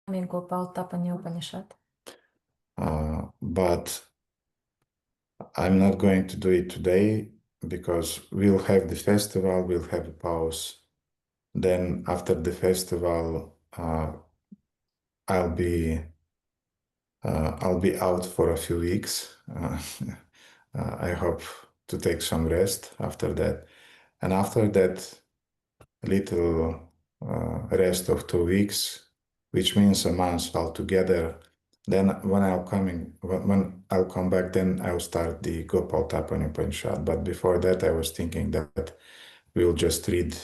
Gopal Upanishad. But I'm not going to do it today because we'll have the festival, we'll have a pause. Then after the festival, I'll be out for a few weeks. I hope to take some rest after that. And after that little rest of 2 weeks, which means a month altogether, then when I'll come back, then I'll start the Gopal Upanishad. But before that, I was thinking that we'll just read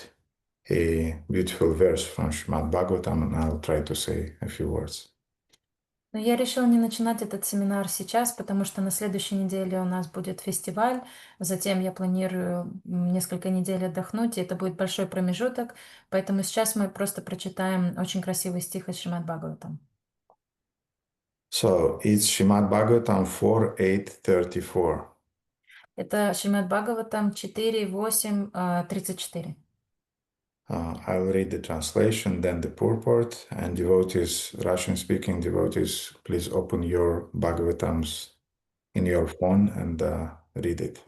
a beautiful verse from Srimad Bhagavatam, and I'll try to say a few words. Но я решил не начинать этот семинар сейчас, потому что на следующей неделе у нас будет фестиваль, затем я планирую несколько недель отдохнуть, и это будет большой промежуток, поэтому сейчас мы просто прочитаем очень красивый стих из Шримад Бхагаватам. So it's Srimad Bhagavatam 4:8-34. Это Шримад Бхагаватам 4:8-34. I'll read the translation, then the purport, and devotees, Russian-speaking devotees, please open your Bhagavatams in your phone and read it.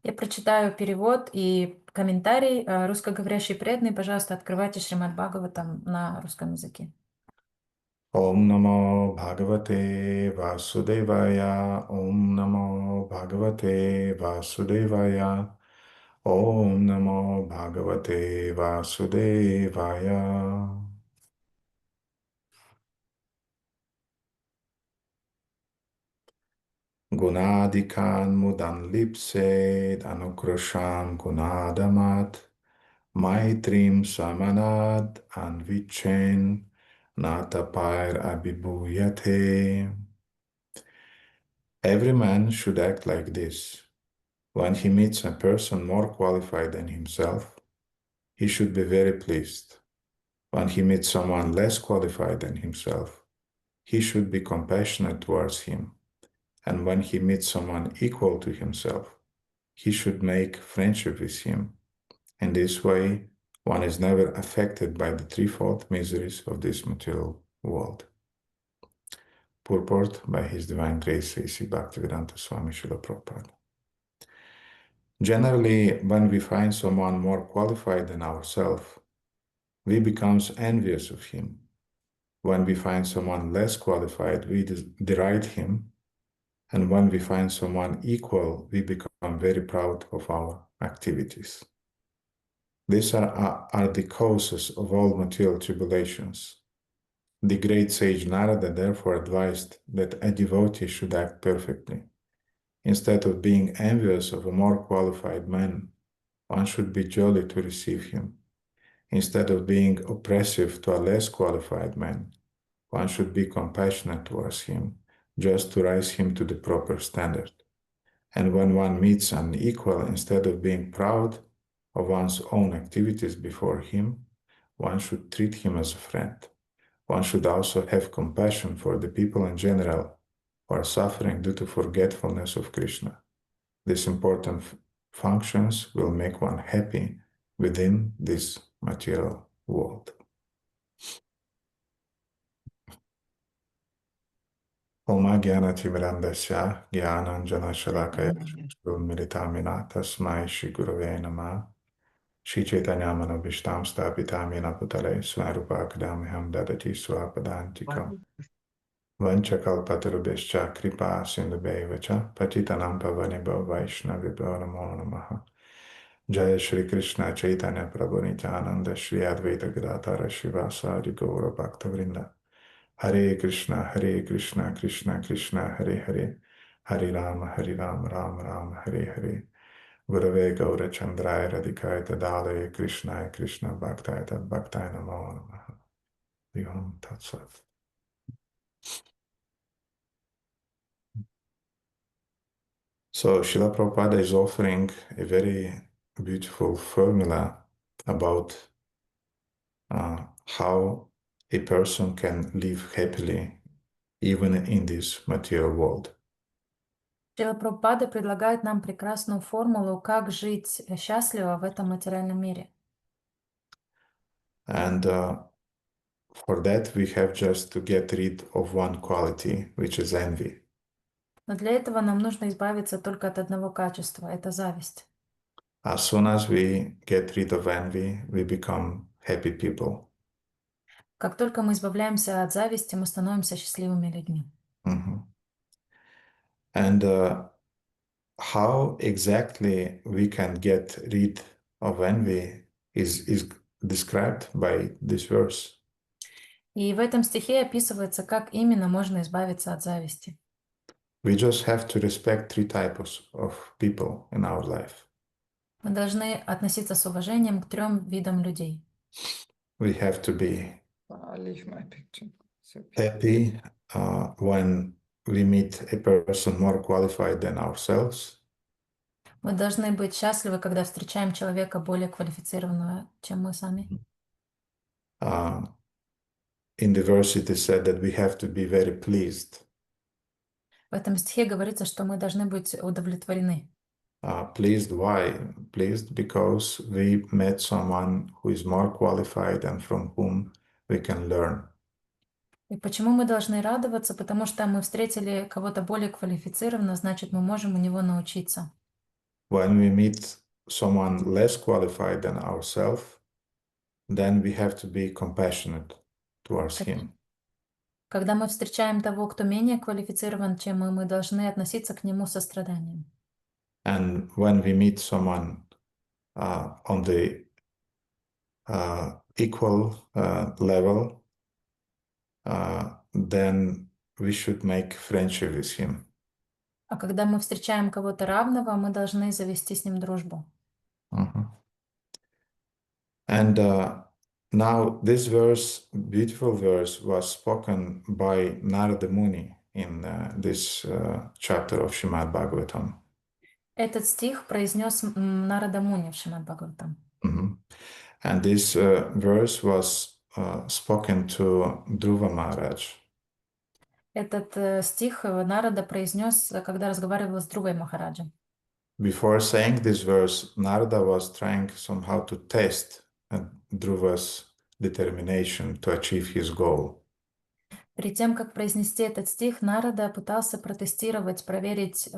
Я прочитаю перевод и комментарий. Русскоговорящие преданные, пожалуйста, открывайте Шримад Бхагаватам на русском языке. Om Namo Bhagavate Vasudevaya. Om Namo Bhagavate Vasudevaya. Om Namo Bhagavate Vasudevaya. Gunadikan mudan lipsed anukrasham gunadamat. Maitrim samanad anvichen natapair abhibhuyate. Every man should act like this. When he meets a person more qualified than himself, he should be very pleased. When he meets someone less qualified than himself, he should be compassionate towards him. And when he meets someone equal to himself, he should make friendship with him. In this way, one is never affected by the threefold miseries of this material world. Purport by His Divine Grace A.C. Bhaktivedanta Swami Srila Prabhupada. Generally, when we find someone more qualified than ourselves, we become envious of him. When we find someone less qualified, we deride him. And when we find someone equal, we become very proud of our activities. These are the causes of all material tribulations. The great sage Narada therefore advised that a devotee should act perfectly. Instead of being envious of a more qualified man, one should be jolly to receive him. Instead of being oppressive to a less qualified man, one should be compassionate towards him, just to raise him to the proper standard. And when one meets an equal, instead of being proud of one's own activities before him, one should treat him as a friend. One should also have compassion for the people in general who are suffering due to forgetfulness of Krishna. These important functions will make one happy within this material world. Oma Gyanatimrandasya Gyananjana Shalakaya Militamina Tasmai Shri Gurave Namah Shri Chaitanya Manobhishtam Sthapitamina Putale Svarupakadamiham Dadati Swapadantikam Vanchakalpatarubhishcha Kripa Sindhubhaivacha Patitanam Pavanibha Vaishnavibha Namo Namaha Jaya Shri Krishna Chaitanya Prabhu Nityananda Shri Advaita Gadadhara Shivasari Gaura Bhaktavrinda Hare Krishna, Krishna Krishna, Hare Hare, Hare Rama, Rama Rama, Hare Hare. Gurave Gaura Chandraya Radhikaya Tadale Krishna Krishna Bhaktaya Tad Bhaktaya Namo Namaha. Om Tat Sat. So Srila Prabhupada is offering a very beautiful formula about how a person can live happily even in this material world. Шрила Прабхупада предлагает нам прекрасную формулу, как жить счастливо в этом материальном мире. And for that, we have just to get rid of one quality, which is envy. Но для этого нам нужно избавиться только от одного качества — это зависть. As soon as we get rid of envy, we become happy people. Как только мы избавляемся от зависти, мы становимся счастливыми людьми. And how exactly we can get rid of envy is described by this verse. И в этом стихе описывается, как именно можно избавиться от зависти. We just have to respect three types of people in our life. Мы должны относиться с уважением к 3 видам людей. We have to be I'll leave my picture. happy when we meet a person more qualified than ourselves. Мы должны быть счастливы, когда встречаем человека более квалифицированного, чем мы сами. In the verse it is said that we have to be very pleased. В этом стихе говорится, что мы должны быть удовлетворены. Pleased, why? Pleased because we met someone who is more qualified and from whom we can learn. И почему мы должны радоваться? Потому что мы встретили кого-то более квалифицированного, значит, мы можем у него научиться. When we meet someone less qualified than ourselves, then we have to be compassionate towards him. Когда мы встречаем того, кто менее квалифицирован, чем мы должны относиться к нему со состраданием. And when we meet someone on the equal level, then we should make friendship with him. А когда мы встречаем кого-то равного, мы должны завести с ним дружбу. And now this verse, beautiful verse, was spoken by Narada Muni in this chapter of Srimad Bhagavatam. Этот стих произнес Нарада Муни в Шримад Бхагаватам. And this verse was spoken to Dhruva Maharaj. Этот стих Нарада произнес, когда разговаривал с Друвой Махараджем. Before saying this verse, Narada was trying somehow to test Dhruva's determination to achieve his goal. Перед тем, как произнести этот стих, Нарада пытался протестировать, проверить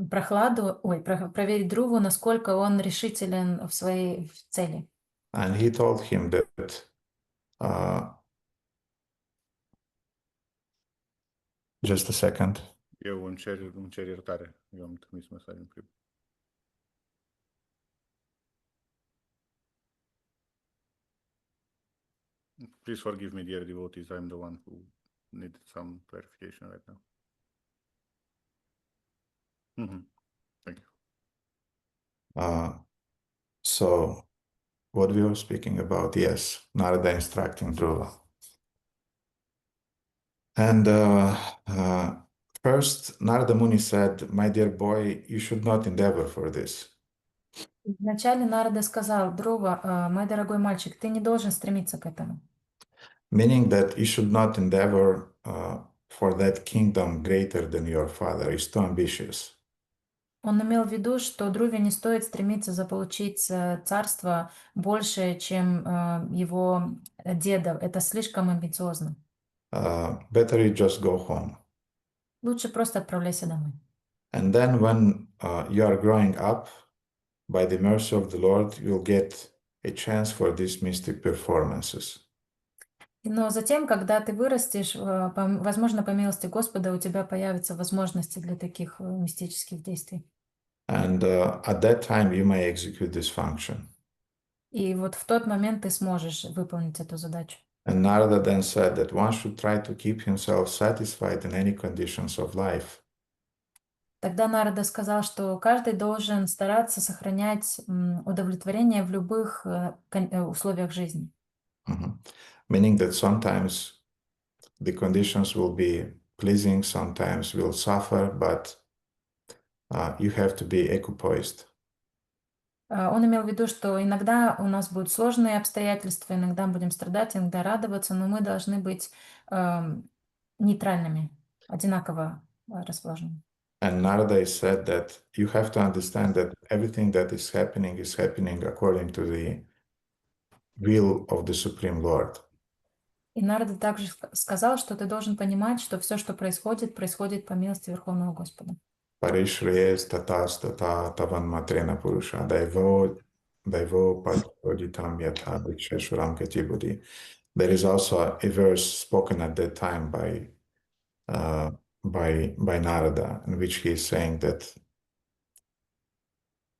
проверить Друву, насколько он решителен в своей цели. And he told him that just a second. Eu îmi cer iertare. Eu am trimis mesaj în prim. Please forgive me, dear devotees. I'm the one who needed some clarification right now. Thank you. So what we were speaking about, yes, Narada instructing Dhruva. And first, Narada Muni said, "My dear boy, you should not endeavor for this." Вначале Нарада сказал: Друва, мой дорогой мальчик, ты не должен стремиться к этому. Meaning that you should not endeavor for that kingdom greater than your father. It's too ambitious. Он имел в виду, что Друве не стоит стремиться заполучить царство больше, чем его деда. Это слишком амбициозно. Better you just go home. Лучше просто отправляйся домой. And then when you are growing up, by the mercy of the Lord, you'll get a chance for these mystic performances. Но затем, когда ты вырастешь, возможно, по милости Господа, у тебя появятся возможности для таких мистических действий. And at that time, you may execute this function. И вот в тот момент ты сможешь выполнить эту задачу. And Narada then said that one should try to keep himself satisfied in any conditions of life. Тогда Нарада сказал, что каждый должен стараться сохранять удовлетворение в любых условиях жизни. Meaning that sometimes the conditions will be pleasing, sometimes will suffer, but you have to be equipoised. Он имел в виду, что иногда у нас будут сложные обстоятельства, иногда будем страдать, иногда радоваться, но мы должны быть нейтральными, одинаково расположенными. And Narada said that you have to understand that everything that is happening according to the will of the Supreme Lord. И Нарада также сказал, что ты должен понимать, что все, что происходит, происходит по милости Верховного Господа. Parishreyes tatas tata tavan matrena purusha daivo padoditam yatha diksheshuram katibudi. There is also a verse spoken at that time by Narada, in which he is saying that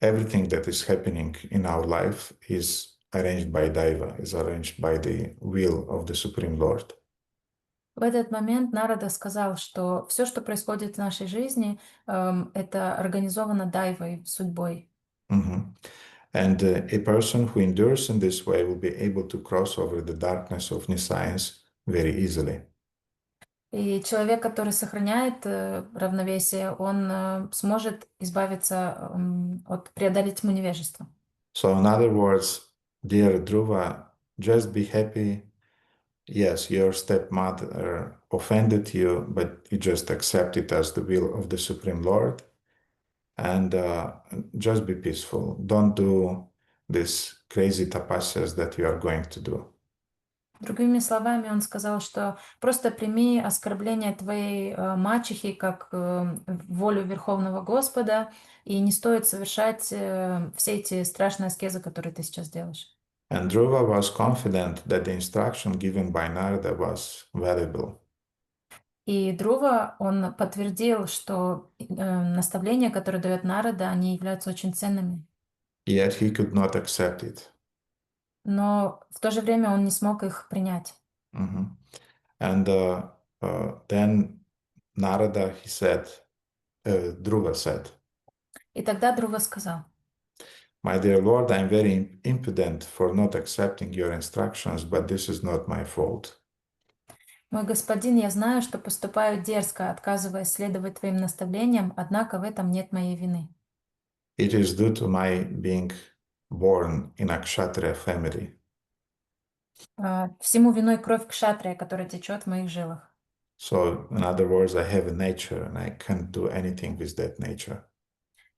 everything that is happening in our life is arranged by Daiva, is arranged by the will of the Supreme Lord. В этот момент Нарада сказал, что все, что происходит в нашей жизни, это организовано дайвой, судьбой. Mhm. And a person who endures in this way will be able to cross over the darkness of nescience very easily. И человек, который сохраняет равновесие, он сможет избавиться преодолеть тьму невежества. So in other words, dear Dhruva, just be happy. Yes, your stepmother offended you, but you just accept it as the will of the Supreme Lord. And just be peaceful. Don't do these crazy tapasyas that you are going to do. Другими словами, он сказал, что просто прими оскорбление твоей мачехи как волю Верховного Господа, и не стоит совершать все эти страшные аскезы, которые ты сейчас делаешь. And Dhruva was confident that the instruction given by Narada was valuable. И Друва, он подтвердил, что наставления, которые дает Нарада, они являются очень ценными. Yet he could not accept it. Но в то же время он не смог их принять. Mhm. And then Narada, he said, Dhruva said, И тогда Друва сказал: My dear Lord, I'm very impudent for not accepting your instructions, but this is not my fault. «Мой господин, я знаю, что поступаю дерзко, отказываясь следовать твоим наставлениям, однако в этом нет моей вины. It is due to my being born in a Kshatriya family. Всему виной кровь кшатрия, которая течет в моих жилах. So, in other words, I have a nature and I can't do anything with that nature.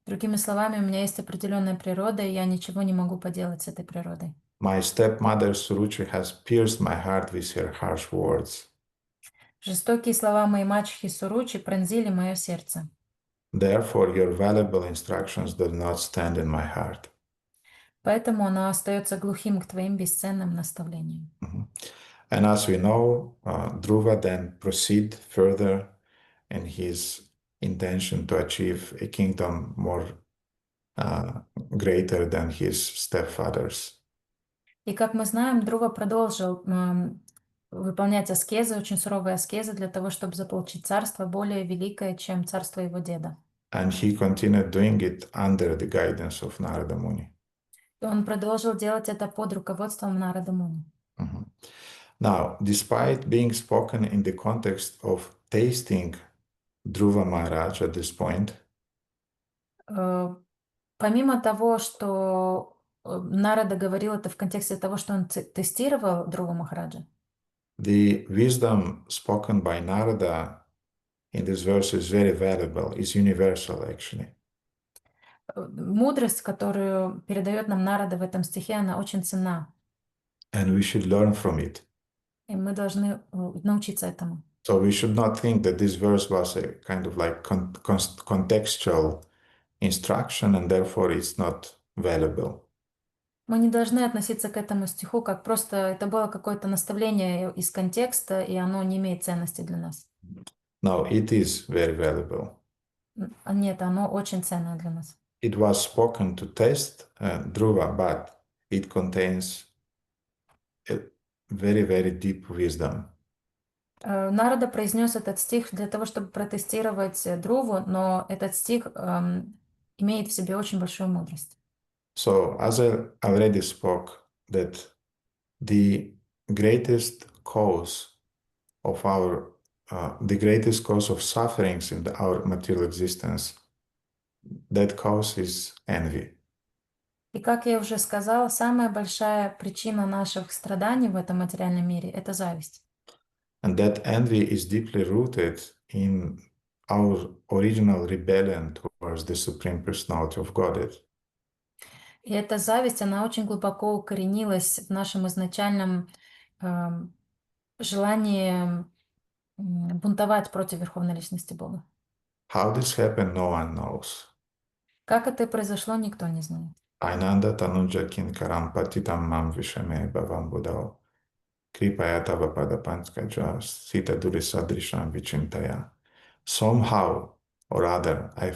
Другими словами, у меня есть определенная природа, и я ничего не могу поделать с этой природой. My stepmother Suruchi has pierced my heart with her harsh words. Жестокие слова моей мачехи Суручи пронзили мое сердце. Therefore, your valuable instructions do not stand in my heart. Поэтому оно остается глухим к твоим бесценным наставлениям. Mhm. And as we know, Dhruva then proceed further in his intention to achieve a kingdom more greater than his stepfather's. И как мы знаем, Друва продолжил выполнять аскезы, очень суровые аскезы, для того, чтобы заполучить царство более великое, чем царство его деда. And he continued doing it under the guidance of Narada Muni. И он продолжил делать это под руководством Нарада Муни. Mhm. Now, despite being spoken in the context of tasting Dhruva Maharaj at this point, Помимо того, что Нарада говорил это в контексте того, что он тестировал Друва Махараджа, the wisdom spoken by Narada in this verse is very valuable, is universal actually. мудрость, которую передает нам Нарада в этом стихе, она очень ценна. And we should learn from it. И мы должны научиться этому. So we should not think that this verse was a kind of like contextual instruction and therefore it's not valuable. Мы не должны относиться к этому стиху как просто это было какое-то наставление из контекста, и оно не имеет ценности для нас. No, it is very valuable. Нет, оно очень ценное для нас. It was spoken to test Dhruva, but it contains a very, very deep wisdom. Нарада произнес этот стих для того, чтобы протестировать Друву, но этот стих имеет в себе очень большую мудрость. So, as I already spoke, that the greatest cause of the greatest cause of sufferings in our material existence, that cause is envy. И как я уже сказала, самая большая причина наших страданий в этом материальном мире – это зависть. And that envy is deeply rooted in our original rebellion towards the Supreme Personality of Godhead. И эта зависть, она очень глубоко укоренилась в нашем изначальном желании бунтовать против Верховной Личности Бога. How this happened, no one knows. Как это произошло, никто не знает. Ainanda tanuja kinkaram patitam mam vishame bhavam budao. Kripaya tava padapanskaja sita durisadrisham vichintaya. Somehow or other, I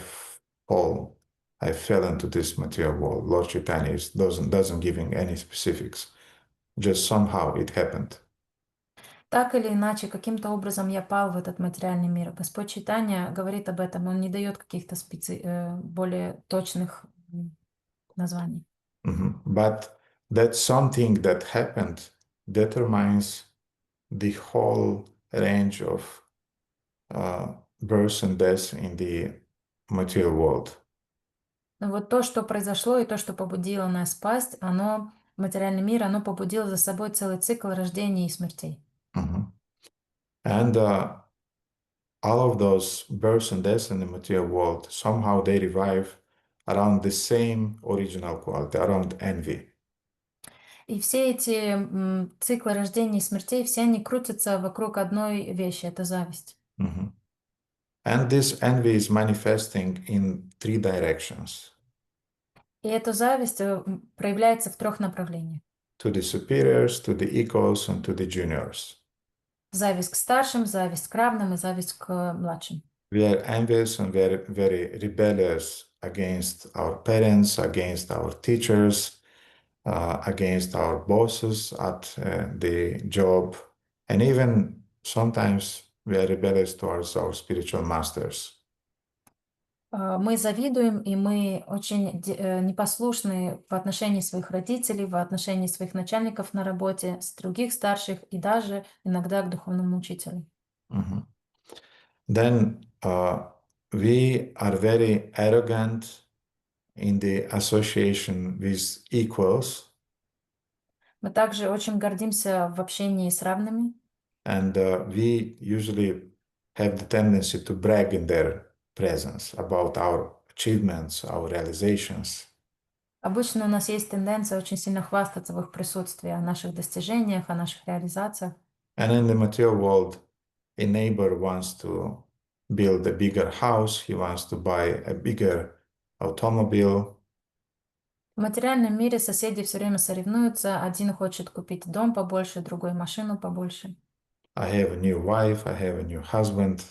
fell into this material world. Lord Chaitanya doesn't giving any specifics. Just somehow it happened. Так или иначе, каким-то образом я пал в этот материальный мир. Господь Чайтанья говорит об этом, он не дает каких-то более точных названий. But that something that happened determines the whole range of birth and death in the material world. Но вот то, что произошло, и то, что побудило нас пасть, оно, материальный мир, оно побудило за собой целый цикл рождений и смертей. And all of those births and deaths in the material world, somehow they revive around the same original quality, around envy. И все эти циклы рождений и смертей, все они крутятся вокруг одной вещи, это зависть. And this envy is manifesting in 3 directions. И эта зависть проявляется в 3 направлениях. To the superiors, to the equals, and to the juniors. Зависть к старшим, зависть к равным и зависть к младшим. We are envious and very, very rebellious against our parents, against our teachers, against our bosses at the job, and even sometimes we are rebellious towards our spiritual masters. Мы завидуем, и мы очень непослушны в отношении своих родителей, в отношении своих начальников на работе, с других старших и даже иногда к духовному учителю. Then we are very arrogant in the association with equals. Мы также очень гордимся в общении с равными. And we usually have the tendency to brag in their presence about our achievements, our realizations. Обычно у нас есть тенденция очень сильно хвастаться в их присутствии о наших достижениях, о наших реализациях. And in the material world, a neighbor wants to build a bigger house, he wants to buy a bigger automobile. В материальном мире соседи все время соревнуются. Один хочет купить дом побольше, другой машину побольше. I have a new wife, I have a new husband.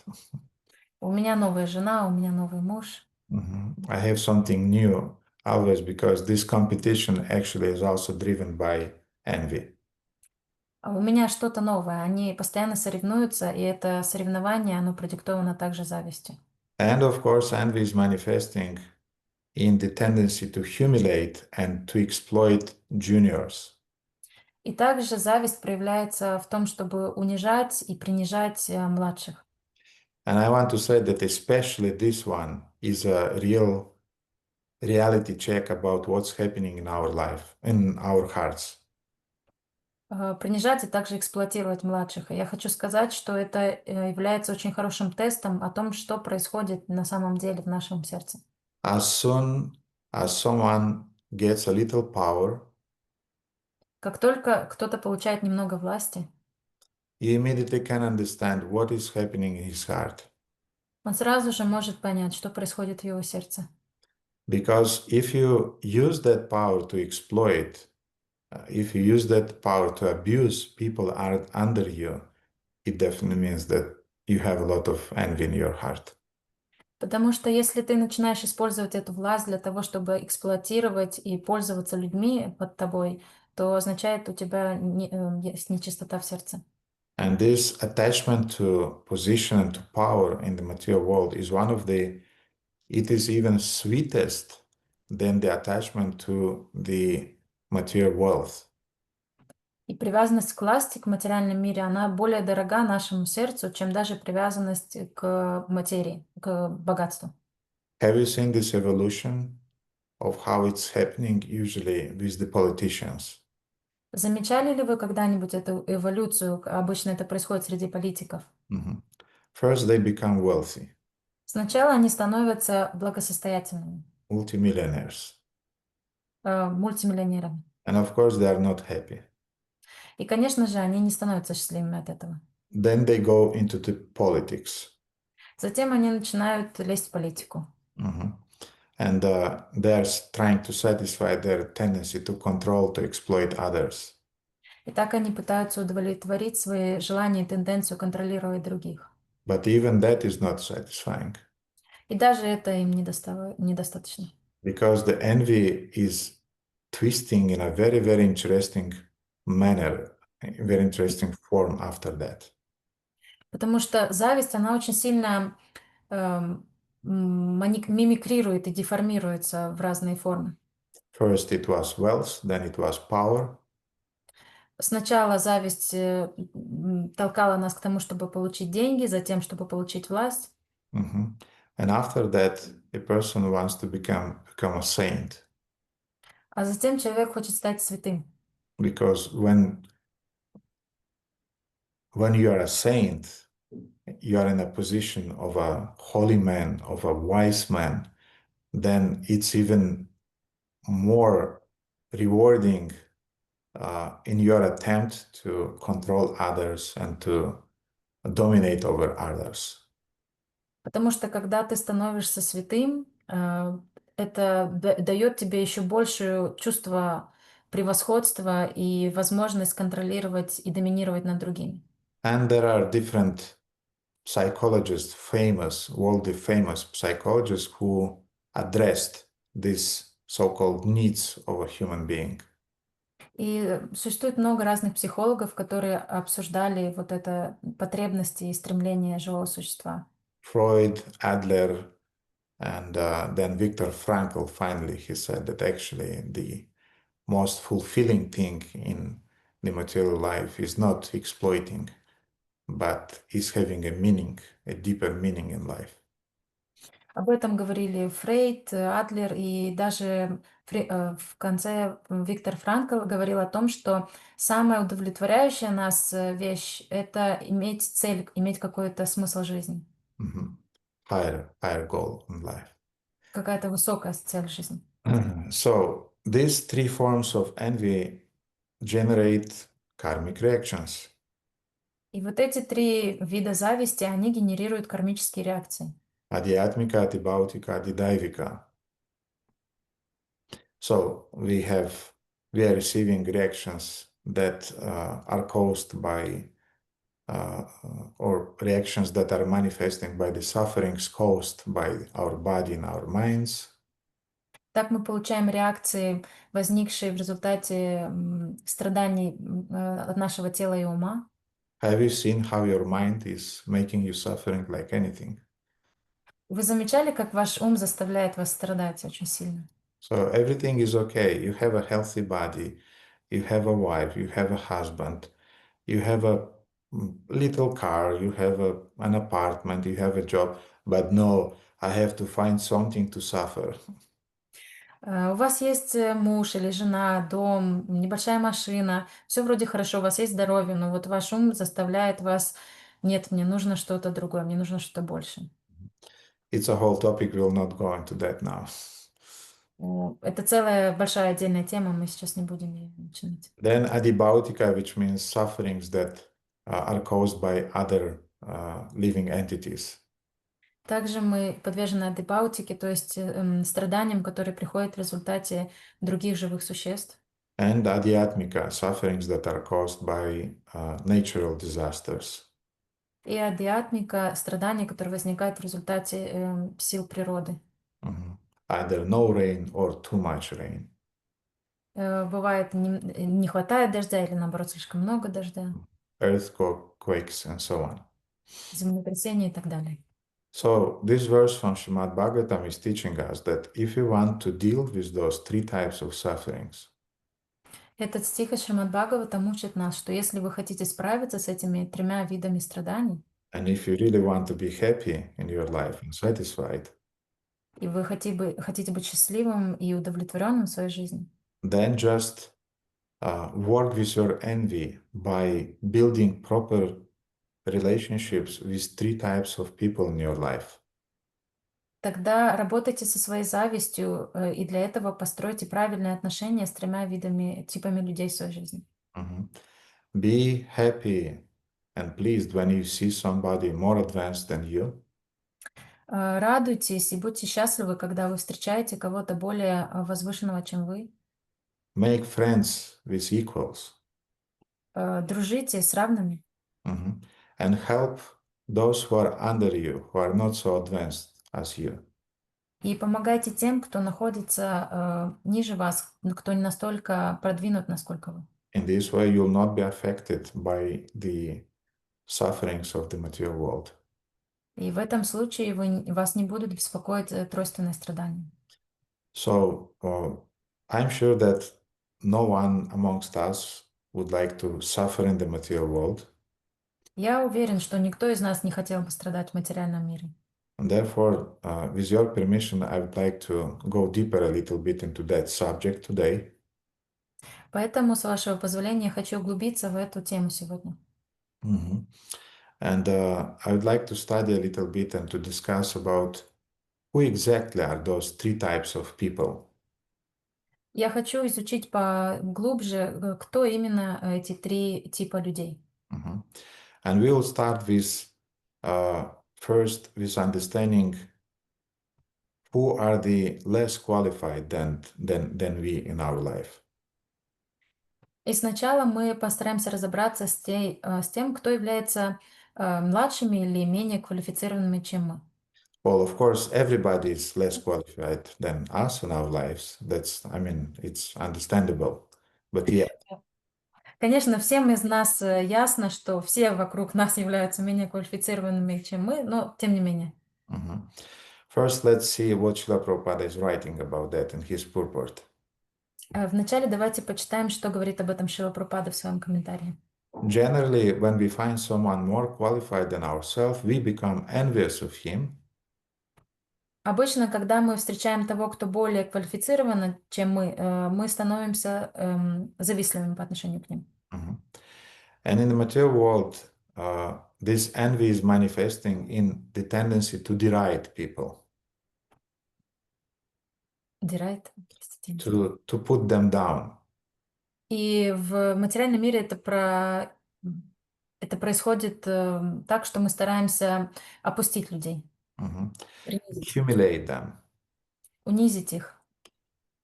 У меня новая жена, у меня новый муж. I have something new always because this competition actually is also driven by envy. А у меня что-то новое. Они постоянно соревнуются, и это соревнование, оно продиктовано также завистью. And of course, envy is manifesting in the tendency to humiliate and to exploit juniors. И также зависть проявляется в том, чтобы унижать и принижать младших. And I want to say that especially this one is a real reality check about what's happening in our life, in our hearts. Принижать и также эксплуатировать младших. И я хочу сказать, что это является очень хорошим тестом о том, что происходит на самом деле в нашем сердце. As soon as someone gets a little power, Как только кто-то получает немного власти, you immediately can understand what is happening in his heart. он сразу же может понять, что происходит в его сердце. Because if you use that power to exploit, if you use that power to abuse people are under you, it definitely means that you have a lot of envy in your heart. Потому что если ты начинаешь использовать эту власть для того, чтобы эксплуатировать и пользоваться людьми под тобой, то означает, у тебя есть нечистота в сердце. And this attachment to position and to power in the material world is one of the, it is even sweetest than the attachment to the material wealth. И привязанность к власти, к материальном мире, она более дорога нашему сердцу, чем даже привязанность к материи, к богатству. Have you seen this evolution of how it's happening usually with the politicians? Замечали ли вы когда-нибудь эту эволюцию? Обычно это происходит среди политиков. First, they become wealthy, Сначала они становятся благосостоятельными, multimillionaires. мультимиллионерами. And of course, they are not happy. И, конечно же, они не становятся счастливыми от этого. Then they go into the politics. Затем они начинают лезть в политику. Mhm. And they are trying to satisfy their tendency to control, to exploit others. И так они пытаются удовлетворить свои желания и тенденцию контролировать других. But even that is not satisfying, И даже это им недостаточно. because the envy is twisting in a very, very interesting manner, very interesting form after that. Потому что зависть, она очень сильно мимикрирует и деформируется в разные формы. First it was wealth, then it was power, Сначала зависть толкала нас к тому, чтобы получить деньги, затем, чтобы получить власть. Mhm. And after that, a person wants to become a saint, А затем человек хочет стать святым. because when you are a saint, you are in a position of a holy man, of a wise man, then it's even more rewarding in your attempt to control others and to dominate over others. Потому что когда ты становишься святым, это дает тебе еще большее чувство превосходства и возможность контролировать и доминировать над другими. And there are different psychologists, worldly famous psychologists, who addressed these so-called needs of a human being. И существует много разных психологов, которые обсуждали вот это потребности и стремления живого существа. Freud, Adler, and then Viktor Frankl, finally, he said that actually the most fulfilling thing in the material life is not exploiting, but is having a meaning, a deeper meaning in life. Об этом говорили Фрейд, Адлер, и даже в конце Виктор Франкл говорил о том, что самая удовлетворяющая нас вещь — это иметь цель, иметь какой-то смысл жизни, Higher goal in life. какая-то высокая цель жизни. So these three forms of envy generate karmic reactions. И вот эти три вида зависти, они генерируют кармические реакции. Adhyatmika, Adibhautika, Adidaivika. So we are receiving reactions that are caused by or reactions that are manifesting by the sufferings caused by our body and our minds. Так мы получаем реакции, возникшие в результате страданий от нашего тела и ума. Have you seen how your mind is making you suffering like anything? Вы замечали, как ваш ум заставляет вас страдать очень сильно? So everything is okay. You have a healthy body, you have a wife, you have a husband, you have a little car, you have an apartment, you have a job, but no, I have to find something to suffer. У вас есть муж или жена, дом, небольшая машина, все вроде хорошо, у вас есть здоровье, но вот ваш ум заставляет вас, нет, мне нужно что-то другое, мне нужно что-то больше. It's a whole topic, we'll not go into that now. Это целая большая отдельная тема, мы сейчас не будем ее начинать. Then adibhautika, which means sufferings that are caused by other living entities. Также мы подвержены адибаутике, то есть страданиям, которые приходят в результате других живых существ. And adhyatmika, sufferings that are caused by natural disasters. И адиатмика — страдания, которые возникают в результате сил природы. Either no rain or too much rain. Бывает, не хватает дождя или, наоборот, слишком много дождя, Earthquakes and so on. землетрясения и так далее. So this verse from Srimad Bhagavatam is teaching us that if we want to deal with those three types of sufferings, Этот стих из Шримад Бхагаватам учит нас, что если вы хотите справиться с этими тремя видами страданий, and if you really want to be happy in your life and satisfied, и вы хотите быть счастливым и удовлетворенным в своей жизни, then just work with your envy by building proper relationships with three types of people in your life. Тогда работайте со своей завистью, и для этого постройте правильные отношения с 3 типами людей в своей жизни. Mhm. Be happy and pleased when you see somebody more advanced than you. Радуйтесь и будьте счастливы, когда вы встречаете кого-то более возвышенного, чем вы. Make friends with equals. Дружите с равными. Mhm. And help those who are under you, who are not so advanced as you. И помогайте тем, кто находится ниже вас, кто не настолько продвинут, насколько вы. In this way, you'll not be affected by the sufferings of the material world. И в этом случае вас не будут беспокоить тройственные страдания. So I'm sure that no one amongst us would like to suffer in the material world. Я уверен, что никто из нас не хотел бы страдать в материальном мире. And therefore, with your permission, I would like to go deeper a little bit into that subject today. Поэтому, с вашего позволения, я хочу углубиться в эту тему сегодня. Mhm. And I would like to study a little bit and to discuss about who exactly are those 3 types of people. Я хочу изучить поглубже, кто именно эти 3 типа людей. Mhm. And we will start with first with understanding who are the less qualified than we in our life. И сначала мы постараемся разобраться с тем, кто является младшими или менее квалифицированными, чем мы. Well, of course, everybody is less qualified than us in our lives. It's understandable. But yeah, Конечно, всем из нас ясно, что все вокруг нас являются менее квалифицированными, чем мы, но тем не менее. mhm. First, let's see what Srila Prabhupada is writing about that in his purport. Вначале давайте почитаем, что говорит об этом Шрила Прабхупада в своем комментарии. Generally, when we find someone more qualified than ourselves, we become envious of him. Обычно, когда мы встречаем того, кто более квалифицирован, чем мы становимся завистливыми по отношению к ним. Mhm. And in the material world, this envy is manifesting in the tendency to deride people, Дирайт. to put them down. И в материальном мире это происходит так, что мы стараемся опустить людей, Mhm. принизить, Humiliate them. унизить их.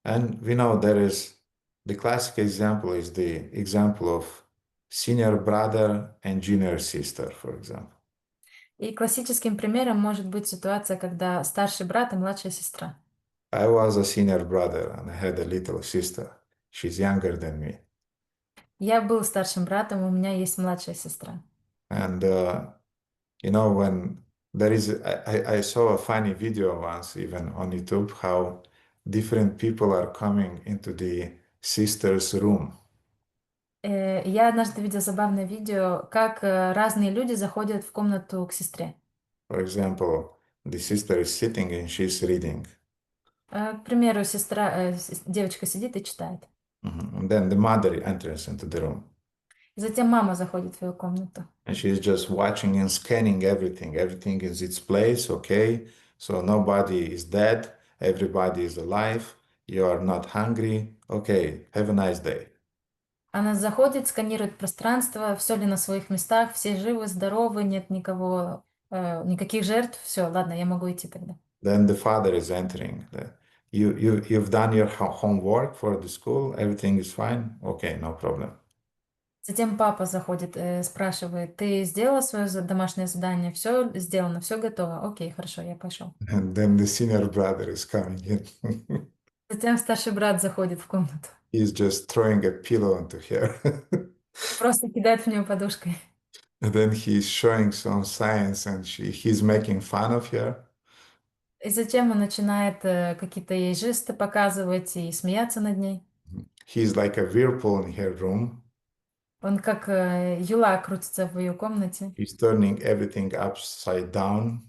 And we know the classic example is the example of senior brother and junior sister, for example. И классическим примером может быть ситуация, когда старший брат и младшая сестра. I was a senior brother and I had a little sister. She's younger than me. Я был старшим братом, у меня есть младшая сестра. And when I saw a funny video once, even on YouTube, how different people are coming into the sister's room. Я однажды видела забавное видео, как разные люди заходят в комнату к сестре. For example, the sister is sitting and she's reading. К примеру, девочка сидит и читает. And then the mother enters into the room. И затем мама заходит в твою комнату. And she's just watching and scanning everything. Everything is its place, okay? So nobody is dead, everybody is alive, you are not hungry, okay, have a nice day. Она заходит, сканирует пространство, все ли на своих местах, все живы, здоровы, нет никаких жертв. Все, ладно, я могу идти тогда. Then the father is entering. You've done your homework for the school, everything is fine, okay, no problem. Затем папа заходит, спрашивает, ты сделала свое домашнее задание? Все сделано, все готово. Окей, хорошо, я пошел. And then the senior brother is coming in. Затем старший брат заходит в комнату. He's just throwing a pillow into her. Просто кидает в нее подушкой. And then he's showing some signs and he's making fun of her. И затем он начинает какие-то ей жесты показывать и смеяться над ней. He's like a whirlpool in her room. Он как юла крутится в ее комнате. He's turning everything upside down.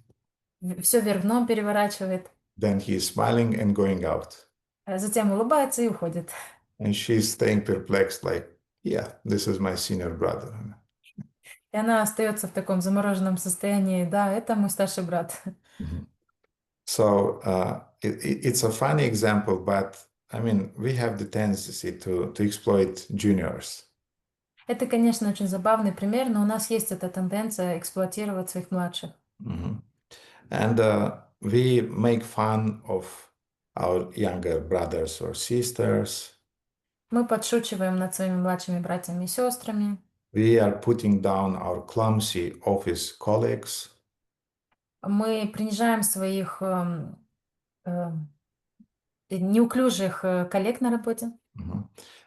Все вверх дном переворачивает. Then he's smiling and going out. Затем улыбается и уходит. And she's staying perplexed, like, yeah, this is my senior brother. И она остается в таком замороженном состоянии. Да, это мой старший брат. So it's a funny example, but I mean, we have the tendency to exploit juniors. Это, конечно, очень забавный пример, но у нас есть эта тенденция эксплуатировать своих младших. And we make fun of our younger brothers or sisters. Мы подшучиваем над своими младшими братьями и сестрами. We are putting down our clumsy office colleagues. Мы принижаем своих неуклюжих коллег на работе.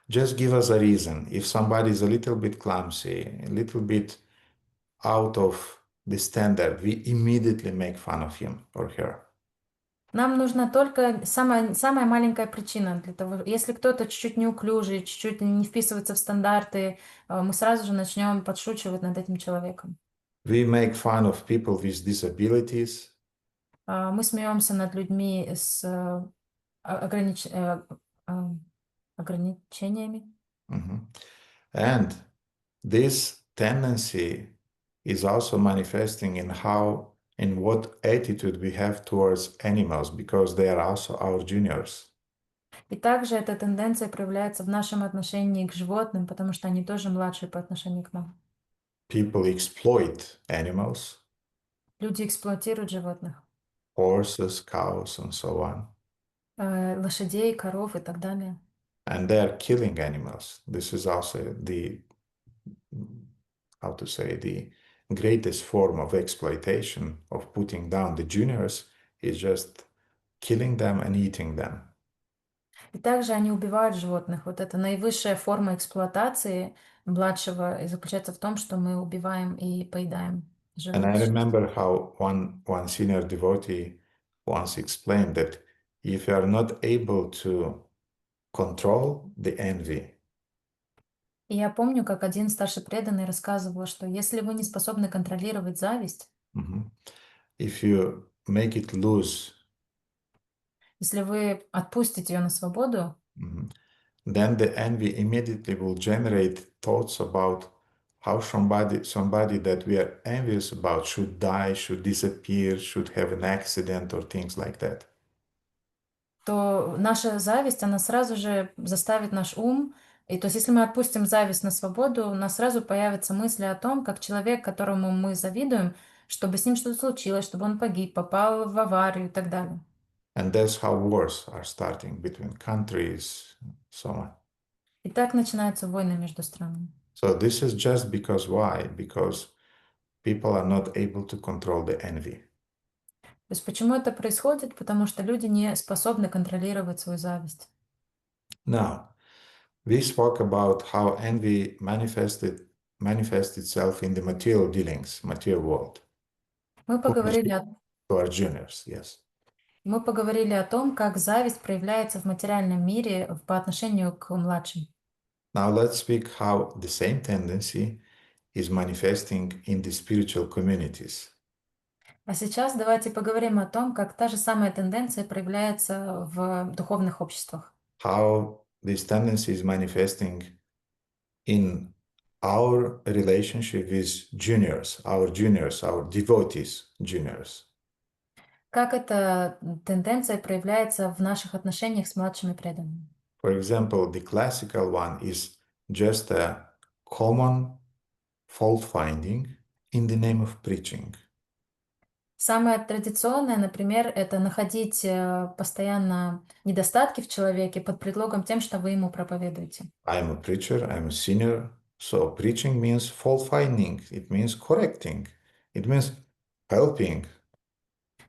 Just give us a reason. If somebody is a little bit clumsy, a little bit out of the standard, we immediately make fun of him or her. Нам нужна только самая маленькая причина для того, если кто-то чуть-чуть неуклюжий, чуть-чуть не вписывается в стандарты, мы сразу же начнем подшучивать над этим человеком. We make fun of people with disabilities. Мы смеемся над людьми с ограничениями. And this tendency is also manifesting in what attitude we have towards animals, because they are also our juniors. И также эта тенденция проявляется в нашем отношении к животным, потому что они тоже младшие по отношению к нам. People exploit animals, Люди эксплуатируют животных. horses, cows, and so on. Лошадей, коров и так далее. And they are killing animals. This is also the greatest form of exploitation, of putting down the juniors, is just killing them and eating them. И также они убивают животных. Вот это наивысшая форма эксплуатации младшего заключается в том, что мы убиваем и поедаем And I живых. remember how one senior devotee once explained that if you are not able to control the envy, И я помню, как один старший преданный рассказывал, что если вы не способны контролировать зависть, if you make it loose, если вы отпустите ее на свободу, then the envy immediately will generate thoughts about how somebody that we are envious about should die, should disappear, should have an accident or things like that. то наша зависть, она сразу же заставит наш ум. И то есть, если мы отпустим зависть на свободу, у нас сразу появятся мысли о том, как человек, которому мы завидуем, чтобы с ним что-то случилось, чтобы он погиб, попал в аварию и так далее. And that's how wars are starting between countries, so on. И так начинаются войны между странами. So this is just because why? Because people are not able to control the envy. То есть почему это происходит? Потому что люди не способны контролировать свою зависть. Now, we spoke about how envy manifests itself in the material dealings, material world. Мы поговорили To our juniors, yes. Мы поговорили о том, как зависть проявляется в материальном мире по отношению к младшим. Now let's speak how the same tendency is manifesting in the spiritual communities. А сейчас давайте поговорим о том, как та же самая тенденция проявляется в духовных обществах. How this tendency is manifesting in our relationship with juniors, our devotees, juniors. Как эта тенденция проявляется в наших отношениях с младшими преданными? For example, the classical one is just a common fault finding in the name of preaching. Самое традиционное, например, это находить постоянно недостатки в человеке под предлогом тем, что вы ему проповедуете. I'm a preacher, I'm a senior, so preaching means fault finding, it means correcting, it means helping.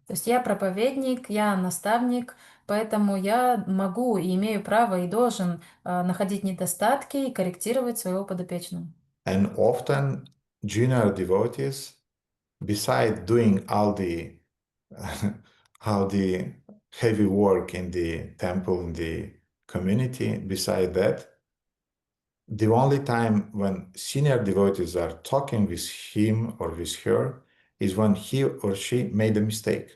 То есть я проповедник, я наставник, поэтому я могу и имею право и должен находить недостатки и корректировать своего подопечного. And often junior devotees, beside doing all the heavy work in the temple, in the community, beside that, the only time when senior devotees are talking with him or with her is when he or she made a mistake.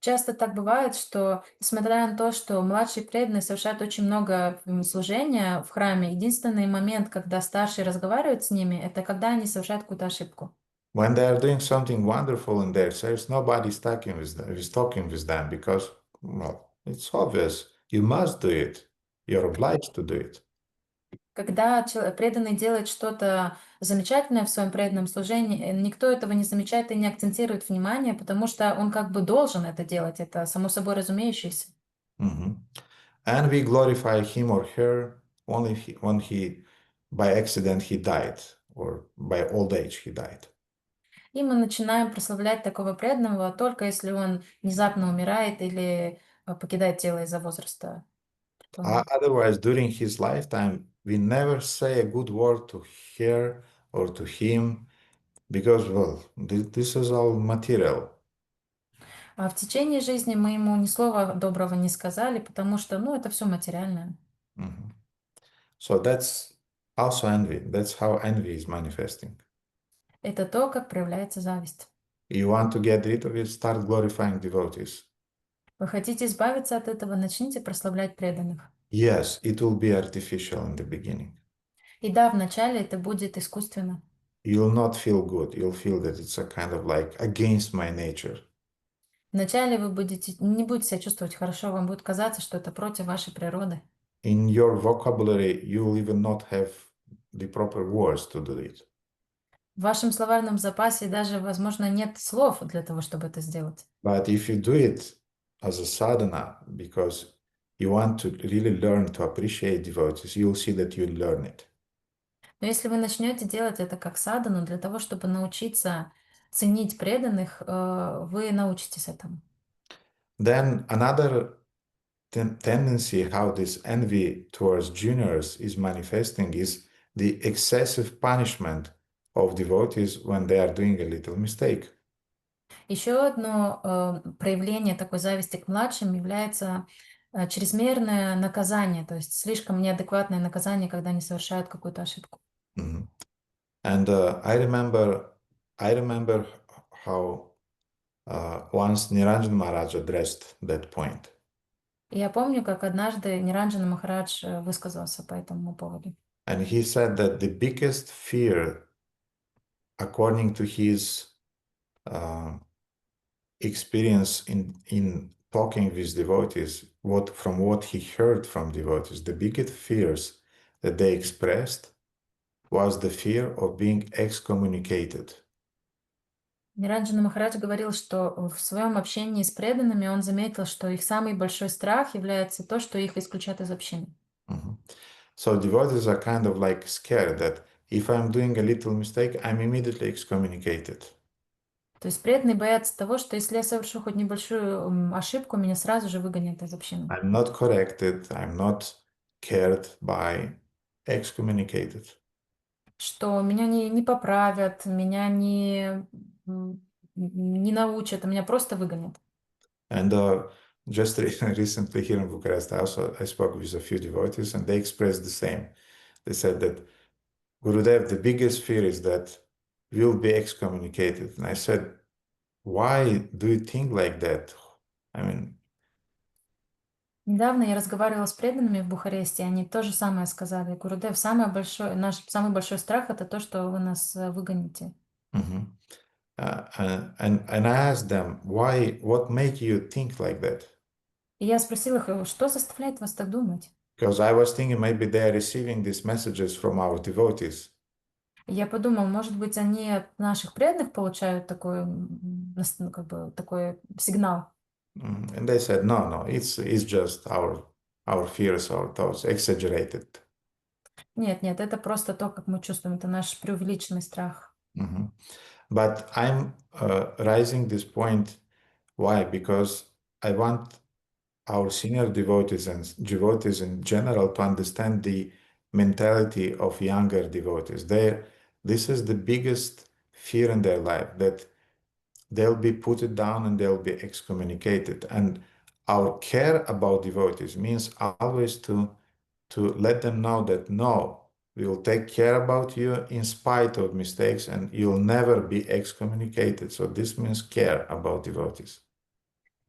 Часто так бывает, что, несмотря на то, что младшие преданные совершают очень много служения в храме, единственный момент, когда старшие разговаривают с ними, это когда они совершают какую-то ошибку. When they are doing something wonderful in their service, nobody's talking with them because, well, it's obvious. You must do it. You're obliged to do it. Когда преданный делает что-то замечательное в своем преданном служении, никто этого не замечает и не акцентирует внимание, потому что он как бы должен это делать, это само собой разумеющееся. Mhm. And we glorify him or her only when by accident he died, or by old age he died. И мы начинаем прославлять такого преданного только если он внезапно умирает или покидает тело из-за возраста. Otherwise, during his lifetime, we never say a good word to her or to him because, well, this is all material. А в течение жизни мы ему ни слова доброго не сказали, потому что, это все материальное. Mhm. So that's also envy. That's how envy is manifesting. Это то, как проявляется зависть. You want to get rid of it, start glorifying devotees. Вы хотите избавиться от этого, начните прославлять преданных. Yes, it will be artificial in the beginning. И да, вначале это будет искусственно. You'll not feel good. You'll feel that it's a kind of like against my nature. Вначале вы не будете себя чувствовать хорошо, вам будет казаться, что это против вашей природы. In your vocabulary, you will even not have the proper words to do it. В вашем словарном запасе даже, возможно, нет слов для того, чтобы это сделать. But if you do it as a sadhana, because you want to really learn to appreciate devotees, you'll see that you learn it. Но если вы начнете делать это как садхану, для того, чтобы научиться ценить преданных, вы научитесь этому. Then another tendency how this envy towards juniors is manifesting is the excessive punishment of devotees when they are doing a little mistake. Еще одно проявление такой зависти к младшим является чрезмерное наказание, то есть слишком неадекватное наказание, когда они совершают какую-то ошибку. Mm-hmm. And I remember how once Niranjan Maharaj addressed that point. И я помню, как однажды Ниранджана Махарадж высказался по этому поводу. And he said that the biggest fear, according to his experience in talking with devotees, from what he heard from devotees, the biggest fears that they expressed was the fear of being excommunicated. Ниранджана Махарадж говорил, что в своем общении с преданными он заметил, что их самый большой страх является то, что их исключат из общины. Mm-hmm. So devotees are kind of like scared that if I'm doing a little mistake, I'm immediately excommunicated. То есть преданные боятся того, что если я совершу хоть небольшую ошибку, меня сразу же выгонят из общины. I'm not corrected, I'm not cared by, excommunicated. Что меня не поправят, меня не научат, а меня просто выгонят. And just recently here in Bucharest, I spoke with a few devotees and they expressed the same. They said that, Gurudev, the biggest fear is that we'll be excommunicated. And I said, why do you think like that? I mean, Недавно я разговаривала с преданными в Бухаресте, и они то же самое сказали. Гурудев, наш самый большой страх — это то, что вы нас выгоните. mm-hmm. And I asked them, what make you think like that? И я спросила их, что заставляет вас так думать? Because I was thinking maybe they are receiving these messages from our devotees. Я подумал, может быть, они от наших преданных получают такой сигнал. And they said, no, it's just our fears, our thoughts, exaggerated. Нет, это просто то, как мы чувствуем, это наш преувеличенный страх. Mm-hmm. But I'm raising this point. Why? Because I want our senior devotees and devotees in general to understand the mentality of younger devotees. This is the biggest fear in their life, that they'll be put down and they'll be excommunicated. And our care about devotees means always to let them know that no, we will take care about you in spite of mistakes and you'll never be excommunicated. So this means care about devotees.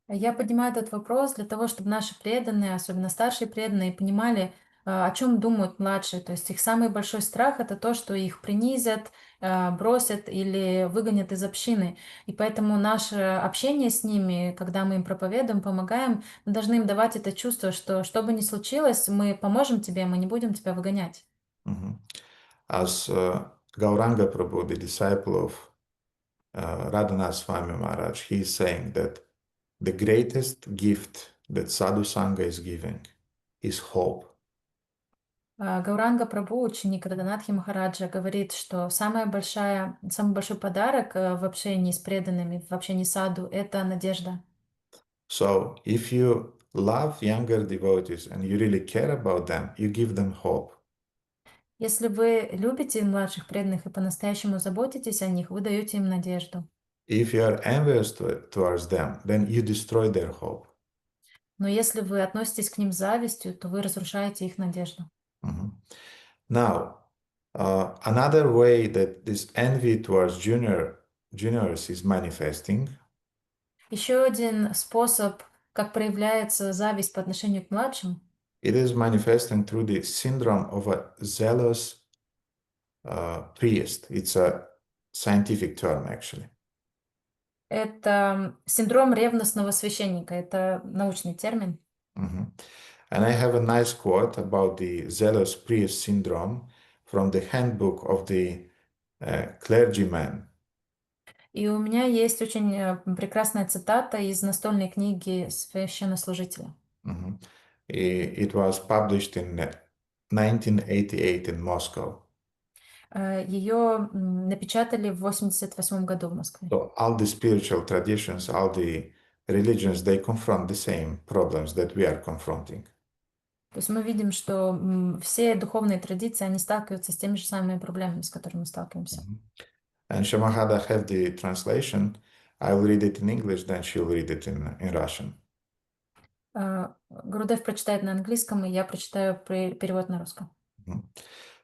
Я поднимаю этот вопрос для того, чтобы наши преданные, особенно старшие преданные, понимали, о чем думают младшие. То есть их самый большой страх — это то, что их принизят, бросят или выгонят из общины. И поэтому наше общение с ними, когда мы им проповедуем, помогаем, мы должны им давать это чувство, что бы ни случилось, мы поможем тебе, мы не будем тебя выгонять. Mhm. As Gauranga Prabhu, the disciple of Radhanath Swami Maharaj, he is saying that the greatest gift that Sadhu Sangha is giving is hope. Гауранга Прабху, ученик Радханатхи Махараджа, говорит, что самый большой подарок в общении с преданными, в общении с саду — это надежда. So if you love younger devotees and you really care about them, you give them hope. Если вы любите младших преданных и по-настоящему заботитесь о них, вы даете им надежду. If you are envious towards them, then you destroy their hope. Но если вы относитесь к ним с завистью, то вы разрушаете их надежду. Mhm. Now, another way that this envy towards juniors is manifesting Еще один способ, как проявляется зависть по отношению к младшим, it is manifesting through the syndrome of a zealous priest. It's a scientific term, actually. это синдром ревностного священника. Это научный термин. Mhm. And I have a nice quote about the zealous priest syndrome from the handbook of the clergyman. И у меня есть очень прекрасная цитата из настольной книги священнослужителя. Mhm. It was published in 1988 in Moscow. Ее напечатали в 1988 году в Москве. So all the spiritual traditions, all the religions, they confront the same problems that we are confronting. То есть мы видим, что все духовные традиции, они сталкиваются с теми же самыми проблемами, с которыми мы сталкиваемся. And Shamahada have the translation. I will read it in English, then she'll read it in Russian. Гурудев прочитает на английском, и я прочитаю перевод на русском.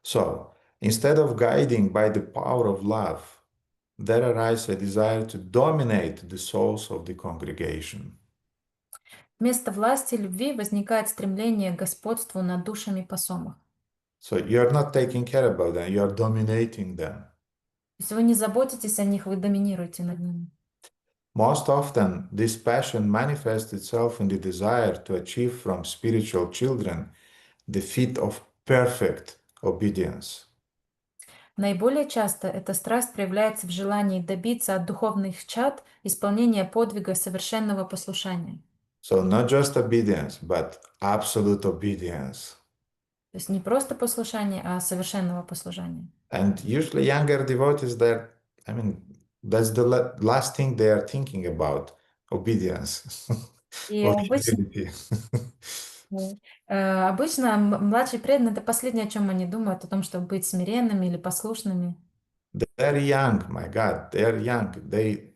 So, instead of guiding by the power of love, there arises a desire to dominate the souls of the congregation. Вместо власти и любви возникает стремление к господству над душами посомых. So you are not taking care about them, you are dominating them. То есть вы не заботитесь о них, вы доминируете над ними. Most often, this passion manifests itself in the desire to achieve from spiritual children the feat of perfect obedience. Наиболее часто эта страсть проявляется в желании добиться от духовных чад исполнения подвига совершенного послушания. So not just obedience, but absolute obedience. То есть не просто послушание, а совершенного послушания. And usually younger devotees, that's the last thing they are thinking about, obedience И or обычно, humility. обычно младший преданный — это последнее, о чем они думают, о том, чтобы быть смиренными или послушными. They're young, my God, they're young.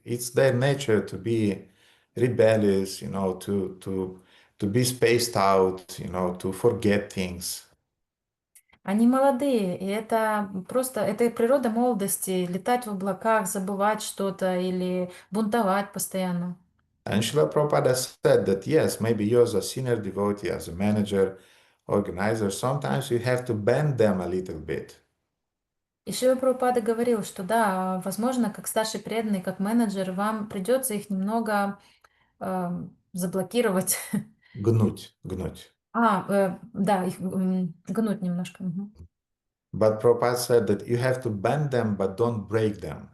It's their nature to be rebellious, to be spaced out, to forget things. Они молодые, и это просто, это природа молодости — летать в облаках, забывать что-то или бунтовать постоянно. And Srila Prabhupada said that yes, maybe you as a senior devotee, as a manager, organizer, sometimes you have to bend them a little bit. И Шрила Прабхупада говорил, что да, возможно, как старший преданный, как менеджер, вам придется их немного заблокировать. Гнуть. Да, их гнуть немножко. Мгм. But Prabhupada said that you have to bend them, but don't break them.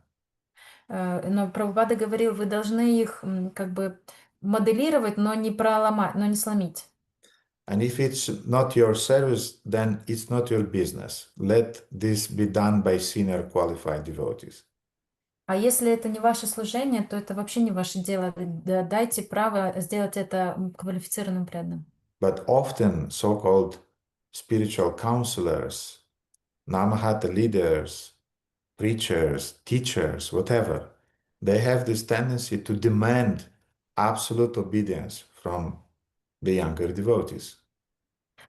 Но Прабхупада говорил, вы должны их как бы моделировать, но не проломать, но не сломить. And if it's not your service, then it's not your business. Let this be done by senior qualified devotees. А если это не ваше служение, то это вообще не ваше дело. Дайте право сделать это квалифицированным преданным. But often so-called spiritual counselors, Namahata leaders, preachers, teachers, whatever, they have this tendency to demand absolute obedience from the younger devotees.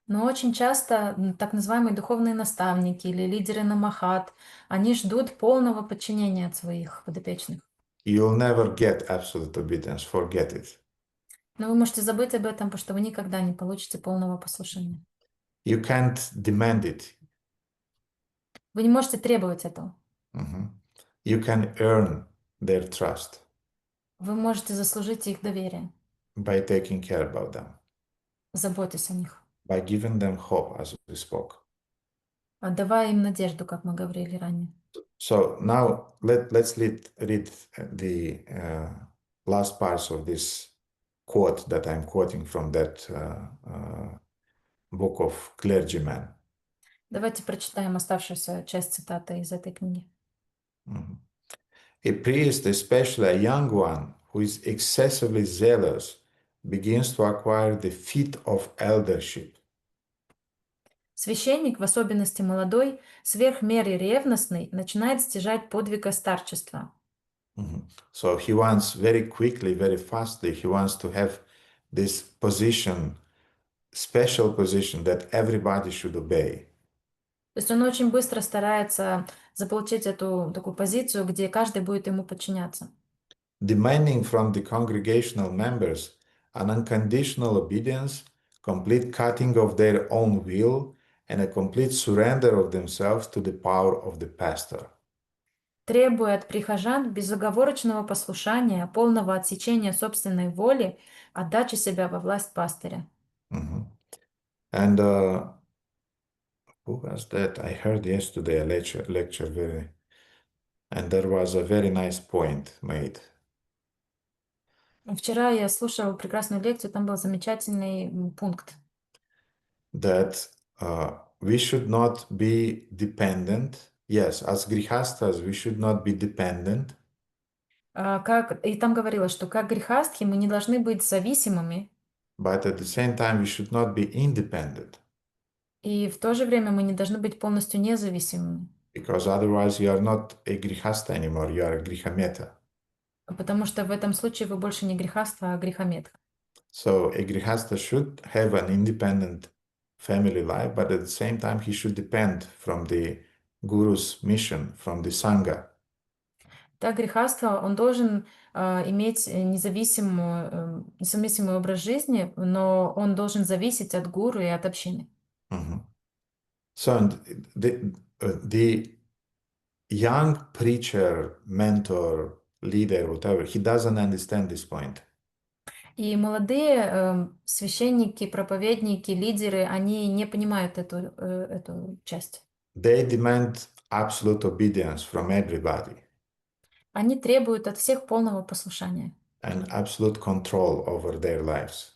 Но очень часто так называемые духовные наставники или лидеры намахат, они ждут полного подчинения от своих подопечных. You'll never get absolute obedience, forget it. Но вы можете забыть об этом, потому что вы никогда не получите полного послушания. You can't demand it. Вы не можете требовать этого. You can earn their trust Вы можете заслужить их доверие, by taking care about them, заботясь о них, by giving them hope, as we spoke. отдавая им надежду, как мы говорили ранее. So now let's read the last parts of this quote that I'm quoting from that book of clergymen. Давайте прочитаем оставшуюся часть цитаты из этой книги. A priest, especially a young one, who is excessively zealous, begins to acquire the feat of eldership. Священник, в особенности молодой, сверх меры ревностный, начинает стяжать подвига старчества. So he wants very quickly, very fastly, he wants to have this position, special position that everybody should obey. То есть он очень быстро старается заполучить эту такую позицию, где каждый будет ему подчиняться. Demanding from the congregational members an unconditional obedience, complete cutting of their own will, and a complete surrender of themselves to the power of the pastor. Требуя от прихожан безоговорочного послушания, полного отсечения собственной воли, отдачи себя во власть пастыря. And who was that? I heard yesterday a lecture very, and there was a very nice point made. Вчера я слушала прекрасную лекцию, там был замечательный пункт. That we should not be dependent. Yes, as grihastas, we should not be dependent. И там говорилось, что как грехастхи мы не должны быть зависимыми, But at the same time, we should not be independent. и в то же время мы не должны быть полностью независимыми. Because otherwise you are not a grihasta anymore, you are a grihameta. Потому что в этом случае вы больше не грехаства, а грехометха. So a grihasta should have an independent family life, but at the same time he should depend from the guru's mission, from the sangha. Так грехаства, он должен иметь независимый образ жизни, но он должен зависеть от гуру и от общины. So the young preacher, mentor, leader, whatever, he doesn't understand this point. И молодые священники, проповедники, лидеры, они не понимают эту часть. They demand absolute obedience from everybody Они требуют от всех полного послушания and absolute control over their lives.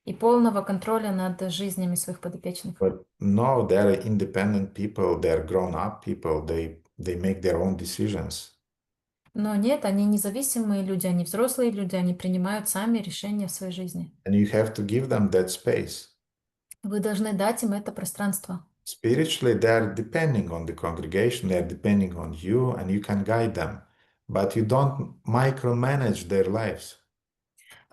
и полного контроля над жизнями своих подопечных. But no, they're independent people, they're grown-up people, they make their own decisions. Но нет, они независимые люди, они взрослые люди, они принимают сами решения в своей жизни. And you have to give them that space. Вы должны дать им это пространство. Spiritually, they're depending on the congregation, they're depending on you, and you can guide them. But you don't micromanage their lives.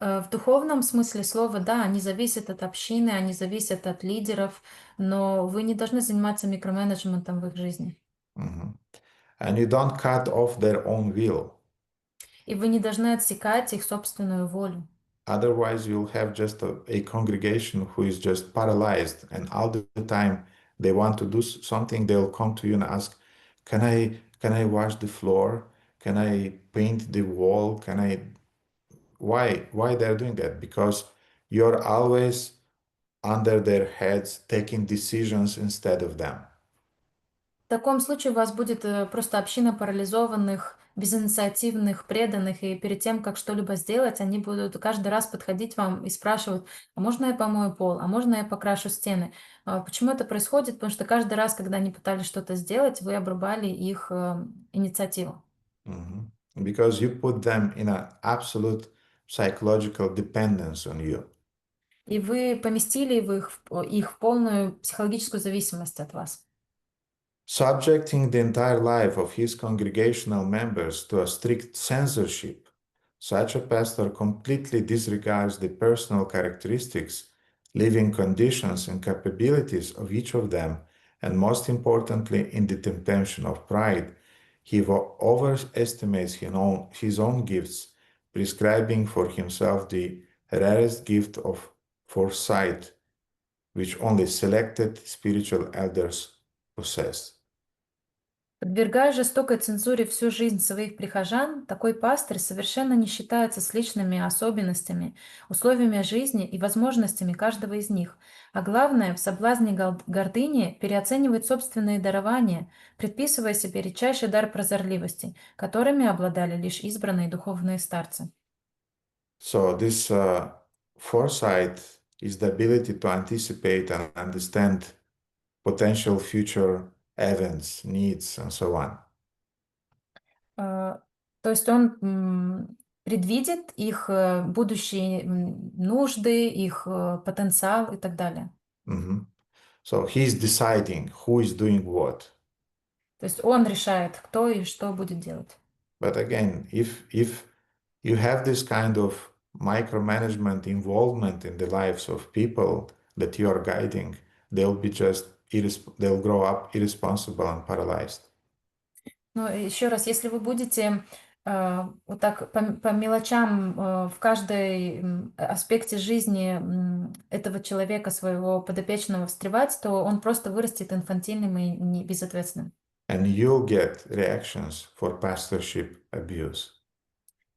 В духовном смысле слова, да, они зависят от общины, они зависят от лидеров, но вы не должны заниматься микроменеджментом в их жизни. And you don't cut off their own will. И вы не должны отсекать их собственную волю. Otherwise, you'll have just a congregation who is just paralyzed, and all the time they want to do something, they'll come to you and ask, can I wash the floor? Can I paint the wall? Why they're doing that? Because you're always under their heads taking decisions instead of them. В таком случае у вас будет просто община парализованных, безинициативных, преданных, и перед тем, как что-либо сделать, они будут каждый раз подходить вам и спрашивать, а можно я помою пол, а можно я покрашу стены? Почему это происходит? Потому что каждый раз, когда они пытались что-то сделать, вы обрубали их инициативу. Because you put them in an absolute psychological dependence on you. И вы поместили их в полную психологическую зависимость от вас. Subjecting the entire life of his congregational members to a strict censorship, such a pastor completely disregards the personal characteristics, living conditions, and capabilities of each of them, and most importantly, in the temptation of pride, he overestimates his own gifts, prescribing for himself the rarest gift of foresight, which only selected spiritual elders possess. Подвергая жестокой цензуре всю жизнь своих прихожан, такой пастырь совершенно не считается с личными особенностями, условиями жизни и возможностями каждого из них, а главное, в соблазне гордыни переоценивает собственные дарования, предписывая себе редчайший дар прозорливости, которыми обладали лишь избранные духовные старцы. So this foresight is the ability to anticipate and understand potential future events, needs, and so on. То есть он предвидит их будущие нужды, их потенциал и так далее. Mhm. So he's deciding who is doing what. То есть он решает, кто и что будет делать. But again, if you have this kind of micromanagement involvement in the lives of people that you are guiding, they'll be just they'll grow up irresponsible and paralyzed. Но еще раз, если вы будете вот так по мелочам в каждой аспекте жизни этого человека, своего подопечного встревать, то он просто вырастет инфантильным и безответственным. And you'll get reactions for pastorship abuse.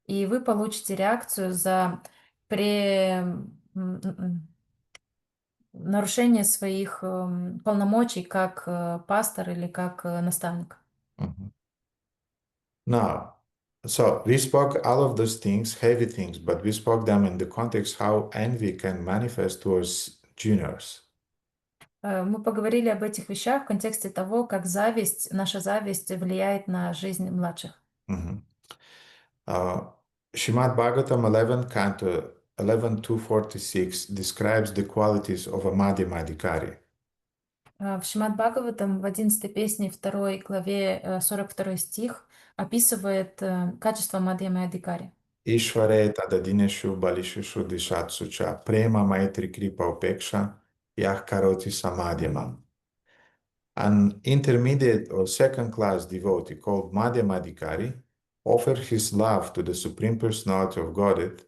И вы получите реакцию за нарушение своих полномочий как пастор или как наставник. Mhm. Now, so we spoke all of those things, heavy things, but we spoke them in the context how envy can manifest towards juniors. Мы поговорили об этих вещах в контексте того, как наша зависть влияет на жизнь младших. Mhm. Srimad Bhagavatam 11, Canto 11.246 describes the qualities of a Madhyamadikari. В Шримад Бхагаватам в 11 песне 2 главе 42 стих описывает качество Мадхьямадикари. Ishvare tadadineshu balisheshu dishatsu cha prema maitri kripa upeksha yah karoti samadhyamam. An intermediate or second class devotee called Madhyamadikari offered his love to the Supreme Personality of Godhead,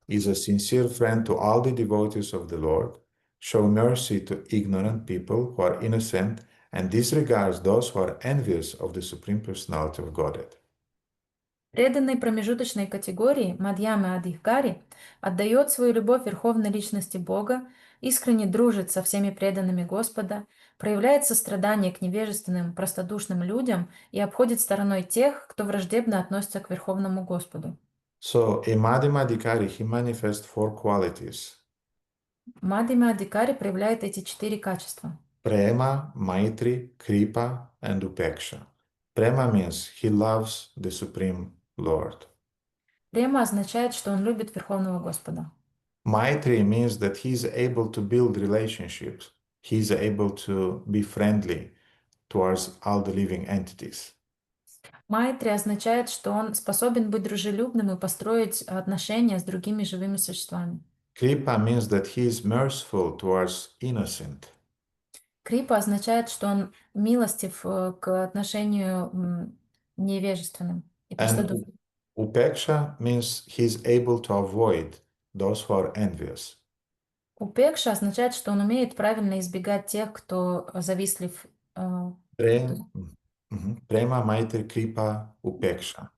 is a sincere friend to all the devotees of the Lord, show mercy to ignorant people who are innocent, and disregards those who are envious of the Supreme Personality of Godhead. Преданный промежуточной категории Мадьяма Адхикари отдает свою любовь Верховной Личности Бога, искренне дружит со всеми преданными Господа, проявляет сострадание к невежественным, простодушным людям и обходит стороной тех, кто враждебно относится к Верховному Господу. So, a Madhyamadikari, he manifests four qualities. Мадхьяма Адхикари проявляет эти 4 качества. Prema, Maitri, Kripa, and Upeksha. Prema means he loves the Supreme Lord. Према означает, что он любит Верховного Господа. Maitri means that he is able to build relationships. He is able to be friendly towards all the living entities. Майтри означает, что он способен быть дружелюбным и построить отношения с другими живыми существами. Kripa means that he is merciful towards innocent. Крипа означает, что он милостив к отношению невежественным и And простодушным. Upeksha means he is able to avoid those who are envious. Упекша означает, что он умеет правильно избегать тех, кто завистлив. Prema, Maitri, Kripa, Upeksha.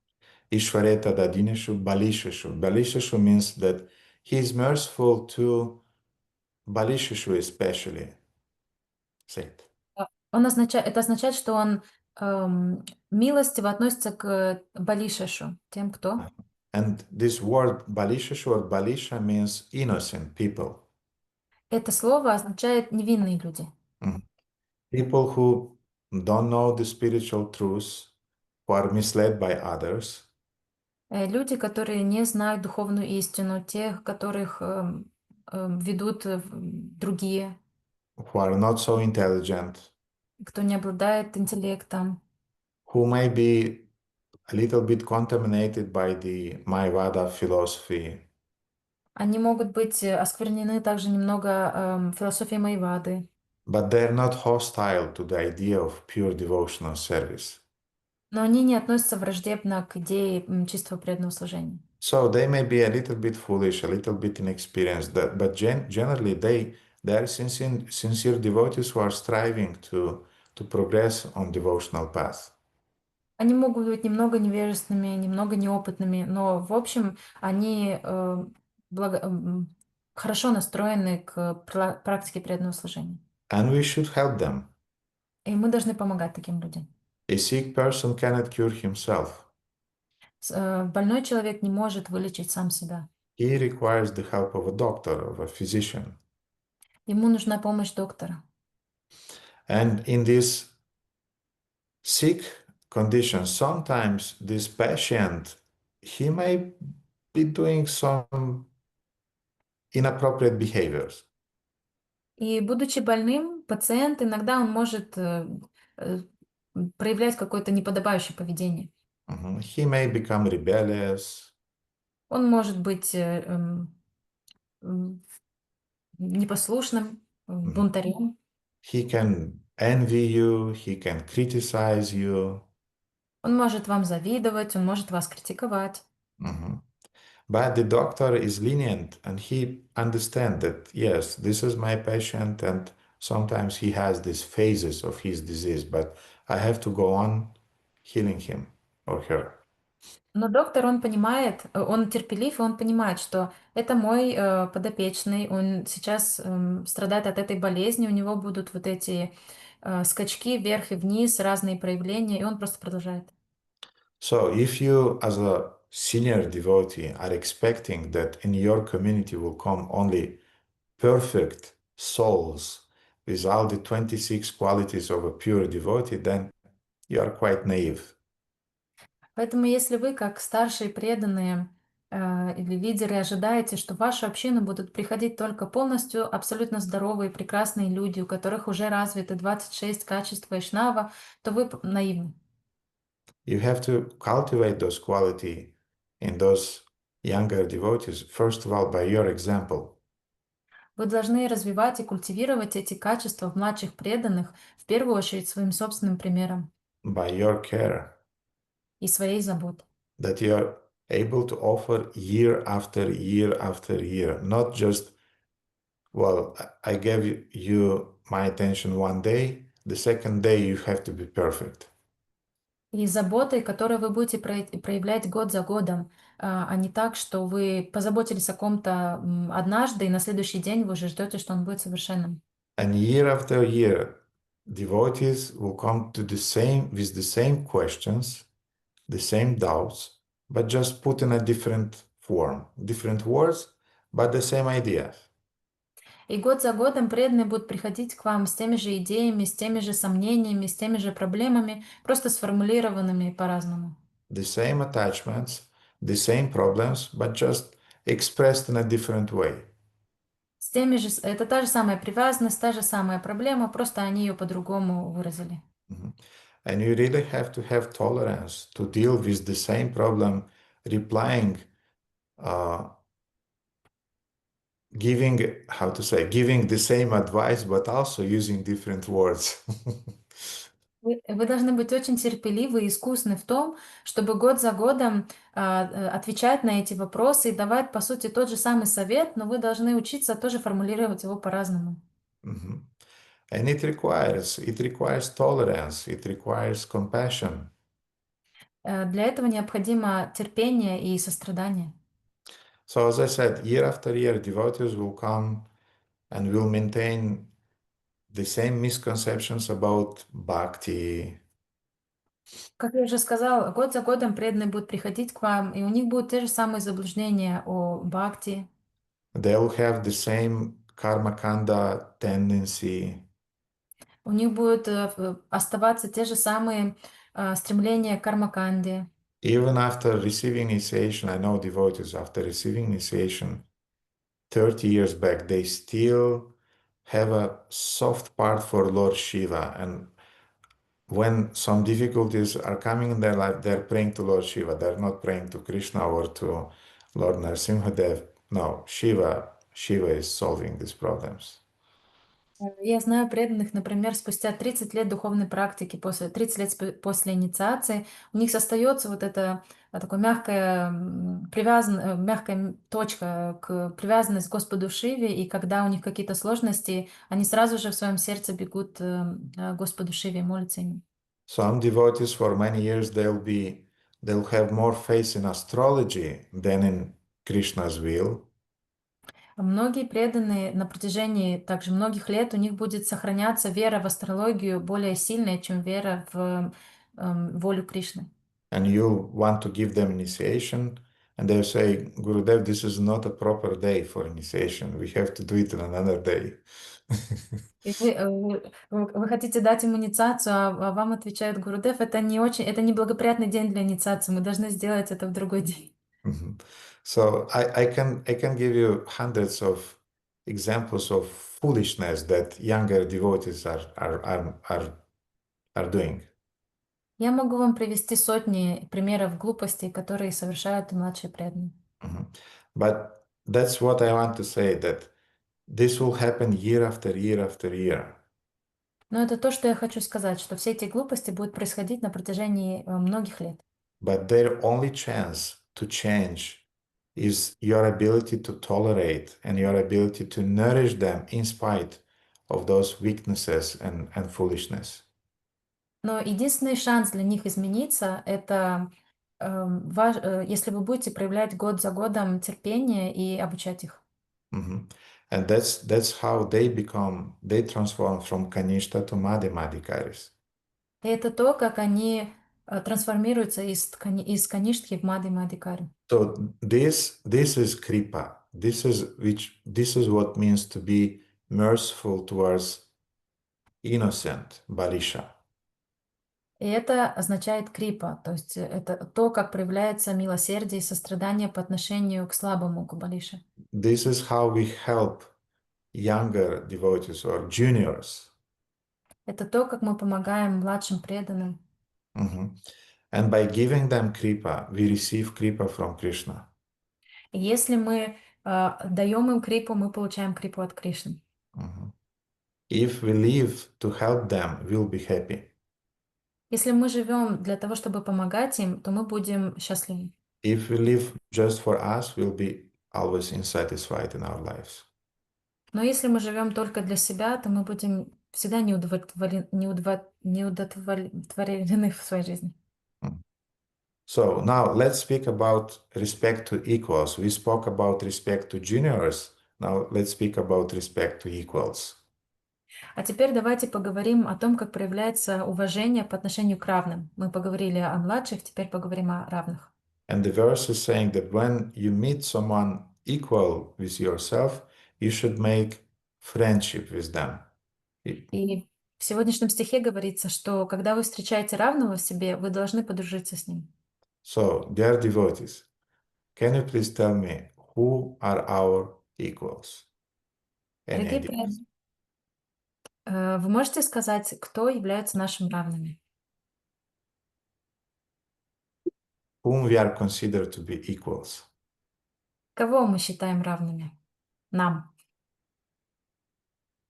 Ishvareta Dadineshu, Balisheshu. Balisheshu means that he is merciful to Balisheshu especially. Say it. Это означает, что он милостиво относится к Балишешу, тем, кто... And this word Balisheshu or Balisha means innocent people. Это слово означает невинные люди. People who don't know the spiritual truths, who are misled by others. Люди, которые не знают духовную истину, тех, которых ведут другие. Who are not so intelligent. Кто не обладает интеллектом. Who may be a little bit contaminated by the Mayavada philosophy. Они могут быть осквернены также немного философией Майвады. But they're not hostile to the idea of pure devotional service. Но они не относятся враждебно к идее чистого преданного служения. So they may be a little bit foolish, a little bit inexperienced, but generally They are sincere devotees who are striving to progress on devotional path. Они могут быть немного невежественными, немного неопытными, но в общем они хорошо настроены к практике преданного служения. And we should help them. И мы должны помогать таким людям. A sick person cannot cure himself. Больной человек не может вылечить сам себя. He requires the help of a doctor, of a physician. Ему нужна помощь доктора. And in this sick condition, sometimes this patient, he may be doing some inappropriate behaviors. И будучи больным, пациент иногда он может проявлять какое-то неподобающее поведение. He may become rebellious. Он может быть непослушным, бунтарем. He can envy you, he can criticize you. Он может вам завидовать, он может вас критиковать. But the doctor is lenient and he understands that, yes, this is my patient and sometimes he has these phases of his disease, but I have to go on healing him or her. Но доктор, он понимает, он терпелив, и он понимает, что это мой подопечный, он сейчас страдает от этой болезни, у него будут вот эти скачки вверх и вниз, разные проявления, и он просто продолжает. So if you, as a senior devotee, are expecting that in your community will come only perfect souls with all the 26 qualities of a pure devotee, then you are quite naive. Поэтому если вы, как старшие преданные или лидеры, ожидаете, что в вашу общину будут приходить только полностью абсолютно здоровые, прекрасные люди, у которых уже развиты 26 качеств вайшнава, то вы наивны. You have to cultivate those qualities in those younger devotees, first of all, by your example. Вы должны развивать и культивировать эти качества в младших преданных, в первую очередь своим собственным примером By your care, и своей заботой. that you are able to offer year after year after year, not just, well, I gave you my attention one day, the second day you have to be perfect. И заботой, которую вы будете проявлять год за годом, а не так, что вы позаботились о ком-то однажды, и на следующий день вы уже ждете, что он будет совершенным. And year after year, devotees will come to with the same questions, the same doubts, but just put in a different form, different words, but the same ideas. И год за годом преданные будут приходить к вам с теми же идеями, с теми же сомнениями, с теми же проблемами, просто сформулированными по-разному. The same attachments, the same problems, but just expressed in a different way. С теми же, это та же самая привязанность, та же самая проблема, просто они ее по-другому выразили. And you really have to have tolerance to deal with the same problem, replying, giving the same advice, but also using different words. Вы должны быть очень терпеливы и искусны в том, чтобы год за годом отвечать на эти вопросы и давать, по сути, тот же самый совет, но вы должны учиться тоже формулировать его по-разному. And it requires tolerance, it requires compassion. Для этого необходимо терпение и сострадание. So as I said, year after year, devotees will come and will maintain the same misconceptions about bhakti. Как я уже сказала, год за годом преданные будут приходить к вам, и у них будут те же самые заблуждения о бхакти. They will have the same karma kanda tendency. У них будут оставаться те же самые стремления к кармаканде. Even after receiving initiation, I know devotees, after receiving initiation 30 years back, they still have a soft part for Lord Shiva. And when some difficulties are coming in their life, they're praying to Lord Shiva. They're not praying to Krishna or to Lord Narasimhadev. No, Shiva is solving these problems. Я знаю преданных, например, спустя 30 лет духовной практики, после 30 лет после инициации, у них остается вот это такое мягкое мягкая точка, привязанность к Господу Шиве, и когда у них какие-то сложности, они сразу же в своем сердце бегут к Господу Шиве и молятся ему. Some devotees for many years they'll have more faith in astrology than in Krishna's will. Многие преданные на протяжении также многих лет у них будет сохраняться вера в астрологию более сильная, чем вера в волю Кришны. And you want to give them initiation, and they'll say, Gurudev, this is not a proper day for initiation. We have to do it on another day. И вы хотите дать им инициацию, а вам отвечает Гурудев, это не благоприятный день для инициации, мы должны сделать это в другой день. So I can give you hundreds of examples of foolishness that younger devotees are doing. Я могу вам привести сотни примеров глупостей, которые совершают младшие преданные. But that's what I want to say, that this will happen year after year after year. Но это то, что я хочу сказать, что все эти глупости будут происходить на протяжении многих лет. But their only chance to change is your ability to tolerate and your ability to nourish them in spite of those weaknesses and foolishness. Но единственный шанс для них измениться — это если вы будете проявлять год за годом терпение и обучать их. And that's how they transform from Kanishta to Madhyadhikaris. И это то, как они трансформируются из каништхи в Мадхьямадхикари. So this is kripa. This is what means to be merciful towards innocent Balisha. И это означает крипа, то есть это то, как проявляется милосердие и сострадание по отношению к слабому, к Балише. This is how we help younger devotees or juniors. Это то, как мы помогаем младшим преданным. And by giving them kripa, we receive kripa from Krishna. И если мы даем им крипу, мы получаем крипу от Кришны. If we live to help them, we'll be happy. Если мы живем для того, чтобы помогать им, то мы будем счастливы. If we live just for us, we'll be always unsatisfied in our lives. Но если мы живем только для себя, то мы будем всегда неудовлетворены в своей жизни. So now let's speak about respect to equals. We spoke about respect to juniors. Now let's speak about respect to equals. А теперь давайте поговорим о том, как проявляется уважение по отношению к равным. Мы поговорили о младших, теперь поговорим о равных. And the verse is saying that when you meet someone equal with yourself, you should make friendship with them. И в сегодняшнем стихе говорится, что когда вы встречаете равного в себе, вы должны подружиться с ним. So, dear devotees, can you please tell me who are our equals? Any Дорогие ideas? преданные, вы можете сказать, кто является нашим равными? Whom we are considered to be equals? Кого мы считаем равными? Нам.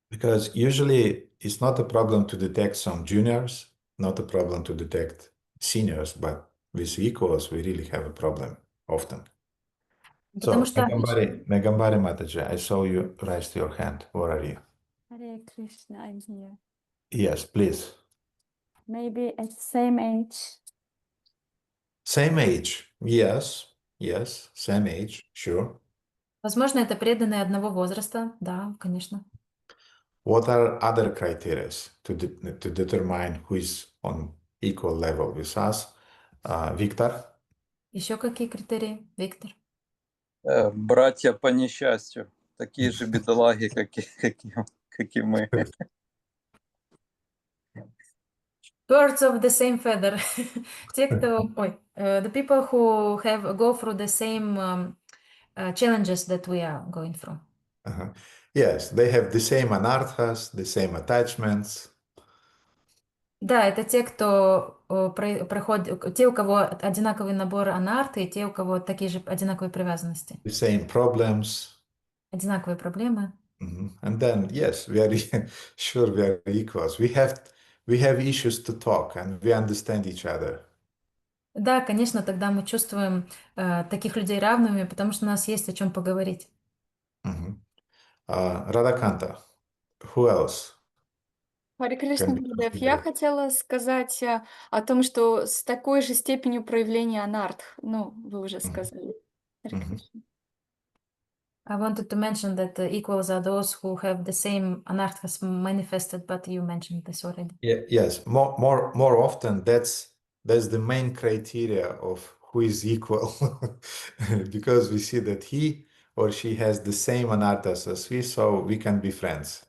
Because usually it's not a problem to detect some juniors, not a problem to detect seniors, but with equals we really have a problem often. Потому So, что Megambari Mataji, I saw you raise your hand. Where are you? Hare Krishna, I'm here. Yes, please. Maybe at the same age. Same age. Yes, same age, sure. возможно, это преданные одного возраста. Да, конечно. What are other criteria to determine who is on equal level with us? Victor? Еще какие критерии, Виктор? Братья по несчастью, такие же бедолаги, как и мы. Birds of the same feather. Те, кто... the people who go through the same challenges that we are going through. Yes, they have the same anarthas, the same attachments. Да, это те, кто проходит, те, у кого одинаковый набор анарты, и те, у кого такие же одинаковые привязанности. The same problems. Одинаковые проблемы. And then, yes, we are sure we are equals. We have issues to talk and we understand each other. Да, конечно, тогда мы чувствуем таких людей равными, потому что у нас есть о чем поговорить. Мгм. Радаканта, who else Харе Кришна, can be Гурудев, я considered? хотела сказать о том, что с такой же степенью проявления анартх, ну, вы уже Мгм. сказали. Харе Мгм. Кришна. I wanted to mention that the equals are those who have the same anarthas manifested, but you mentioned this already. Yes, more often that's the main criteria of who is equal, because we see that he or she has the same anarthas as we, so we can be friends.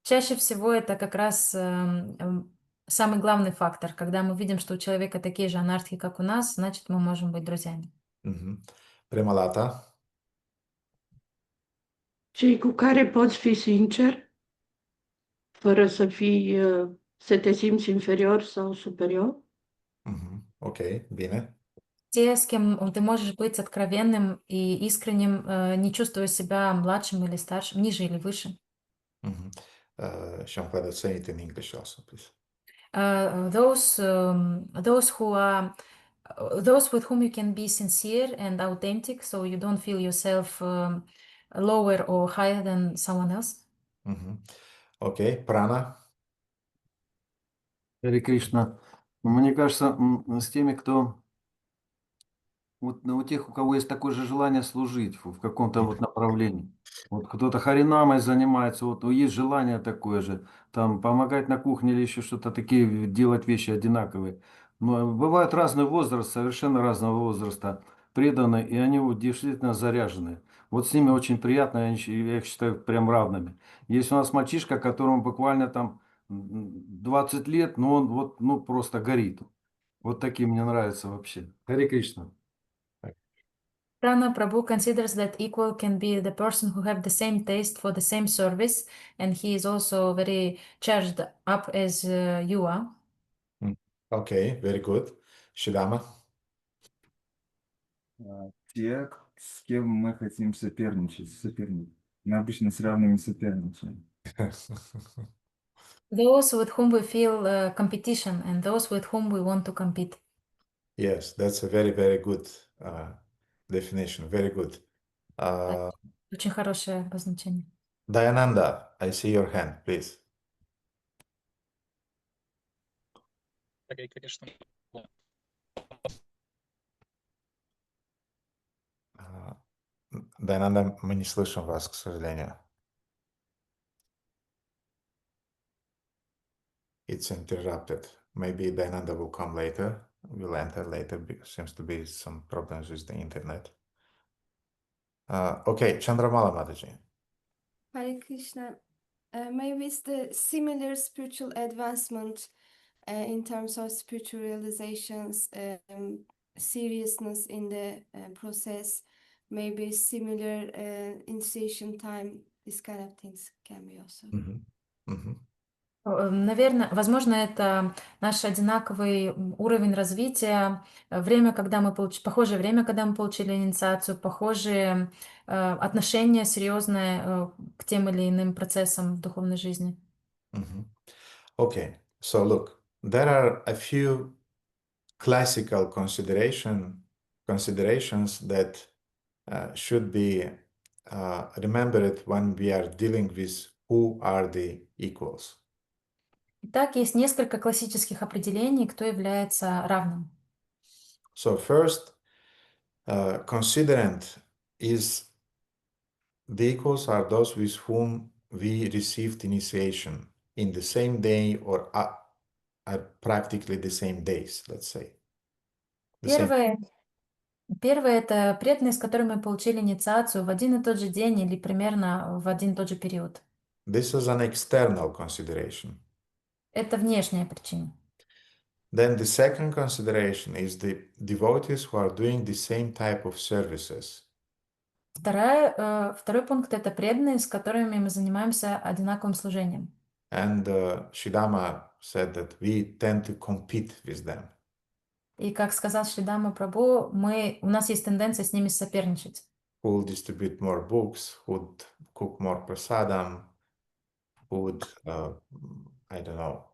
Чаще всего это как раз самый главный фактор. Когда мы видим, что у человека такие же анархии, как у нас, значит, мы можем быть друзьями. Mhm. Premalata. Cei cu care poți fi sincer, fără să te simți inferior sau superior? Mhm. Ok, bine. Те, с кем ты можешь быть откровенным и искренним, не чувствуя себя младшим или старшим, ниже или выше. Mhm. Și-am plăcut say it in English also, please. Those who are those with whom you can be sincere and authentic, so you don't feel yourself lower or higher than someone else. Mhm. Ok, Prana. Харе Кришна. Мне кажется, с теми, кто вот у тех, у кого есть такое же желание служить в каком-то вот направлении. Вот кто-то харинамой занимается, вот есть желание такое же, там помогать на кухне или еще что-то такие, делать вещи одинаковые. Но бывают разный возраст, совершенно разного возраста, преданные, и они вот действительно заряжены. Вот с ними очень приятно, я их считаю прям равными. Есть у нас мальчишка, которому буквально там 20 лет, но он вот, ну, просто горит. Вот такие мне нравятся вообще. Харе Кришна. Prana Prabhu considers that equal can be the person who have the same taste for the same service, and he is also very charged up as you are. Ok, very good. Și Dama. Те, с кем мы хотим соперничать. Мы обычно с равными соперничаем. Those with whom we feel competition and those with whom we want to compete. Yes, that's a very, very good definition. Very good. Очень хорошее обозначение. Dayananda, I see your hand, please. Харе Кришна. Dayananda, мы не слышим вас, к сожалению. It's interrupted. Maybe Dayananda will come later. Will enter later because seems to be some problems with the internet. Okay, Chandramala Mataji. Hare Krishna. Maybe it's the similar spiritual advancement in terms of spiritual realizations, seriousness in the process, maybe similar initiation time, these kind of things can be also. Наверное, возможно, это наш одинаковый уровень развития, время, когда мы похожее время, когда мы получили инициацию, похожие отношения серьезные к тем или иным процессам в духовной жизни. Okay, so look, there are a few classical considerations that should be remembered when we are dealing with who are the equals. Итак, есть несколько классических определений, кто является равным. So first, considerant is the equals are those with whom we received initiation in the same day or at practically the same days, let's say. Первое – это преданные, с которыми мы получили инициацию в один и тот же день или примерно в один и тот же период. This is an external consideration. Это внешняя причина. Then the second consideration is the devotees who are doing the same type of services. Второй пункт – это преданные, с которыми мы занимаемся одинаковым служением. And Shridama said that we tend to compete with them. И как сказал Шридама Прабху, у нас есть тенденция с ними соперничать. Who will distribute more books, who would cook more prasadam, who would, I don't know,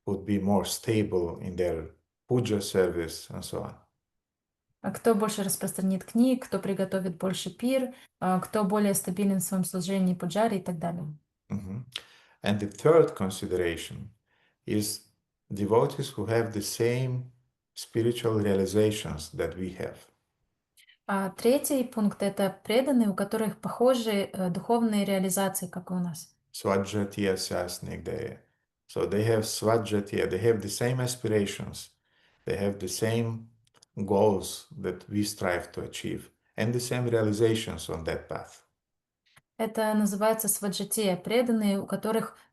would be more stable in their puja service, and so on. Кто больше распространит книг, кто приготовит больше пир, кто более стабилен в своем служении пуджари и так далее. And the third consideration is devotees who have the same spiritual realizations that we have. Третий пункт — это преданные, у которых похожие духовные реализации, как и у нас. Svajjatiya Sasnigdaya. So they have Svajjatiya, they have the same aspirations, they have the same goals that we strive to achieve, and the same realizations on that path. Это называется сваджатия, преданные,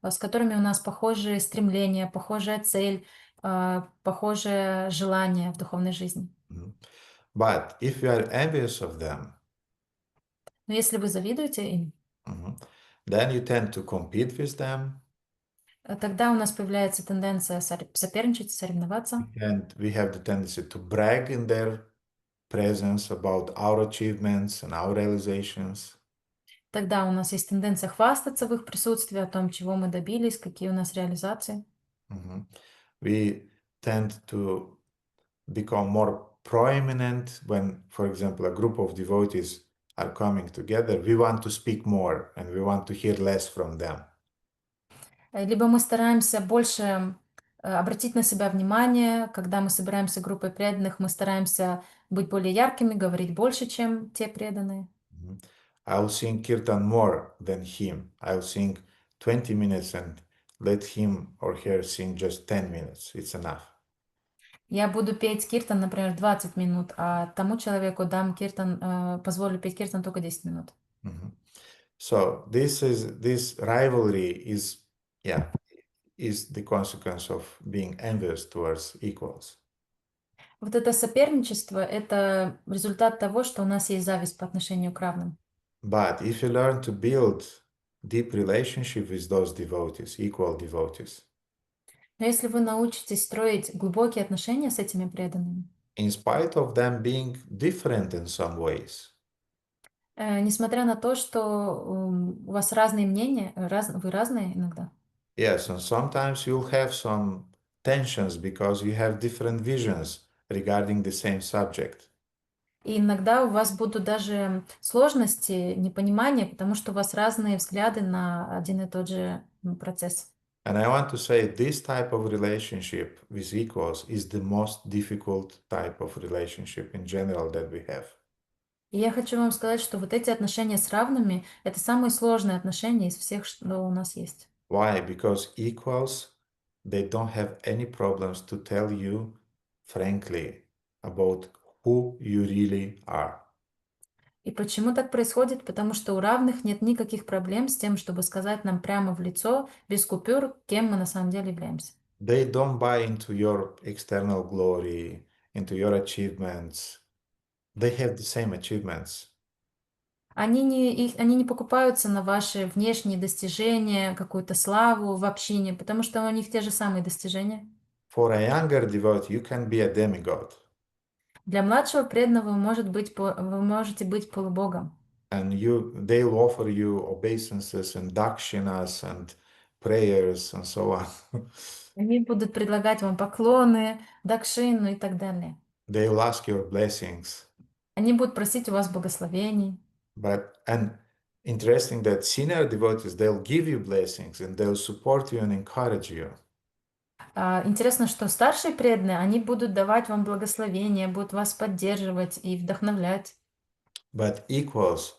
с которыми у нас похожие стремления, похожая цель, похожее желание в духовной жизни. But if you are envious of them, Но если вы завидуете им, then you tend to compete with them. Тогда у нас появляется тенденция соперничать, соревноваться. And we have the tendency to brag in their presence about our achievements and our realizations. Тогда у нас есть тенденция хвастаться в их присутствии о том, чего мы добились, какие у нас реализации. We tend to become more prominent when, for example, a group of devotees are coming together. We want to speak more and we want to hear less from them. Либо мы стараемся больше обратить на себя внимание, когда мы собираемся группой преданных, мы стараемся быть более яркими, говорить больше, чем те преданные. I'll sing kirtan more than him. I'll sing 20 minutes and let him or her sing just 10 minutes. It's enough. Я буду петь киртан, например, 20 минут, а тому человеку дам киртан, позволю петь киртан только 10 минут. So this rivalry is the consequence of being envious towards equals. Вот это соперничество — это результат того, что у нас есть зависть по отношению к равным. But if you learn to build deep relationship with those devotees, equal devotees, Но если вы научитесь строить глубокие отношения с этими преданными, in spite of them being different in some ways, несмотря на то, что у вас разные мнения, вы разные иногда. yes, and sometimes you'll have some tensions because you have different visions regarding the same subject. И иногда у вас будут даже сложности, непонимания, потому что у вас разные взгляды на один и тот же процесс. And I want to say this type of relationship with equals is the most difficult type of relationship in general that we have. И я хочу вам сказать, что вот эти отношения с равными — это самые сложные отношения из всех, что у нас есть. Why? Because equals, they don't have any problems to tell you frankly about who you really are. И почему так происходит? Потому что у равных нет никаких проблем с тем, чтобы сказать нам прямо в лицо, без купюр, кем мы на самом деле являемся. They don't buy into your external glory, into your achievements. They have the same achievements. Они не покупаются на ваши внешние достижения, какую-то славу в общине, потому что у них те же самые достижения. For a younger devotee, you can be a demigod. Для младшего преданного вы можете быть полубогом. And they'll offer you obeisances and dakshinas and prayers and so on. Они будут предлагать вам поклоны, дакшину и так далее. They'll ask your blessings. Они будут просить у вас благословений. And interesting that senior devotees, they'll give you blessings and they'll support you and encourage you. Интересно, что старшие преданные, они будут давать вам благословения, будут вас поддерживать и вдохновлять. But equals,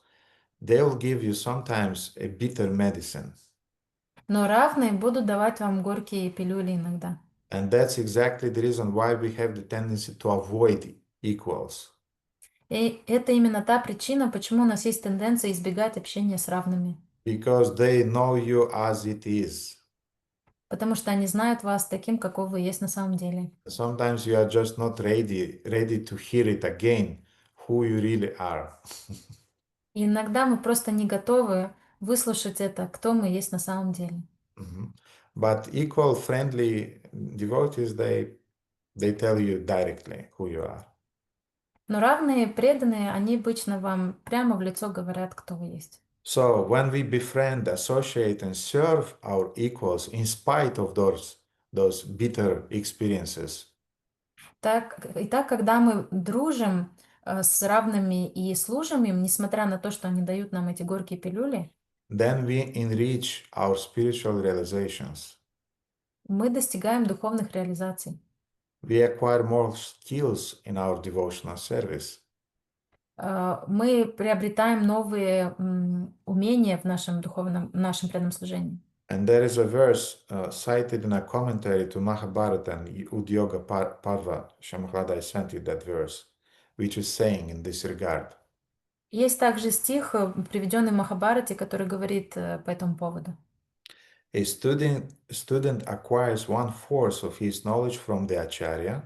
they'll give you sometimes a bitter medicine. Но равные будут давать вам горькие пилюли иногда. And that's exactly the reason why we have the tendency to avoid equals. И это именно та причина, почему у нас есть тенденция избегать общения с равными. Because they know you as it is. Потому что они знают вас таким, каков вы есть на самом деле. Sometimes you are just not ready to hear it again, who you really are. И иногда мы просто не готовы выслушать это, кто мы есть на самом деле. But equal friendly devotees, they tell you directly who you are. Но равные преданные, они обычно вам прямо в лицо говорят, кто вы есть. So when we befriend, associate, and serve our equals in spite of those bitter experiences, Итак, когда мы дружим с равными и служим им, несмотря на то, что они дают нам эти горькие пилюли, then we enrich our spiritual realizations. мы достигаем духовных реализаций. We acquire more skills in our devotional service. Мы приобретаем новые умения в нашем преданном служении. And there is a verse cited in a commentary to Mahabharata and Udyoga Parva. Shamahlada, I sent you that verse, which is saying in this regard. Есть также стих, приведенный в Махабхарате, который говорит по этому поводу. A student acquires 1/4 of his knowledge from the acharya.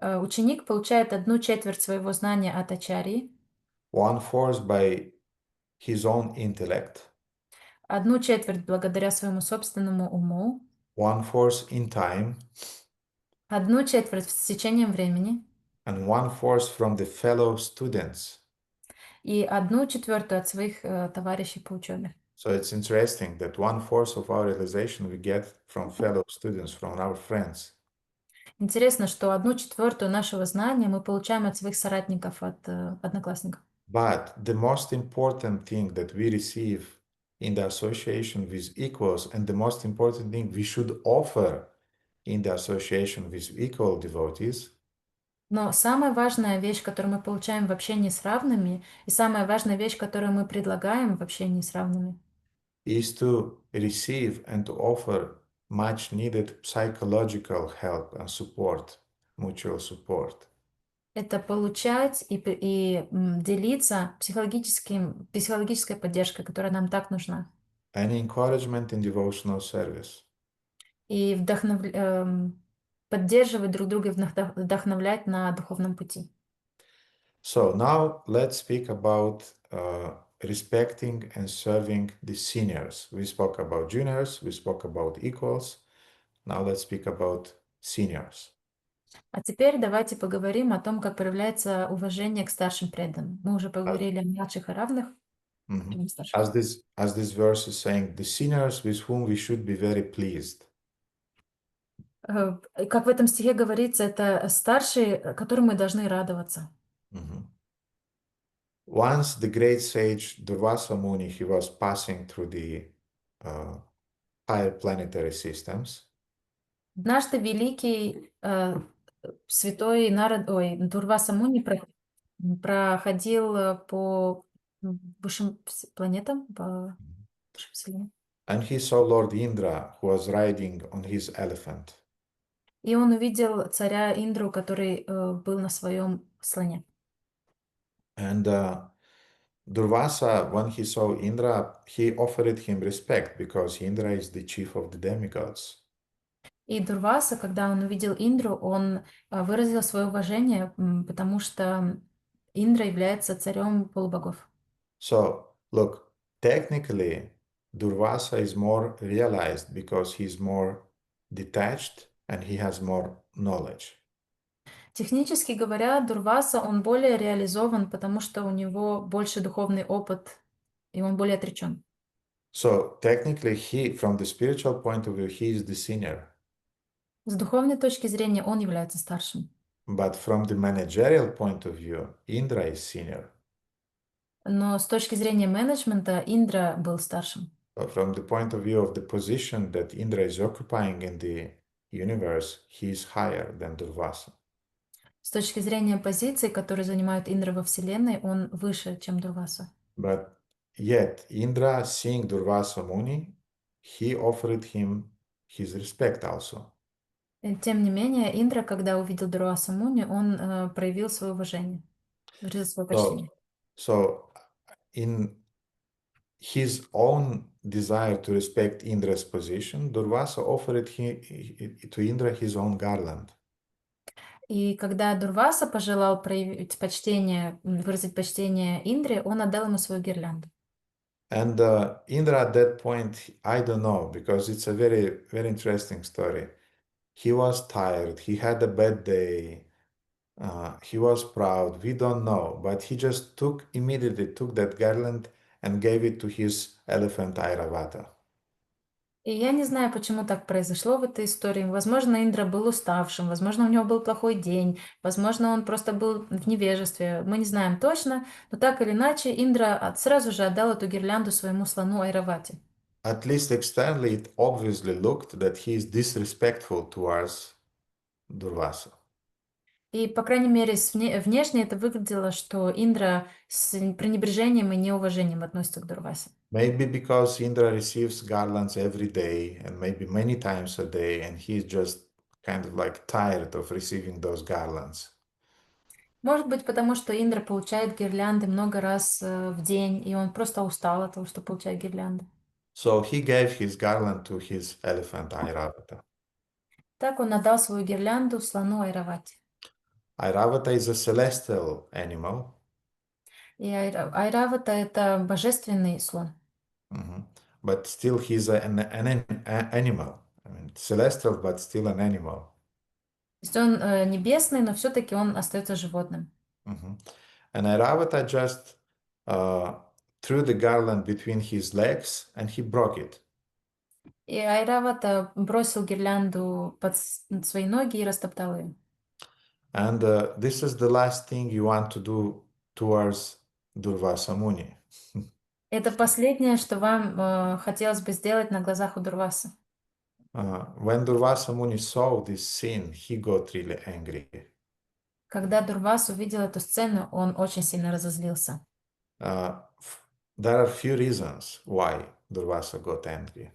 Ученик получает 1/4 своего знания от ачарьи, 1/4 by his own intellect, 1/4 благодаря своему собственному уму, 1/4 in time, 1/4 с течением времени and 1/4 from the fellow students. и 1/4 от своих товарищей по учебе. So it's interesting that 1/4 of our realization we get from fellow students, from our friends. Интересно, что 1/4 нашего знания мы получаем от своих соратников, от одноклассников. But the most important thing that we receive in the association with equals, and the most important thing we should offer in the association with equal devotees, Но самая важная вещь, которую мы получаем в общении с равными, и самая важная вещь, которую мы предлагаем в общении с равными, is to receive and to offer much needed psychological help and support, mutual support. это получать и делиться психологической поддержкой, которая нам так нужна. And encouragement in devotional service. И поддерживать друг друга и вдохновлять на духовном пути. So now let's speak about respecting and serving the seniors. We spoke about juniors, we spoke about equals. Now let's speak about seniors. А теперь давайте поговорим о том, как проявляется уважение к старшим преданным. Мы уже поговорили о младших и равных. As this verse is saying, the seniors with whom we should be very pleased. Как в этом стихе говорится, это старшие, которым мы должны радоваться. Once the great sage Durvasa Muni, he was passing through the higher planetary systems. Однажды великий святой Дурваса Муни проходил по высшим планетам, по высшим вселенным. And he saw Lord Indra, who was riding on his elephant. И он увидел царя Индру, который был на своем слоне. And Durvasa, when he saw Indra, he offered him respect because Indra is the chief of the demigods. И Дурваса, когда он увидел Индру, он выразил свое уважение, потому что Индра является царем полубогов. So, look, technically, Durvasa is more realized because he's more detached and he has more knowledge. Технически говоря, Дурваса, он более реализован, потому что у него больше духовный опыт, и он более отречен. So, technically, from the spiritual point of view, he is the senior. С духовной точки зрения он является старшим. But from the managerial point of view, Indra is senior. Но с точки зрения менеджмента Индра был старшим. But from the point of view of the position that Indra is occupying in the universe, he is higher than Durvasa. С точки зрения позиции, которую занимает Индра во Вселенной, он выше, чем Дурваса. But yet, Indra, seeing Durvasa Muni, he offered him his respect also. Тем не менее, Индра, когда увидел Дурваса Муни, он проявил свое уважение, выразил свое почтение. So, in his own desire to respect Indra's position, Durvasa offered to Indra his own garland. И когда Дурваса пожелал проявить почтение, выразить почтение Индре, он отдал ему свою гирлянду. And Indra at that point, I don't know, because it's a very, very interesting story. He was tired, he had a bad day, he was proud, we don't know, but he just immediately took that garland and gave it to his elephant Airavata. И я не знаю, почему так произошло в этой истории. Возможно, Индра был уставшим, возможно, у него был плохой день, возможно, он просто был в невежестве. Мы не знаем точно, но так или иначе Индра сразу же отдал эту гирлянду своему слону Айравати. At least externally, it obviously looked that he is disrespectful towards Durvasa. И, по крайней мере, внешне это выглядело, что Индра с пренебрежением и неуважением относится к Дурвасе. Maybe because Indra receives garlands every day and maybe many times a day, and he's just kind of like tired of receiving those garlands. Может быть, потому что Индра получает гирлянды много раз в день, и он просто устал от того, что получает гирлянды. So he gave his garland to his elephant Airavata. Так он отдал свою гирлянду слону Айравати. Airavata is a celestial animal, И Айравата — это божественный слон. but still he's an animal. I mean, celestial, but still an animal. То есть он небесный, но все-таки он остается животным. And Airavata just threw the garland between his legs and he broke it. И Айравата бросил гирлянду под свои ноги и растоптал ее. And this is the last thing you want to do towards Durvasa Muni. Это последнее, что вам хотелось бы сделать на глазах у Дурвасы. When Durvasa Muni saw this scene, he got really angry. Когда Дурвас увидел эту сцену, он очень сильно разозлился. There are few reasons why Durvasa got angry.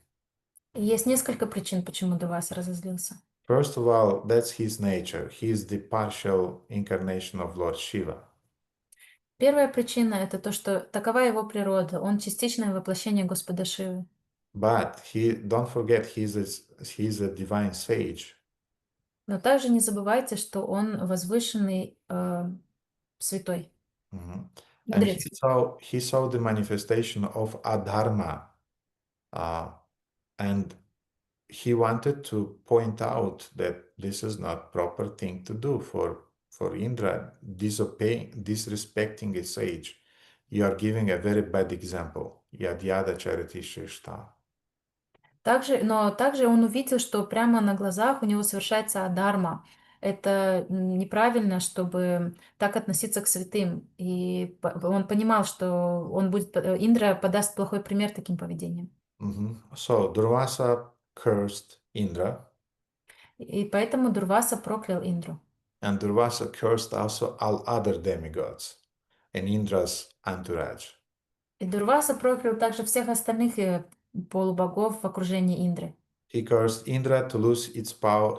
И есть несколько причин, почему Дурваса разозлился. First of all, that's his nature. He is the partial incarnation of Lord Shiva. Первая причина — это то, что такова его природа, он частичное воплощение Господа Шивы. But don't forget, he's a divine sage. Но также не забывайте, что он возвышенный святой. And Мудрец. he saw the manifestation of adharma, and he wanted to point out that this is not proper thing to do for Indra, disrespecting a sage. You are giving a very bad example. Yadyada chariti shrishta. Но также он увидел, что прямо на глазах у него совершается адарма. Это неправильно, чтобы так относиться к святым. И он понимал, что Индра подаст плохой пример таким поведением. So Durvasa cursed Indra. И поэтому Дурваса проклял Индру. And Durvasa cursed also all other demigods and Indra's entourage. И Дурваса проклял также всех остальных полубогов в окружении Индры. He cursed Indra to lose his power,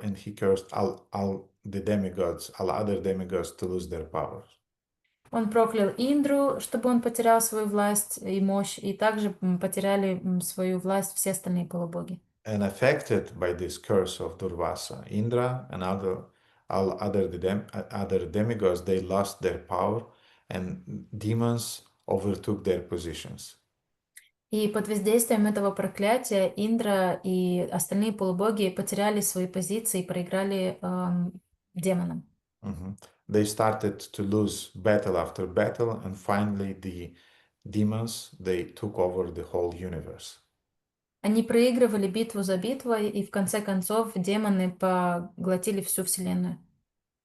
and he cursed all the demigods, all other demigods to lose their powers. Он проклял Индру, чтобы он потерял свою власть и мощь, и также потеряли свою власть все остальные полубоги. And affected by this curse of Durvasa, Indra and all other demigods, they lost their power, and demons overtook their positions. И под воздействием этого проклятия Индра и остальные полубоги потеряли свои позиции и проиграли демонам. They started to lose battle after battle, and finally the demons, they took over the whole universe. Они проигрывали битву за битвой, и в конце концов демоны поглотили всю вселенную.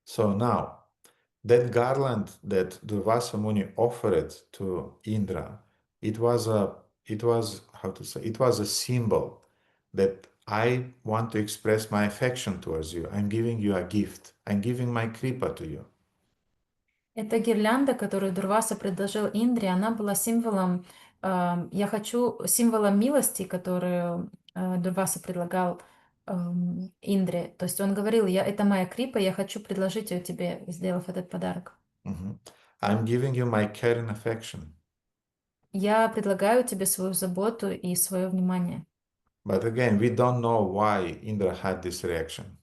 So now, that garland that Durvasa Muni offered to Indra, it was a symbol that I want to express my affection towards you. I'm giving you a gift. I'm giving my kripa to you. Эта гирлянда, которую Дурваса предложил Индре, она была символом, символом милости, которую Дурваса предлагал Индре. То есть он говорил, это моя крипа, я хочу предложить ее тебе, сделав этот подарок. I'm giving you my care and affection. Я предлагаю тебе свою заботу и свое внимание. But again, we don't know why Indra had this reaction.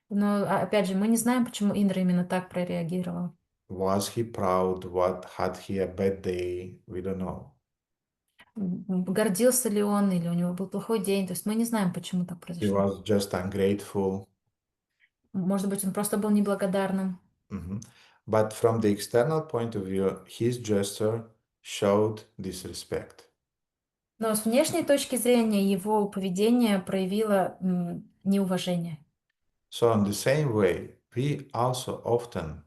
Но опять же, мы не знаем, почему Индра именно так прореагировал. Was he proud? Had he a bad day? We don't know. Гордился ли он, или у него был плохой день? То есть мы не знаем, почему так He произошло. was just ungrateful. Может быть, он просто был неблагодарным. But from the external point of view, his gesture showed disrespect. Но с внешней точки зрения его поведение проявило неуважение. So in the same way, we also often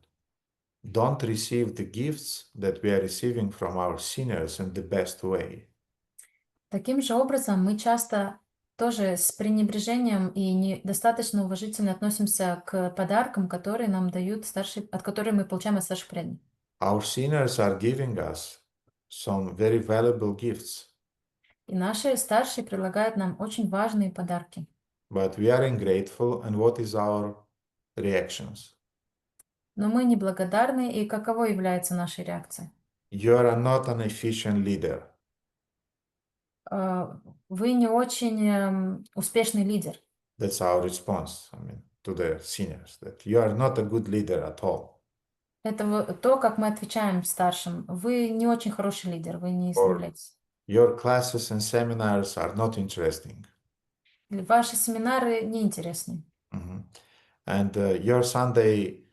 don't receive the gifts that we are receiving from our seniors in the best way. Таким же образом, мы часто тоже с пренебрежением и недостаточно уважительно относимся к подаркам, которые нам дают старшие, от которых мы получаем от старших преданных. Our seniors are giving us some very valuable gifts, И наши старшие предлагают нам очень важные подарки. but we are ungrateful, and what is our reactions? Но мы неблагодарны, и каково является нашей реакцией? You are not an efficient leader. Вы не очень успешный лидер. That's our response, to the seniors, that you are not a good leader at all. Это то, как мы отвечаем старшим. Вы не очень хороший лидер, вы не справляетесь. Your classes and seminars are not interesting. Ваши семинары неинтересны. And your Sunday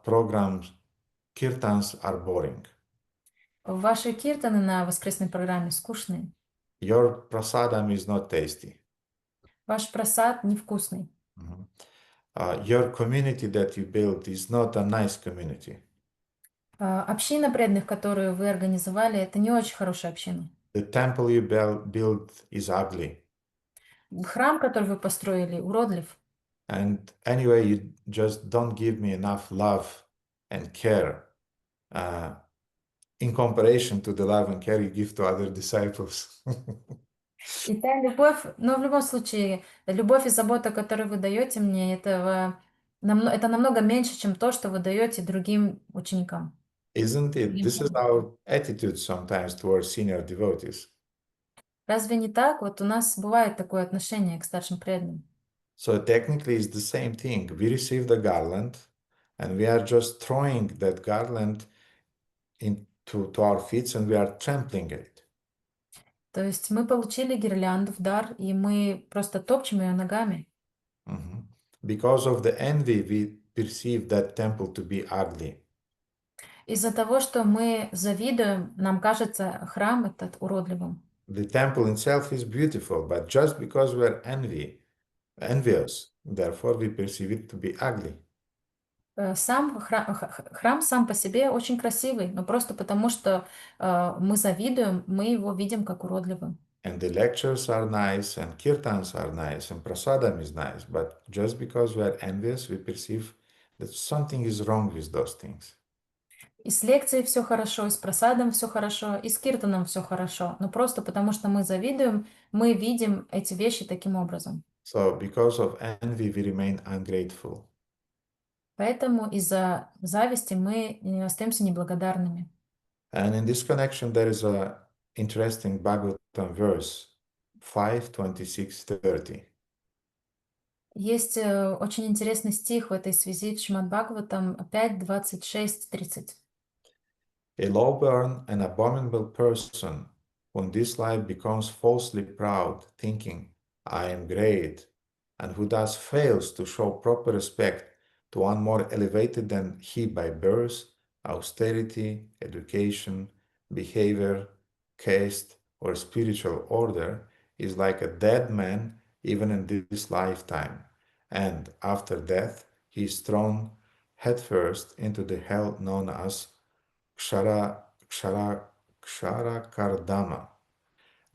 programs, kirtans, are boring. Ваши киртаны на воскресной программе скучные. Your prasadam is not tasty. Ваш просад невкусный. Your community that you built is not a nice community. Община преданных, которую вы организовали, это не очень хорошая община. The temple you built is ugly. Храм, который вы построили, уродлив. And anyway, you just don't give me enough love and care in comparison to the love and care you give to other disciples. И та любовь, но в любом случае, любовь и забота, которую вы даете мне, это намного меньше, чем то, что вы даете другим ученикам. Isn't it? This is our attitude sometimes towards senior devotees. Разве не так? Вот у нас бывает такое отношение к старшим преданным. So technically it's the same thing. We receive the garland and we are just throwing that garland into our feet and we are trampling it. То есть мы получили гирлянду в дар, и мы просто топчем ее ногами. Because of the envy, we perceive that temple to be ugly. Из-за того, что мы завидуем, нам кажется храм этот уродливым. The temple itself is beautiful, but just because we are envious, therefore we perceive it to be ugly. Сам храм сам по себе очень красивый, но просто потому, что мы завидуем, мы его видим как уродливым. And the lectures are nice, and kirtans are nice, and prasadam is nice, but just because we are envious, we perceive that something is wrong with those things. И с лекцией все хорошо, и с просадом все хорошо, и с киртаном все хорошо, но просто потому, что мы завидуем, мы видим эти вещи таким образом. So because of envy, we remain ungrateful. Поэтому из-за зависти мы остаемся неблагодарными. And in this connection, there is an interesting Bhagavatam verse, 5:26-30. Есть очень интересный стих в этой связи в Шримад Бхагаватам 5:26-30. A low-born and abominable person who in this life becomes falsely proud, thinking, I am great, and who thus fails to show proper respect to one more elevated than he by birth, austerity, education, behavior, caste, or spiritual order, is like a dead man even in this lifetime, and after death he is thrown headfirst into the hell known as Ksharakardama.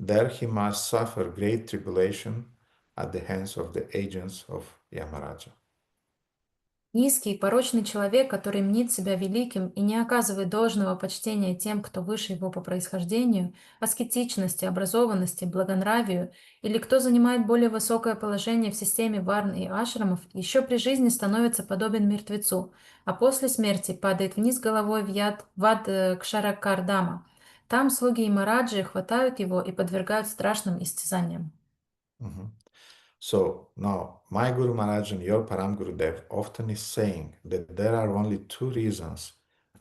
There he must suffer great tribulation at the hands of the agents of Yamaraja. Низкий и порочный человек, который мнит себя великим и не оказывает должного почтения тем, кто выше его по происхождению, аскетичности, образованности, благонравию, или кто занимает более высокое положение в системе варн и ашрамов, еще при жизни становится подобен мертвецу, а после смерти падает вниз головой в ад Кшаракардама. Там слуги Ямараджи хватают его и подвергают страшным истязаниям. So now, my Guru Maharaj and your Param Gurudev often is saying that there are only two reasons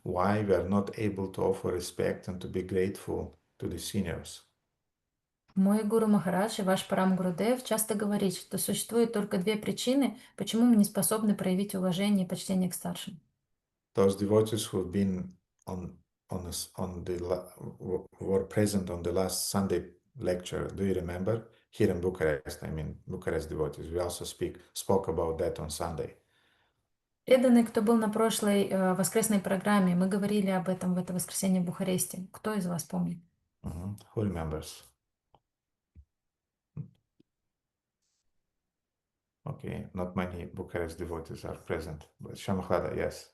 why we are not able to offer respect and to be grateful to the seniors. Мой Гуру Махарадж и ваш Парам Гурудев часто говорит, что существует только две причины, почему мы не способны проявить уважение и почтение к старшим. Those devotees who have been were present on the last Sunday lecture. Do you remember? Here in Bucharest, I mean Bucharest devotees. We also spoke about that on Sunday. Преданные, кто был на прошлой воскресной программе, мы говорили об этом в это воскресенье в Бухаресте. Кто из вас помнит? Who remembers? Okay, not many Bucharest devotees are present, but Shamahlada, yes.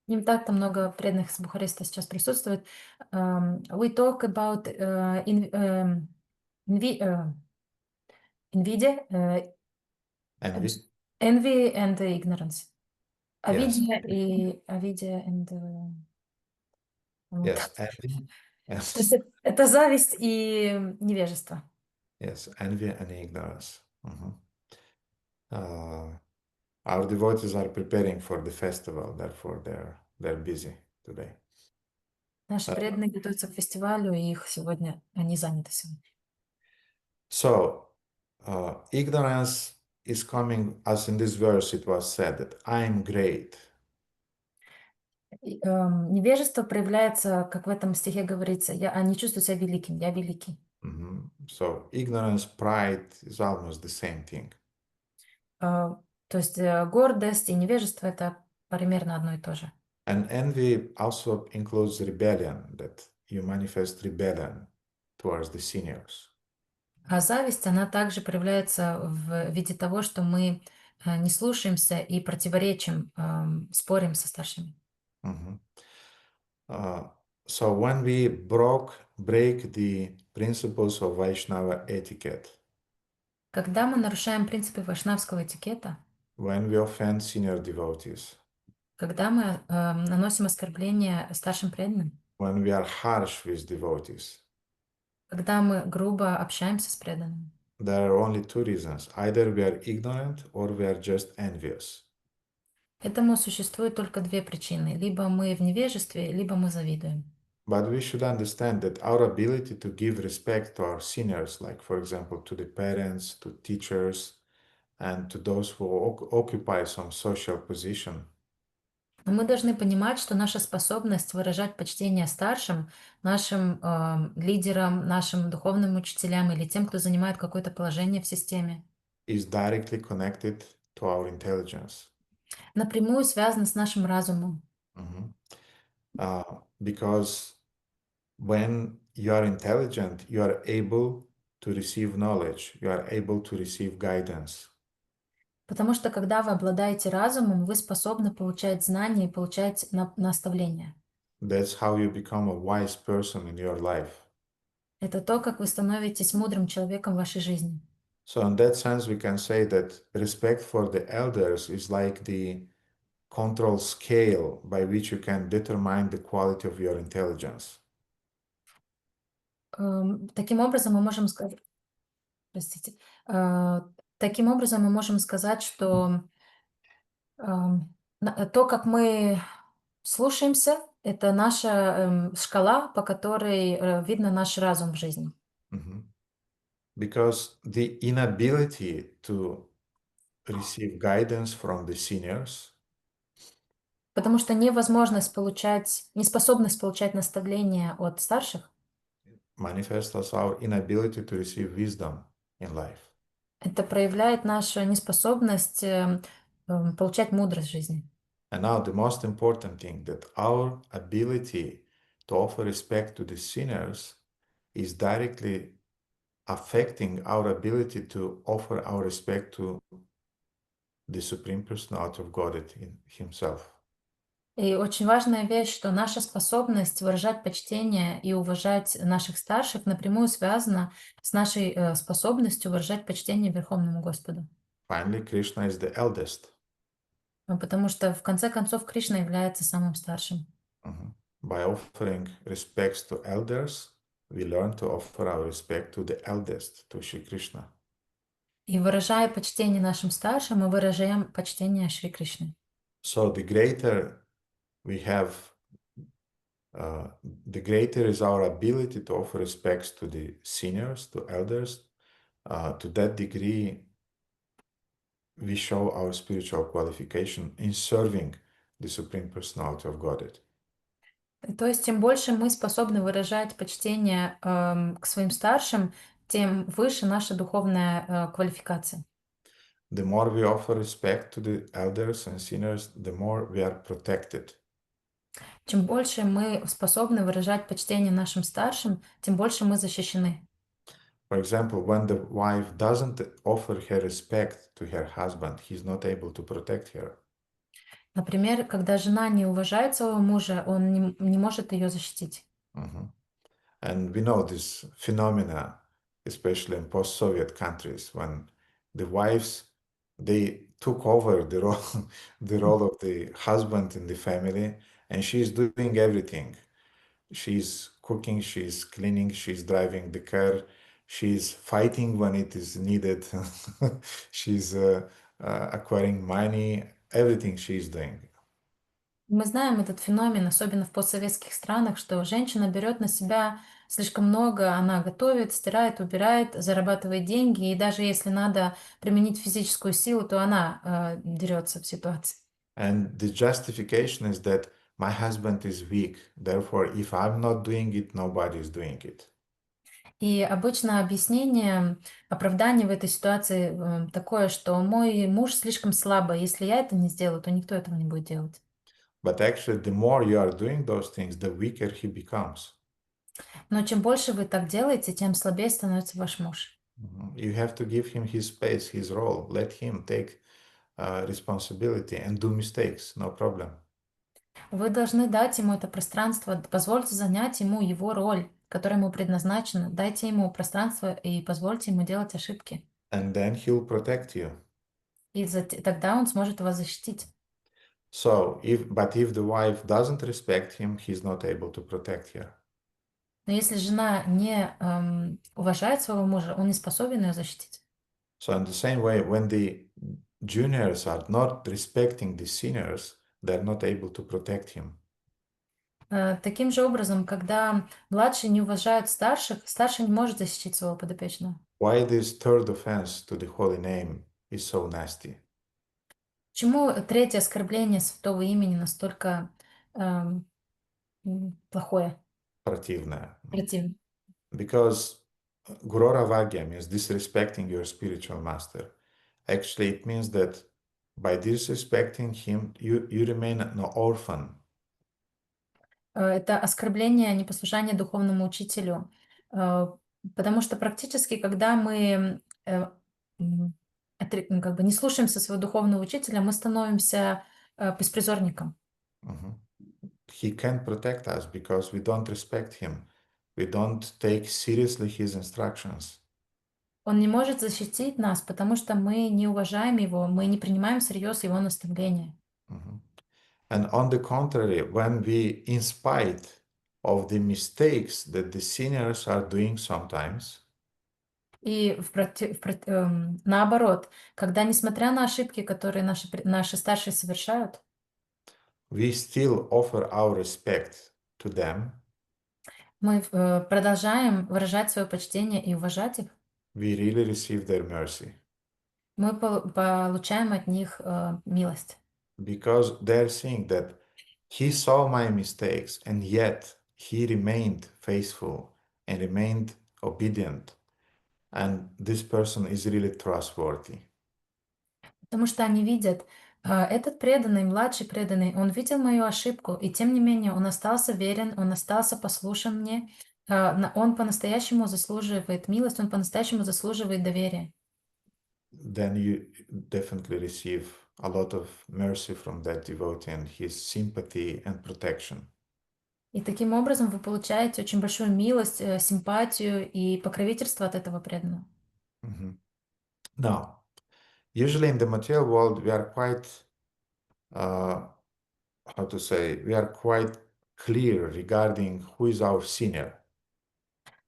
Не так-то много преданных из Бухареста сейчас присутствует. We talk about NVIDIA, Envy? envy and ignorance. Yes. Avidya and... вот. Yes, envy. Yes. То есть это зависть и невежество. Yes, envy and ignorance. Our devotees are preparing for the festival, therefore they're busy today. Наши преданные готовятся к фестивалю, и они заняты сегодня. So, ignorance is coming, as in this verse it was said, that I'm great. Невежество проявляется, как в этом стихе говорится, они чувствуют себя великим, я великий. So, ignorance, pride is almost the same thing. То есть гордость и невежество — это примерно одно и то же. And envy also includes rebellion, that you manifest rebellion towards the seniors. А зависть, она также проявляется в виде того, что мы не слушаемся и противоречим, спорим со старшими. So when we break the principles of Vaishnava etiquette, Когда мы нарушаем принципы вайшнавского этикета, when we offend senior devotees, когда мы наносим оскорбления старшим преданным, when we are harsh with devotees, когда мы грубо общаемся с преданными, there are only two reasons. Either we are ignorant or we are just envious. этому существует только две причины. Либо мы в невежестве, либо мы завидуем. But we should understand that our ability to give respect to our seniors, like for example to the parents, to teachers, and to those who occupy some social position, Но мы должны понимать, что наша способность выражать почтение старшим, нашим лидерам, нашим духовным учителям или тем, кто занимает какое-то положение в системе, is directly connected to our intelligence. напрямую связана с нашим разумом. Because when you are intelligent, you are able to receive knowledge, you are able to receive guidance. Потому что когда вы обладаете разумом, вы способны получать знания и получать наставления. That's how you become a wise person in your life. Это то, как вы становитесь мудрым человеком в вашей жизни. So in that sense, we can say that respect for the elders is like the control scale by which you can determine the quality of your intelligence. Таким образом, мы можем сказать, простите, таким образом мы можем сказать, что то, как мы слушаемся, это наша шкала, по которой видно наш разум в жизни. Because the inability to receive guidance from the seniors Потому что неспособность получать наставления от старших manifests as our inability to receive wisdom in life. это проявляет нашу неспособность получать мудрость в жизни. And now the most important thing, that our ability to offer respect to the sinners is directly affecting our ability to offer our respect to the Supreme Personality of Godhead in Himself. И очень важная вещь, что наша способность выражать почтение и уважать наших старших напрямую связана с нашей способностью выражать почтение Верховному Господу. Finally, Krishna is the eldest. Потому что, в конце концов, Кришна является самым старшим. By offering respects to elders, we learn to offer our respect to the eldest, to Shri Krishna. И выражая почтение нашим старшим, мы выражаем почтение Шри Кришне. So the greater we have, the greater is our ability to offer respects to the seniors, to elders. To that degree, we show our spiritual qualification in serving the Supreme Personality of Godhead. То есть, тем больше мы способны выражать почтение к своим старшим, тем выше наша духовная квалификация. The more we offer respect to the elders and seniors, the more we are protected. Чем больше мы способны выражать почтение нашим старшим, тем больше мы защищены. For example, when the wife doesn't offer her respect to her husband, he's not able to protect her. Например, когда жена не уважает своего мужа, он не может ее защитить. And we know this phenomena, especially in post-Soviet countries, when the wives, they took over the role of the husband in the family, and she's doing everything. She's cooking, she's cleaning, she's driving the car, she's fighting when it is needed, she's acquiring money, everything she's doing. Мы знаем этот феномен, особенно в постсоветских странах, что женщина берет на себя слишком много, она готовит, стирает, убирает, зарабатывает деньги, и даже если надо применить физическую силу, то она дерется в ситуации. And the justification is that my husband is weak, therefore, if I'm not doing it, nobody is doing it. И обычно объяснение, оправдание в этой ситуации такое, что мой муж слишком слабый, если я это не сделаю, то никто этого не будет делать. But actually, the more you are doing those things, the weaker he becomes. Но чем больше вы так делаете, тем слабее становится ваш муж. You have to give him his space, his role. Let him take responsibility and do mistakes, no problem. Вы должны дать ему это пространство, позвольте занять ему его роль, которая ему предназначена. Дайте ему пространство и позвольте ему делать ошибки. And then he'll protect you. И тогда он сможет вас защитить. So, if the wife doesn't respect him, he's not able to protect her. Но если жена не уважает своего мужа, он не способен ее защитить. So in the same way, when the juniors are not respecting the seniors, they're not able to protect him. Таким же образом, когда младшие не уважают старших, старший не может защитить своего подопечного. Why this third offense to the holy name is so nasty? Почему третье оскорбление святого имени настолько плохое? Противное. Противное. Because Gurora means disrespecting your spiritual master. Actually, it means that by disrespecting him, you remain an orphan. Это оскорбление, непослушание духовному учителю. Потому что практически, когда мы как бы не слушаемся своего духовного учителя, мы становимся беспризорником. He can't protect us because we don't respect him. We don't take seriously his instructions. Он не может защитить нас, потому что мы не уважаем его, мы не принимаем всерьез его наставления. And on the contrary, when we, in spite of the mistakes that the sinners are doing sometimes, И наоборот, когда, несмотря на ошибки, которые наши старшие совершают, we still offer our respect to them, мы продолжаем выражать свое почтение и уважать их, we really receive their mercy. мы получаем от них милость. Because they're seeing that he saw my mistakes and yet he remained faithful and remained obedient. And this person is really trustworthy. Потому что они видят, этот преданный, младший преданный, он видел мою ошибку, и тем не менее он остался верен, он остался послушен мне, он по-настоящему заслуживает милость, он по-настоящему заслуживает доверия. Then you definitely receive a lot of mercy from that devotee and his sympathy and protection. И таким образом вы получаете очень большую милость, симпатию и покровительство от этого преданного. Now, usually in the material world, we are quite, how to say, we are quite clear regarding who is our senior.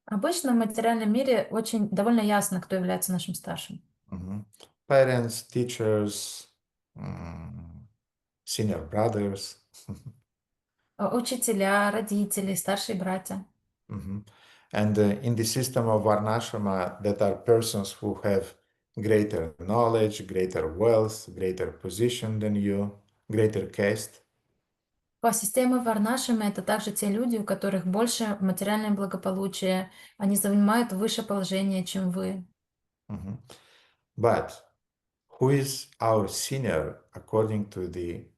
Обычно в материальном мире очень довольно ясно, кто является нашим старшим. Parents, teachers, senior brothers. Учителя, родители, старшие братья. And in the system of Varnashrama, that are persons who have greater knowledge, greater wealth, greater position than you, greater caste. По системе Варнашима это также те люди, у которых больше материальное благополучие, они занимают выше положение, чем вы. Mhm. But who is our senior according to the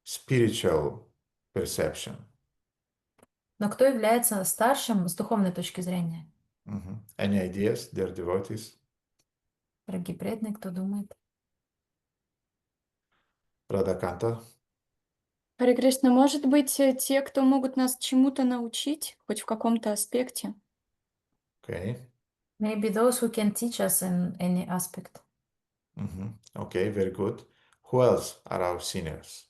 spiritual perception? Но кто является старшим с духовной точки зрения? Mhm. Any ideas, dear devotees? Дорогие преданные, кто думает? Radhakanta? Харе Кришна, может быть, те, кто могут нас чему-то научить, хоть в каком-то аспекте? Okay. Maybe those who can teach us in any aspect. Okay, very good. Who else are our seniors?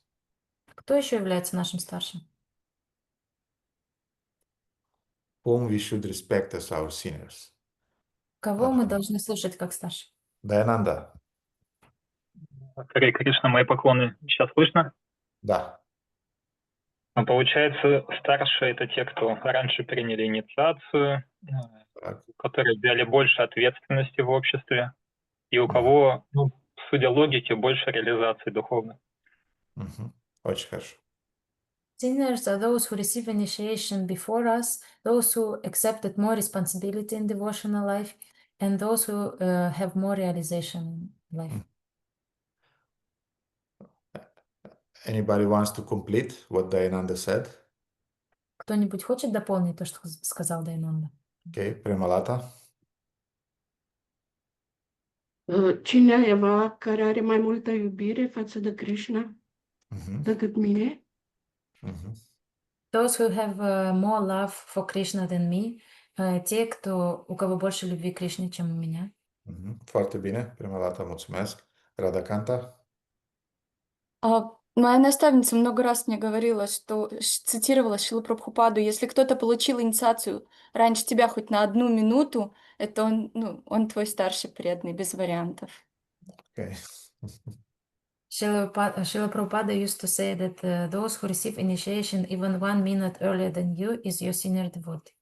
Кто еще является нашим старшим? Whom we should respect as our seniors? Кого мы должны слушать как старших? Dayananda? Харе Кришна, мои поклоны. Сейчас слышно? Да. Получается, старшие — это те, кто раньше приняли инициацию, Так. которые взяли больше ответственности в обществе, и у кого, ну, судя логике, больше реализации духовной. Очень хорошо. Seniors are those who receive initiation before us, those who accepted more responsibility in devotional life, and those who have more realization in life. Anybody wants to complete what Dayananda said? Кто-нибудь хочет дополнить то, что сказал Дайнанда? Okay, Premalata? Cineva care are mai multă iubire față de Krishna decât mine? Those who have more love for Krishna than me, те, у кого больше любви к Кришне, чем у меня. Foarte bine, Premalata, mulțumesc. Radhakanta? Моя наставница много раз мне говорила, что цитировала Шрилу Прабхупаду: если кто-то получил инициацию раньше тебя хоть на 1 минуту, это он, ну, он твой старший преданный, без вариантов. Okay. Srila Prabhupada used to say that those who receive initiation even 1 minute earlier than you is your senior devotee.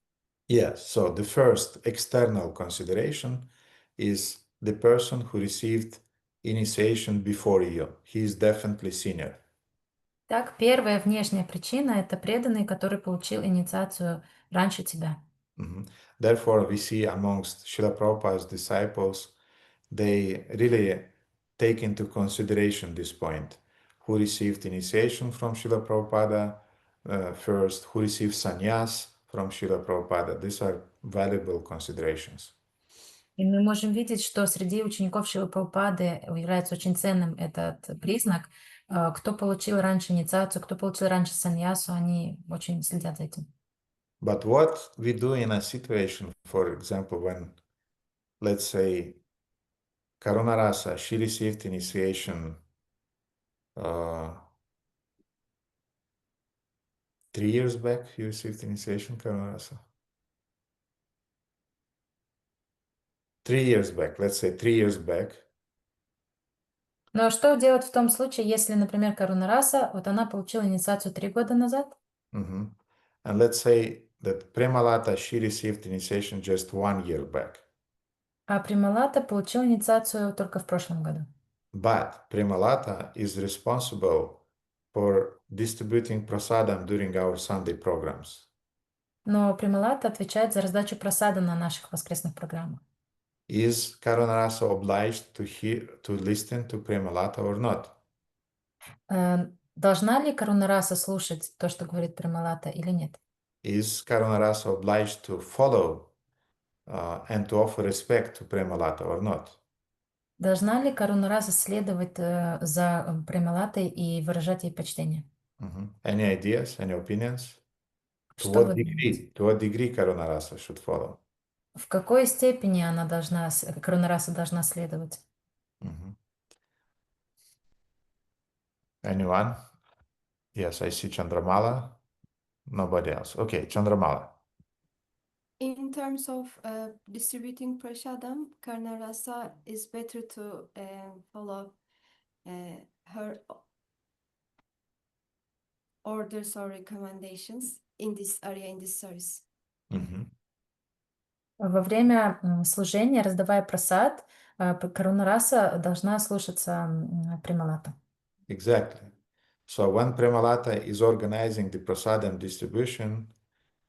Yes, so the first external consideration is the person who received initiation before you. He is definitely senior. Так, первая внешняя причина – это преданный, который получил инициацию раньше тебя. Therefore, we see amongst Srila Prabhupada's disciples, they really take into consideration this point. Who received initiation from Srila Prabhupada first, who received sannyas from Srila Prabhupada. These are valuable considerations. И мы можем видеть, что среди учеников Шрилы Прабхупады является очень ценным этот признак. Кто получил раньше инициацию, кто получил раньше саньясу, они очень следят за этим. But what we do in a situation, for example, when, let's say, Karunarasa, she received initiation 3 years back, you received initiation, Karunarasa? 3 years back, let's say 3 years back. Но что делать в том случае, если, например, Карунараса, вот она получила инициацию 3 года назад? And let's say that Premalata, she received initiation just 1 year back. А Прималата получил инициацию только в прошлом году. But Premalata is responsible for distributing prasadam during our Sunday programs. Но Прималата отвечает за раздачу прасада на наших воскресных программах. Is Karunarasa obliged to listen to Premalata or not? Должна ли Карунараса слушать то, что говорит Прималата, или нет? Is Karunarasa obliged to follow and to offer respect to Premalata or not? Должна ли Карунараса следовать за Прималатой и выражать ей почтение? Any ideas, any opinions? To Что what вы degree? To what degree Karunarasa should follow? В какой степени Карунараса должна следовать? Anyone? Yes, I see Chandramala. Nobody else. Okay, Chandramala. In terms of distributing prasadam, Karnarasa is better to follow her orders or recommendations in this area, in this service. Во время служения, раздавая прасад, Карунараса должна слушаться Прималату. Exactly. So when Premalata is organizing the prasadam distribution,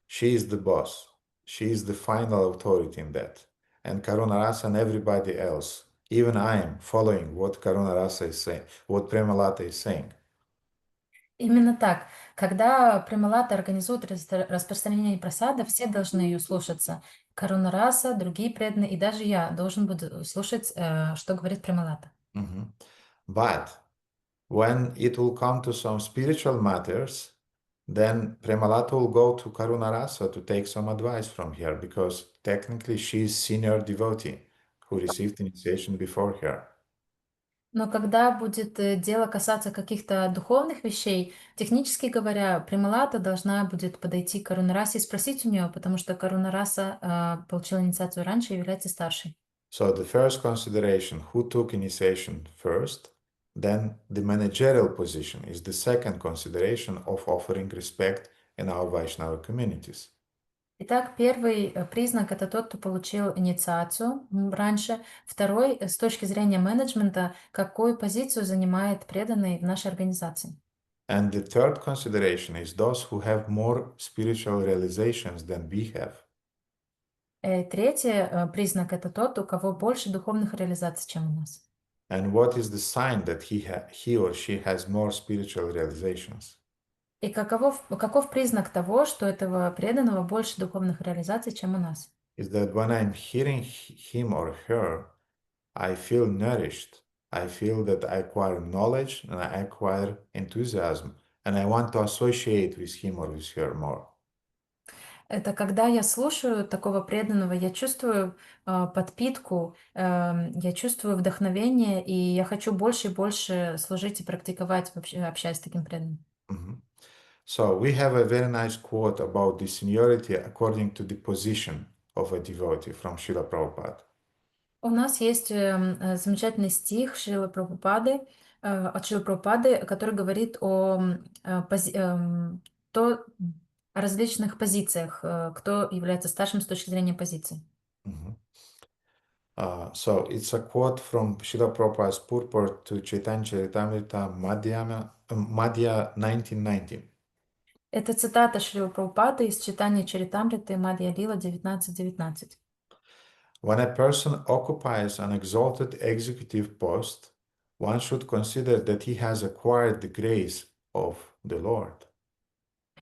she is the boss. She is the final authority in that. And Karunarasa and everybody else, even I am following what Karunarasa is saying, what Premalata is saying. Именно так. Когда Премалата организует распространение просада, все должны ее слушаться. Каруна Раса, другие преданные, и даже я должен буду слушать, что говорит Премалата. But when it will come to some spiritual matters, then Premalata will go to Karunarasa to take some advice from her, because technically she is senior devotee who received initiation before her. Но когда будет дело касаться каких-то духовных вещей, технически говоря, Премалата должна будет подойти к Карунарасе и спросить у нее, потому что Карунараса получила инициацию раньше и является старшей. So the first consideration, who took initiation first, then the managerial position is the second consideration of offering respect in our Vaishnava communities. Итак, первый признак – это тот, кто получил инициацию раньше. Второй, с точки зрения менеджмента, какую позицию занимает преданный в нашей организации. And the third consideration is those who have more spiritual realizations than we have. Третий признак – это тот, у кого больше духовных реализаций, чем у нас. And what is the sign that he or she has more spiritual realizations? И каков признак того, что этого преданного больше духовных реализаций, чем у нас? Is that when I'm hearing him or her, I feel nourished. I feel that I acquire knowledge and I acquire enthusiasm, and I want to associate with him or with her more. Это когда я слушаю такого преданного, я чувствую подпитку, я чувствую вдохновение, и я хочу больше и больше служить и практиковать, вообще, общаясь с таким преданным. So we have a very nice quote about the seniority according to the position of a devotee from Srila Prabhupada. У нас есть замечательный стих Шрилы Прабхупады, от Шрилы Прабхупады, который говорит о различных позициях, кто является старшим с точки зрения позиции. So it's a quote from Srila Prabhupada's purport to Chaitanya Charitamrita Madhya 1990. Это цитата Шрилы Прабхупады из читания Чаритамриты Мадья Лила 19.19. When a person occupies an exalted executive post, one should consider that he has acquired the grace of the Lord.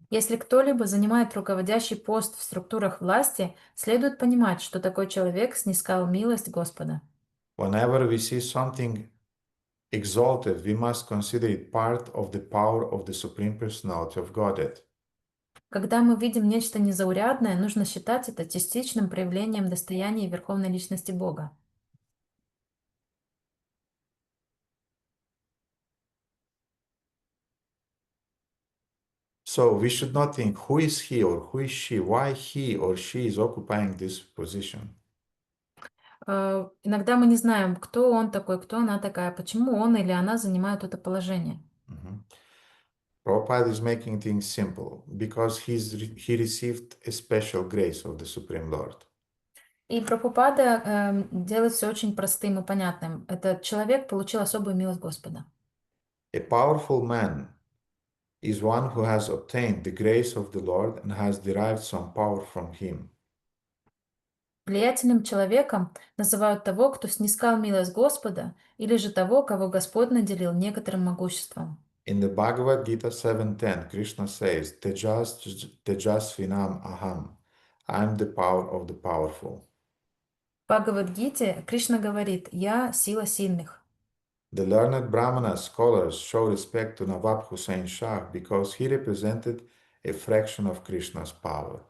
Если кто-либо занимает руководящий пост в структурах власти, следует понимать, что такой человек снискал милость Господа. Whenever we see something exalted, we must consider it part of the power of the Supreme Personality of Godhead. Когда мы видим нечто незаурядное, нужно считать это частичным проявлением достояния Верховной Личности Бога. So we should not think who is he or who is she, why he or she is occupying this position. Иногда мы не знаем, кто он такой, кто она такая, почему он или она занимают это положение. Prabhupada is making things simple because he received a special grace of the Supreme Lord. И Прабхупада делает все очень простым и понятным. Этот человек получил особую милость Господа. A powerful man is one who has obtained the grace of the Lord and has derived some power from him. Влиятельным человеком называют того, кто снискал милость Господа, или же того, кого Господь наделил некоторым могуществом. In the Bhagavad Gita 7.10, Krishna says, Tejasvinam aham, I am the power of the powerful. В Бхагавад-гите Кришна говорит: «Я сила сильных». The learned Brahmana scholars show respect to Nawab Hussain Shah because he represented a fraction of Krishna's power.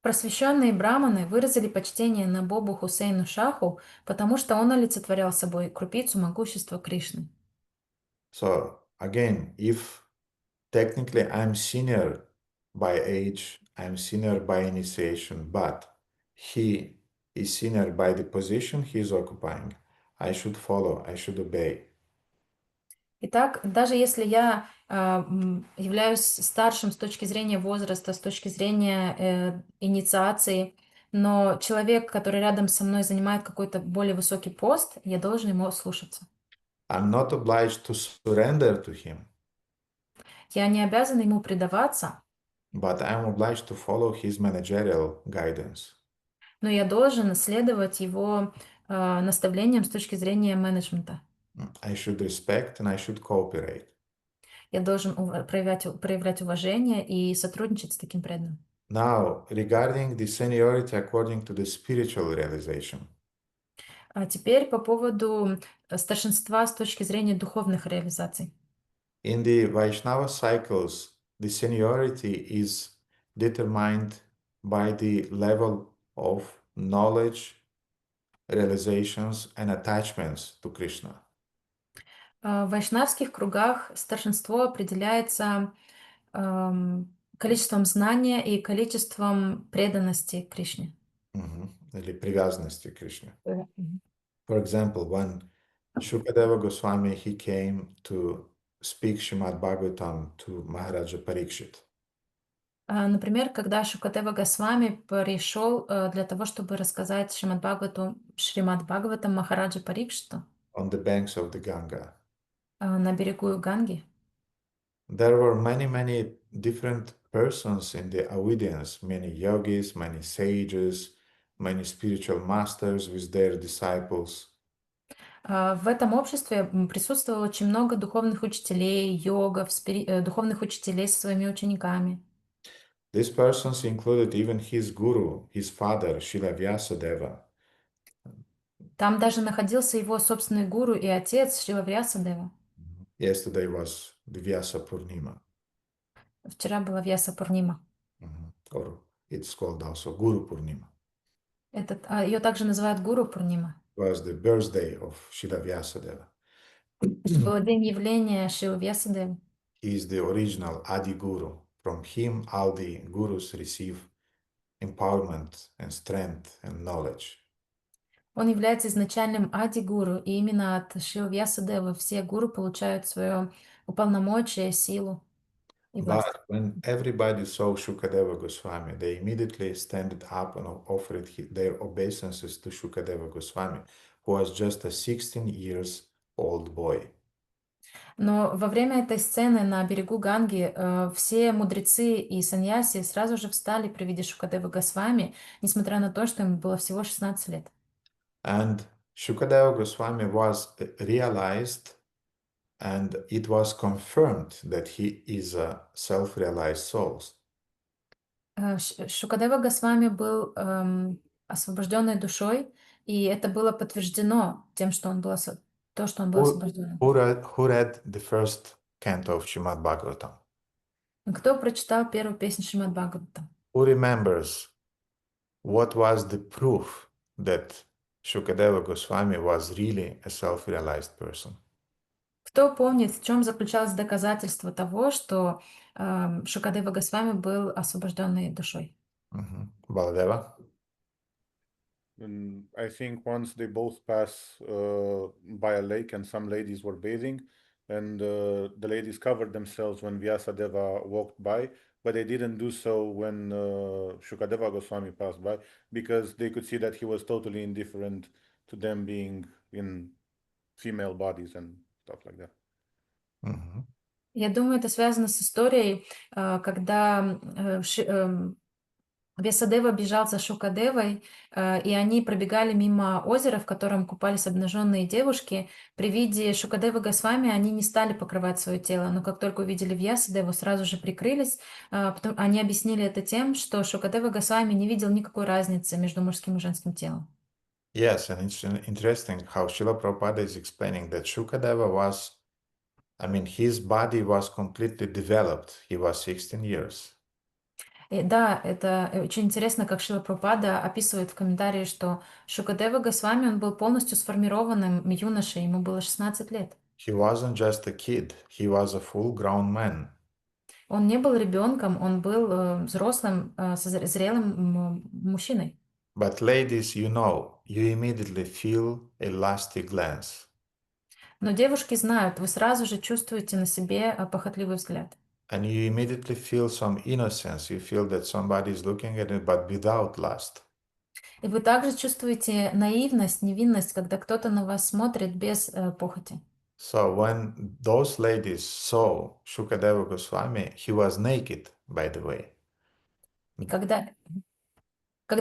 Просвещенные браманы выразили почтение Набобу Хусейну Шаху, потому что он олицетворял собой крупицу могущества Кришны. So again, if technically I'm senior by age, I'm senior by initiation, but he is senior by the position he is occupying, I should follow, I should obey. Итак, даже если я являюсь старшим с точки зрения возраста, с точки зрения инициации, но человек, который рядом со мной занимает какой-то более высокий пост, я должен ему слушаться. I'm not obliged to surrender to him. Я не обязан ему предаваться, but I am obliged to follow his managerial guidance. но я должен следовать его наставлениям с точки зрения менеджмента. I should respect and I should cooperate. Я должен проявлять уважение и сотрудничать с таким преданным. Now, regarding the seniority according to the spiritual realization. А теперь по поводу старшинства с точки зрения духовных реализаций. In the Vaishnava cycles, the seniority is determined by the level of knowledge, realizations and attachments to Krishna. В вайшнавских кругах старшинство определяется количеством знания и количеством преданности Кришне. Или привязанности к Кришне. For example, when Shukadeva Goswami, he came to speak Srimad Bhagavatam to Maharaja Parikshit. Например, когда Шукадева Госвами пришел для того, чтобы рассказать Шримад Бхагаватам Махараджа Парикшиту On the banks of the Ganga. На берегу Ганги. There were many different persons in the audience, many yogis, many sages, many spiritual masters with their disciples. В этом обществе присутствовало очень много духовных учителей, йогов, духовных учителей со своими учениками. These persons included even his guru, his father, Srila Vyasadeva. Там даже находился его собственный гуру и отец Шрила Вьясадева. Yesterday was the Vyasa Purnima. Вчера была Вьяса Пурнима. Or it's called also Guru Purnima. Ее также называют Гуру Пурнима. It was the birthday of Srila Vyasadeva. Это был день явления Шрила Вьясадевы. He is the original Adi Guru. From him, all the gurus receive empowerment and strength and knowledge. Он является изначальным Ади-гуру, и именно от Шрила Вьясадевы все гуру получают свое уполномочие, силу и власть. But when everybody saw Shukadeva Goswami, they immediately stood up and offered their obeisances to Shukadeva Goswami, who was just a 16 years old boy. Но во время этой сцены на берегу Ганги все мудрецы и саньяси сразу же встали при виде Шукадевы Госвами, несмотря на то, что ему было всего 16 лет. And Shukadeva Goswami was realized, and it was confirmed that he is a self-realized soul. Шукадева Госвами был освобожденной душой, и это было подтверждено тем, что он был освобожден. Who read the first canto of Srimad Bhagavatam? Кто прочитал первую песню Шримад Бхагаватам? Who remembers what was the proof that Shukadeva Goswami was really a self-realized person? Кто помнит, в чем заключалось доказательство того, что Шукадева Госвами был освобожденной душой? Baladeva? I think once they both pass by a lake and some ladies were bathing, and the ladies covered themselves when Vyasadeva walked by, but they didn't do so when Shukadeva Goswami passed by, because they could see that he was totally indifferent to them being in female bodies and stuff like that. Я думаю, это связано с историей, когда Вьясадева бежал за Шукадевой, и они пробегали мимо озера, в котором купались обнаженные девушки. При виде Шукадевы Госвами они не стали покрывать свое тело, но как только увидели Вьясадеву, сразу же прикрылись. Потом они объяснили это тем, что Шукадева Госвами не видел никакой разницы между мужским и женским телом. Yes, and it's interesting how Srila Prabhupada is explaining that Shukadeva was, his body was completely developed. He was 16 years. И да, это очень интересно, как Шрила Прабхупада описывает в комментарии, что Шукадева Госвами, он был полностью сформированным юношей, ему было 16 лет. He wasn't just a kid, he was a full-grown man. Он не был ребенком, он был взрослым, зрелым мужчиной. But ladies, you immediately feel a lusty glance. Но девушки знают, вы сразу же чувствуете на себе похотливый взгляд. And you immediately feel some innocence. You feel that somebody is looking at it, but without lust. И вы также чувствуете наивность, невинность, когда кто-то на вас смотрит без похоти. So when those ladies saw Shukadeva Goswami, he was naked, by the way. И когда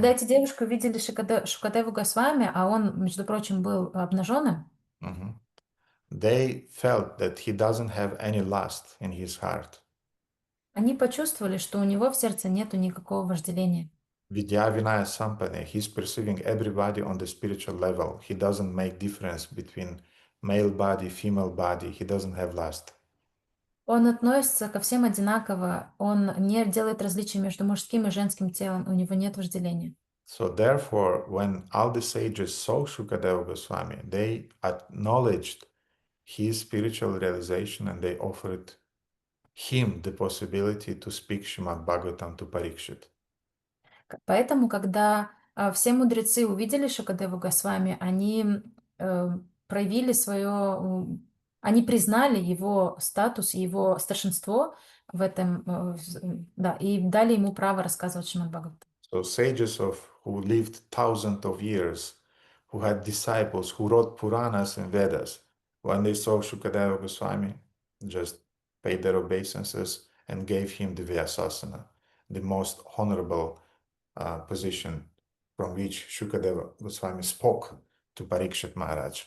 эти девушки увидели Шукадеву Госвами, а он, между прочим, был обнаженным, Mhm. They felt that he doesn't have any lust in his heart. они почувствовали, что у него в сердце нету никакого вожделения. Vidya Vinaya Sampane, he's perceiving everybody on the spiritual level. He doesn't make difference between male body, female body. He doesn't have lust. Он относится ко всем одинаково, он не делает различий между мужским и женским телом, у него нет вожделения. So therefore, when all the sages saw Shukadeva Goswami, they acknowledged his spiritual realization and they offered him the possibility to speak Srimad Bhagavatam to Parikshit. Поэтому, когда все мудрецы увидели Шукадеву Госвами, они проявили свое, они признали его статус, его старшинство в этом, да, и дали ему право рассказывать Шримад Бхагаватам. So sages who lived thousands of years, who had disciples, who wrote Puranas and Vedas, when they saw Shukadeva Goswami, just paid their obeisances and gave him the Vyasasana, the most honorable position from which Shukadeva Goswami spoke to Parikshit Maharaj.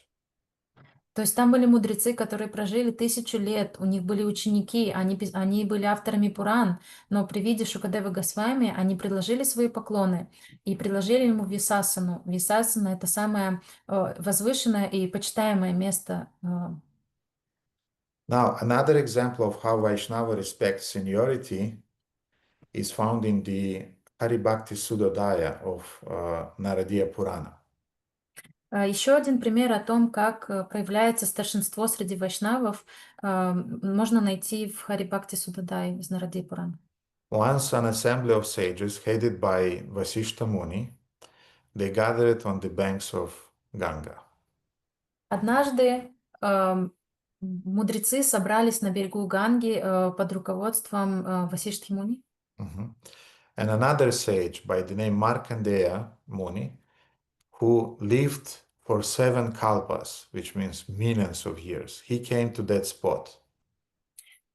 То есть там были мудрецы, которые прожили 1000 лет, у них были ученики, они были авторами Пуран, но при виде Шукадевы Госвами они предложили свои поклоны и предложили ему Висасану. Висасана — это самое возвышенное и почитаемое место. Now, another example of how Vaishnava respects seniority is found in the Haribhakti Sudodaya of Naradiya Purana. Еще один пример о том, как проявляется старшинство среди вайшнавов, можно найти в Харибхакти Судадай из Нарадия Пурана. Once an assembly of sages headed by Vasishta Muni, they gathered on the banks of Ganga. Однажды мудрецы собрались на берегу Ганги под руководством Васиштхи Муни. Mhm. And another sage by the name Markandeya Muni, who lived for 7 kalpas, which means millions of years, he came to that spot.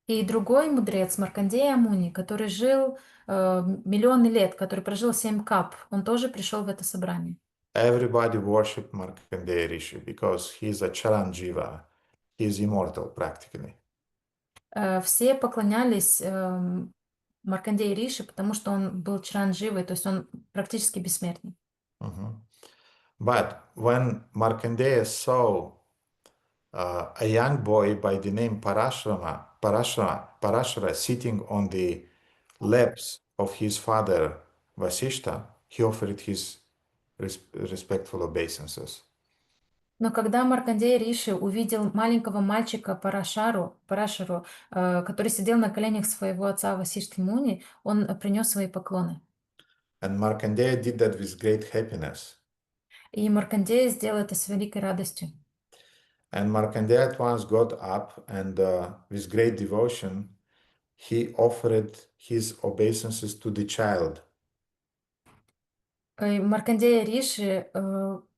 И другой мудрец, Маркандея Муни, который жил миллионы лет, который прожил 7 кап, он тоже пришел в это собрание. Everybody worshipped Markandeya Rishi because he is a Charanjiva, he is immortal practically. Все поклонялись Маркандея Риши, потому что он был чарандживой, то есть он практически бессмертный. But when Markandeya saw a young boy by the name Parashara sitting on the laps of his father Vasishta, he offered his respectful obeisances. Но когда Маркандея Риши увидел маленького мальчика Парашару, который сидел на коленях своего отца Васиштхи Муни, он принес свои поклоны. And Markandeya did that with great happiness. И Маркандея сделал это с великой радостью. And Markandeya at once got up and with great devotion, he offered his obeisances to the child. И Маркандея Риши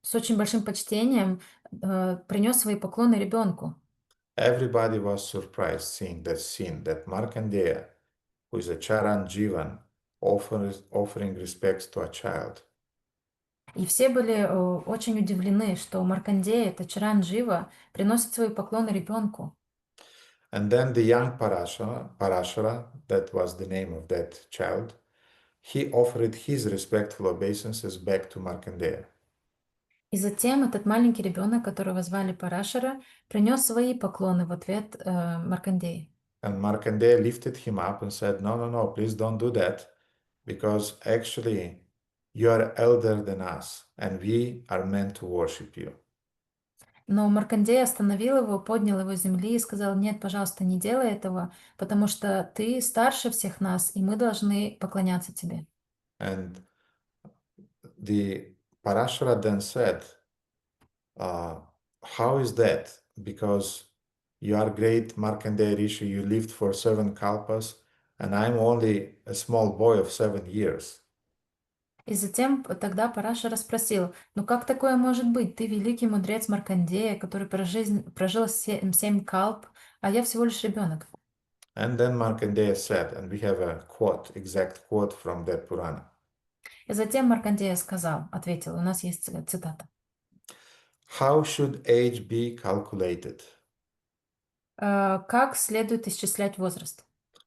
с очень большим почтением принес свои поклоны ребенку. Everybody was surprised seeing that scene, that Markandeya, who is a Charanjivan, offering respects to a child. И все были очень удивлены, что Маркандея, это Чаранджива, приносит свои поклоны ребенку. And then the young Parashara, that was the name of that child, he offered his respectful obeisances back to Markandeya. И затем этот маленький ребенок, которого звали Парашара, принес свои поклоны в ответ Маркандеи. And Markandeya lifted him up and said, no, please don't do that, because actually you are elder than us, and we are meant to worship you. Но Маркандея остановил его, поднял его с земли и сказал: нет, пожалуйста, не делай этого, потому что ты старше всех нас, и мы должны поклоняться тебе. And the Parashara then said, how is that? Because you are great Markandeya Rishi, you lived for 7 kalpas, and I'm only a small boy of 7 years. И затем тогда Парашара спросил, ну как такое может быть? Ты великий мудрец Маркандея, который прожил 7 калп, а я всего лишь ребенок. And then Markandeya said, and we have a quote, exact quote from that Purana. И затем Маркандея ответил, у нас есть цитата. How should age be calculated? Как следует исчислять возраст?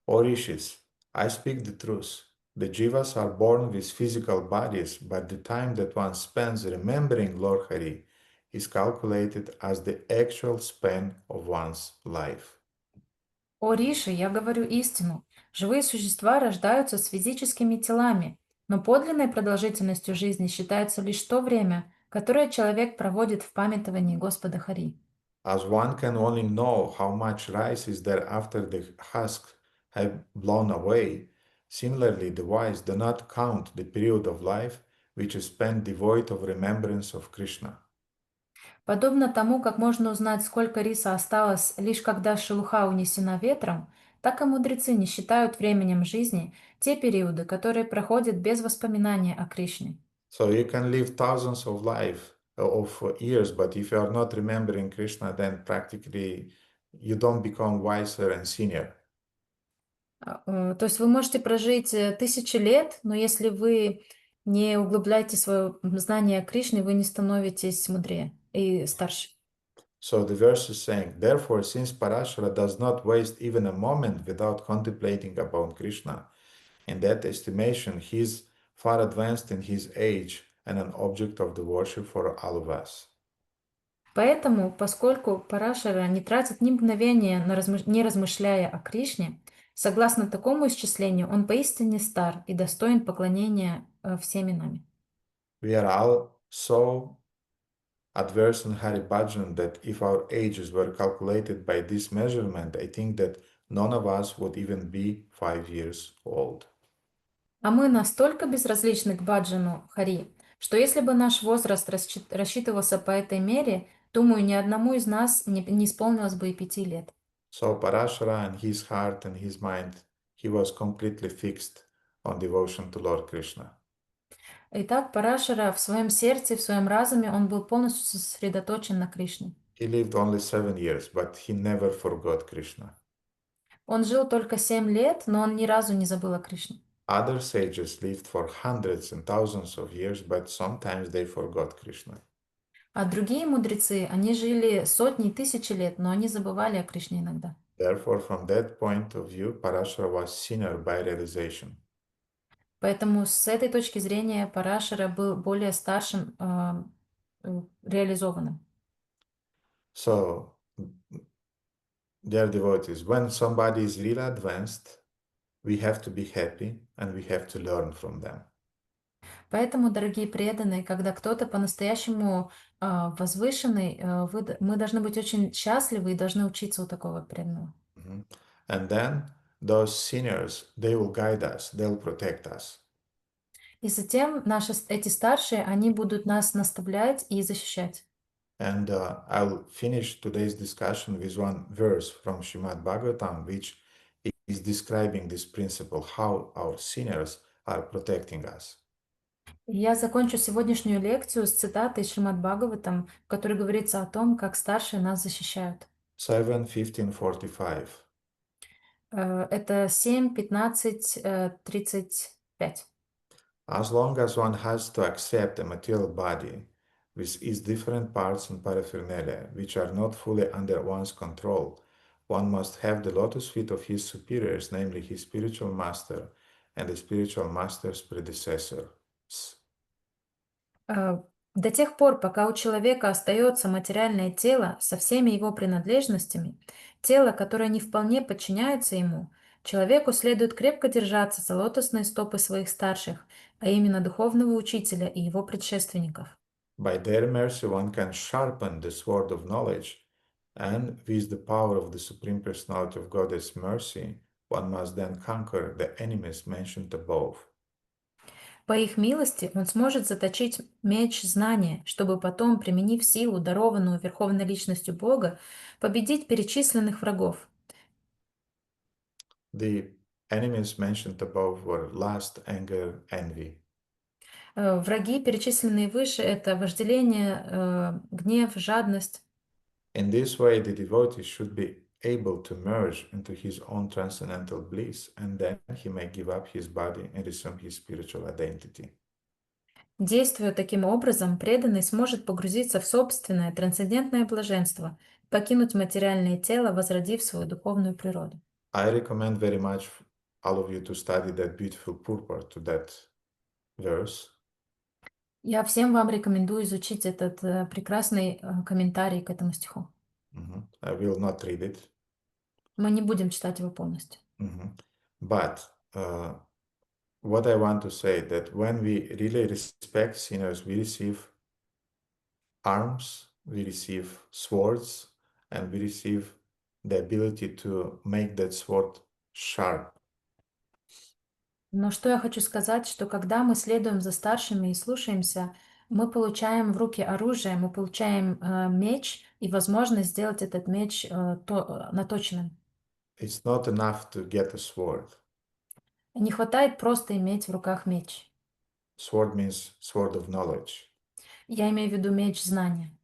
O Rishis, I speak the truth. The jivas are born with physical bodies, but the time that one spends remembering Lord Hari is calculated as the actual span of one's life. О Риши, я говорю истину. Живые существа рождаются с физическими телами, но подлинной продолжительностью жизни считается лишь то время, которое человек проводит в памятовании Господа Хари. As one can only know how much rice is there after the husks have blown away, similarly the wise do not count the period of life which is spent devoid of remembrance of Krishna. Подобно тому, как можно узнать, сколько риса осталось, лишь когда шелуха унесена ветром, так и мудрецы не считают временем жизни те периоды, которые проходят без воспоминания о Кришне. So you can live thousands of years, but if you are not remembering Krishna, then practically you don't become wiser and senior. То есть вы можете прожить тысячи лет, но если вы не углубляете свое знание о Кришне, вы не становитесь мудрее и старше. So the verse is saying, therefore, since Parashara does not waste even a moment without contemplating about Krishna, in that estimation, he is far advanced in his age and an object of the worship for all of us. Поэтому, поскольку Парашара не тратит ни мгновения, не размышляя о Кришне, согласно такому исчислению, он поистине стар и достоин поклонения всеми нами. We are all so adverse in Hari Bhajan that if our ages were calculated by this measurement, I think that none of us would even be 5 years old. А мы настолько безразличны к баджану Хари, что если бы наш возраст рассчитывался по этой мере, думаю, ни одному из нас не исполнилось бы и 5 лет. So Parashara in his heart and his mind, he was completely fixed on devotion to Lord Krishna. Итак, Парашара в своем сердце, в своем разуме, он был полностью сосредоточен на Кришне. He lived only 7 years, but he never forgot Krishna. Он жил только 7 лет, но он ни разу не забыл о Кришне. Other sages lived for hundreds and thousands of years, but sometimes they forgot Krishna. А другие мудрецы, они жили сотни, тысячи лет, но они забывали о Кришне иногда. Therefore, from that point of view, Parashara was senior by realization. Поэтому с этой точки зрения Парашара был более старшим, реализованным. So, dear devotees, when somebody is really advanced, we have to be happy and we have to learn from them. Поэтому, дорогие преданные, когда кто-то по-настоящему возвышенный, мы должны быть очень счастливы и должны учиться у такого преданного. And then those seniors, they will guide us, they'll protect us. И затем эти старшие, они будут нас наставлять и защищать. And I'll finish today's discussion with one verse from Srimad Bhagavatam, which is describing this principle, how our seniors are protecting us. Я закончу сегодняшнюю лекцию с цитатой из Шримад Бхагаватам, в которой говорится о том, как старшие нас защищают. 7:15:45. Это 7, 15, 35. As long as one has to accept a material body with its different parts and paraphernalia, which are not fully under one's control, one must have the lotus feet of his superiors, namely his spiritual master and the spiritual master's predecessors. До тех пор, пока у человека остается материальное тело со всеми его принадлежностями, тело, которое не вполне подчиняется ему, человеку следует крепко держаться за лотосные стопы своих старших, а именно духовного учителя и его предшественников. By their mercy, one can sharpen the sword of knowledge, and with the power of the Supreme Personality of God's mercy, one must then conquer the enemies mentioned above. По их милости он сможет заточить меч знания, чтобы потом, применив силу, дарованную Верховной Личностью Бога, победить перечисленных врагов. The enemies mentioned above were lust, anger, envy. Враги, перечисленные выше, это вожделение, гнев, жадность. In this way, the devotee should be able to merge into his own transcendental bliss, and then he may give up his body and resume his spiritual identity. Действуя таким образом, преданный сможет погрузиться в собственное трансцендентное блаженство, покинуть материальное тело, возродив свою духовную природу. I recommend very much all of you to study that beautiful purport to that verse. Я всем вам рекомендую изучить этот прекрасный комментарий к этому стиху. I will not read it. Мы не будем читать его полностью. But what I want to say that when we really respect sinners, we receive arms, we receive swords, and we receive the ability to make that sword sharp. Но что я хочу сказать, что когда мы следуем за старшими и слушаемся, мы получаем в руки оружие, мы получаем меч и возможность сделать этот меч наточенным. It's not enough to get a sword. Не хватает просто иметь в руках меч. Sword means sword of knowledge. Я имею в виду меч знания.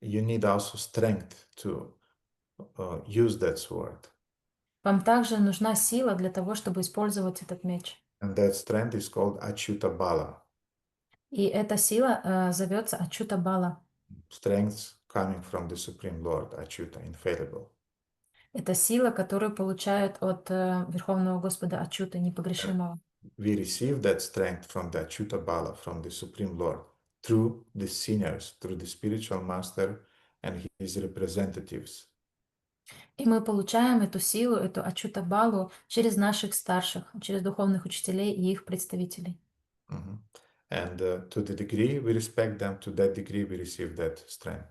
You need also strength to use that sword. Вам также нужна сила для того, чтобы использовать этот меч. And that strength is called Achyuta Bala. И эта сила зовется Ачута Бала. Strength coming from the Supreme Lord, Achyuta, infallible. Это сила, которую получают от Верховного Господа Ачута, непогрешимого. We receive that strength from the Achyuta Bala, from the Supreme Lord, through the sinners, through the spiritual master and his representatives. И мы получаем эту силу, эту Ачута Балу через наших старших, через духовных учителей и их представителей. And to the degree we respect them, to that degree we receive that strength.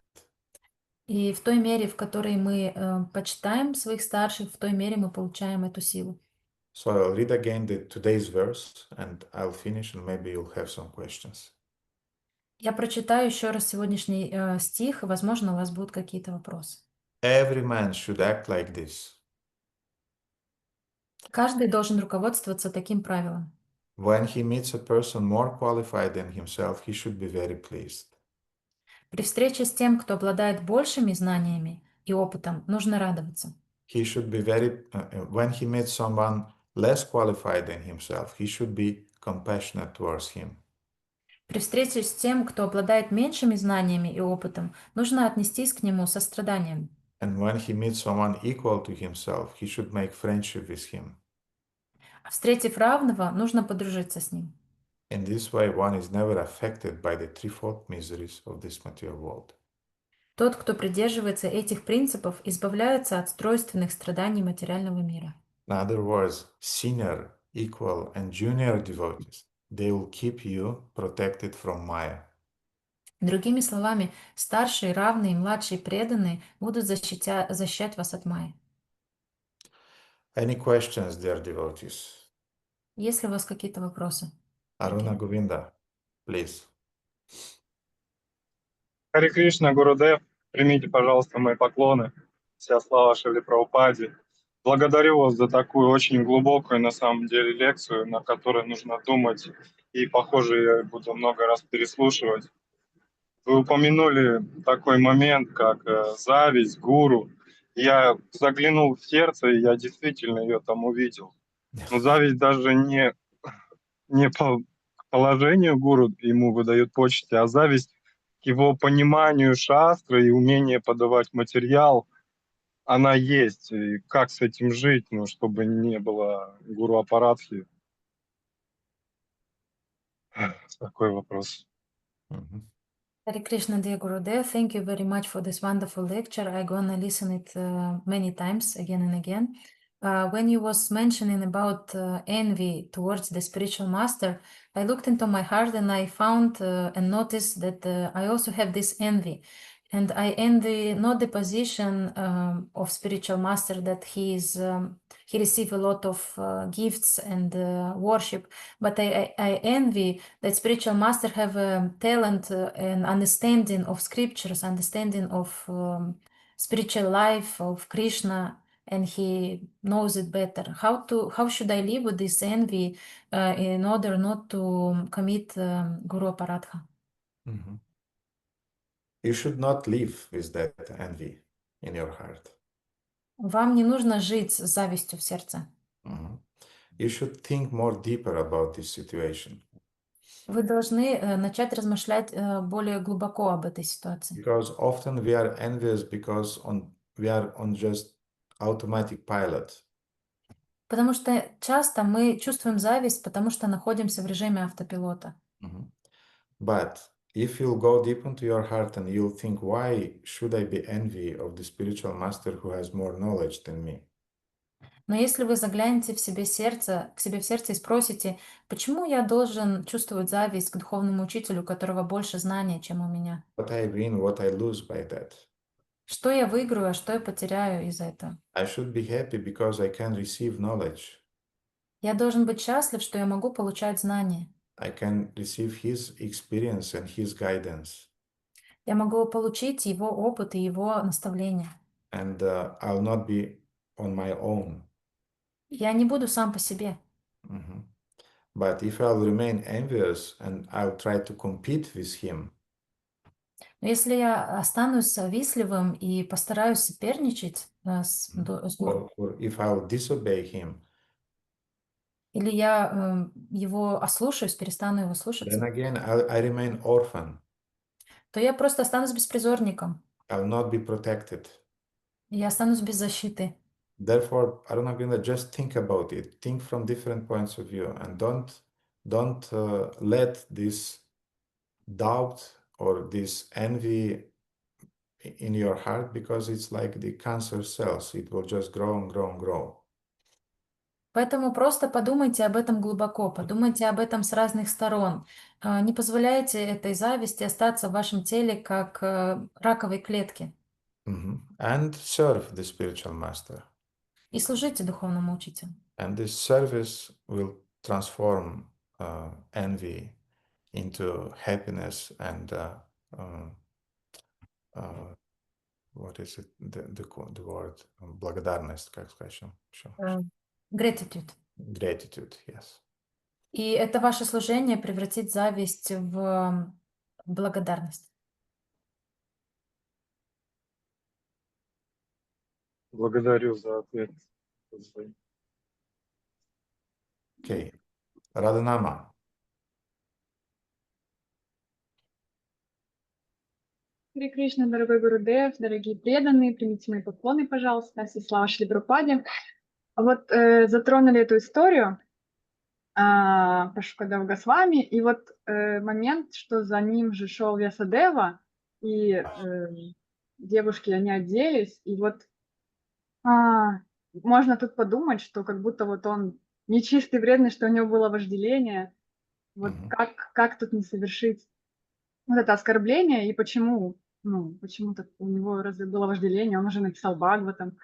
И в той мере, в которой мы почитаем своих старших, в той мере мы получаем эту силу. So I'll read again today's verse and I'll finish and maybe you'll have some questions. Я прочитаю еще раз сегодняшний стих, и, возможно, у вас будут какие-то вопросы. Every man should act like this. Каждый должен руководствоваться таким правилом. When he meets a person more qualified than himself, he should be very pleased. При встрече с тем, кто обладает большими знаниями и опытом, нужно радоваться. He should be when he meets someone less qualified than himself, he should be compassionate towards him. При встрече с тем, кто обладает меньшими знаниями и опытом, нужно отнестись к нему со страданием. And when he meets someone equal to himself, he should make friendship with him. А встретив равного, нужно подружиться с ним. In this way, one is never affected by the threefold miseries of this material world. Тот, кто придерживается этих принципов, избавляется от тройственных страданий материального мира. In other words, senior, equal, and junior devotees, they will keep you protected from Maya. Другими словами, старшие, равные, младшие, преданные будут защищать вас от майи. Any questions, dear devotees? Есть ли у вас какие-то вопросы? Aruna Govinda, please. Харе Кришна, Гурудев, примите, пожалуйста, мои поклоны. Вся слава Шриле Прабхупаде. Благодарю вас за такую очень глубокую, на самом деле, лекцию, на которой нужно думать, и, похоже, я буду много раз переслушивать. Вы упомянули такой момент, как зависть, гуру. Я заглянул в сердце, и я действительно ее там увидел. Но зависть даже не по положению гуру ему выдает почести, а зависть к его пониманию шастры и умение подавать материал, она есть. И как с этим жить, чтобы не было гуру аппаратхи? Такой вопрос. Hare Krishna, dear Gurudev, thank you very much for this wonderful lecture. I'm gonna listen it many times, again and again. When you was mentioning about envy towards the spiritual master, I looked into my heart and I found and noticed that I also have this envy. And I envy not the position of spiritual master that he received a lot of gifts and worship, but I envy that spiritual master have a talent and understanding of scriptures, understanding of spiritual life, of Krishna, and he knows it better. How should I live with this envy in order not to commit Guru Aparadha? Mhm. You should not live with that envy in your heart. Вам не нужно жить с завистью в сердце. Mhm. You should think more deeper about this situation. Вы должны начать размышлять более глубоко об этой ситуации. Because often we are envious because we are on just automatic pilot. Потому что часто мы чувствуем зависть, потому что находимся в режиме автопилота. Mhm. But if you'll go deep into your heart and you'll think, why should I be envy of the spiritual master who has more knowledge than me? Но если вы заглянете к себе в сердце и спросите, почему я должен чувствовать зависть к духовному учителю, у которого больше знаний, чем у меня? What I win, what I lose by that? Что я выиграю, а что я потеряю из-за этого? I should be happy because I can receive knowledge. Я должен быть счастлив, что я могу получать знания. I can receive his experience and his guidance. Я могу получить его опыт и его наставления. And I'll not be on my own. Я не буду сам по себе. Mhm. But if I'll remain envious and I'll try to compete with him, Но если я останусь завистливым и постараюсь соперничать с гуру, or if I'll disobey him, или я его ослушаюсь, перестану его then слушаться, again I remain orphan. то я просто останусь беспризорником. I'll not be protected. Я останусь без защиты. Therefore, Arunagunda, just think about it. Think from different points of view, and don't let this doubt or this envy in your heart, because it's like the cancer cells. It will just grow and grow and grow. Поэтому просто подумайте об этом глубоко, подумайте об этом с разных сторон. Не позволяйте этой зависти остаться в вашем теле, как раковой клетке. And serve the spiritual master. И служите духовному учителю. And this service will transform envy into happiness and what is it? The word благодарность, как сказать еще? Gratitude. Gratitude, yes. И это ваше служение превратит зависть в благодарность. Благодарю за ответ. Okay. Radhanama. Харе Кришна, дорогой Гурудев, дорогие преданные, примите мои поклоны, пожалуйста. Все слава Шри Прабхупаде. Вот затронули эту историю про Шукадева Госвами, и вот момент, что за ним же шел Вьясадева, и девушки, они оделись, и вот можно тут подумать, что как будто вот он нечистый, вредный, что у него было вожделение. Вот как тут не совершить вот это оскорбление, и почему? Почему так у него разве было вожделение? Он уже написал Бхагаватам.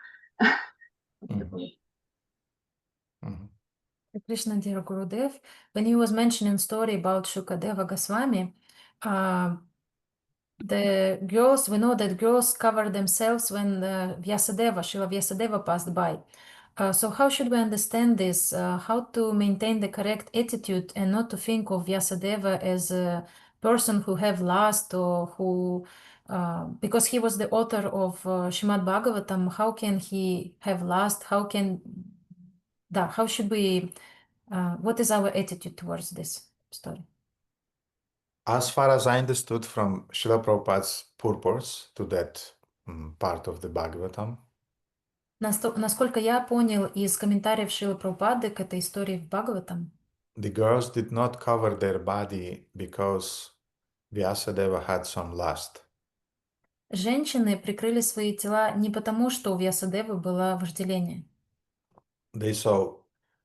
Krishna, dear Gurudev, when he was mentioning story about Shukadeva Goswami, the girls, we know that girls cover themselves when Srila Vyasadeva passed by. So how should we understand this? How to maintain the correct attitude and not to think of Vyasadeva as a person who have lust or who, because he was the author of Srimad Bhagavatam, how can he have lust? How should we, what is our attitude towards this story? As far as I understood from Srila Prabhupada's purports to that part of the Bhagavatam, Насколько я понял из комментариев Шрилы Прабхупады к этой истории в Бхагаватам, the girls did not cover their body because Vyasadeva had some lust. женщины прикрыли свои тела не потому, что у Вьясадевы было вожделение. They saw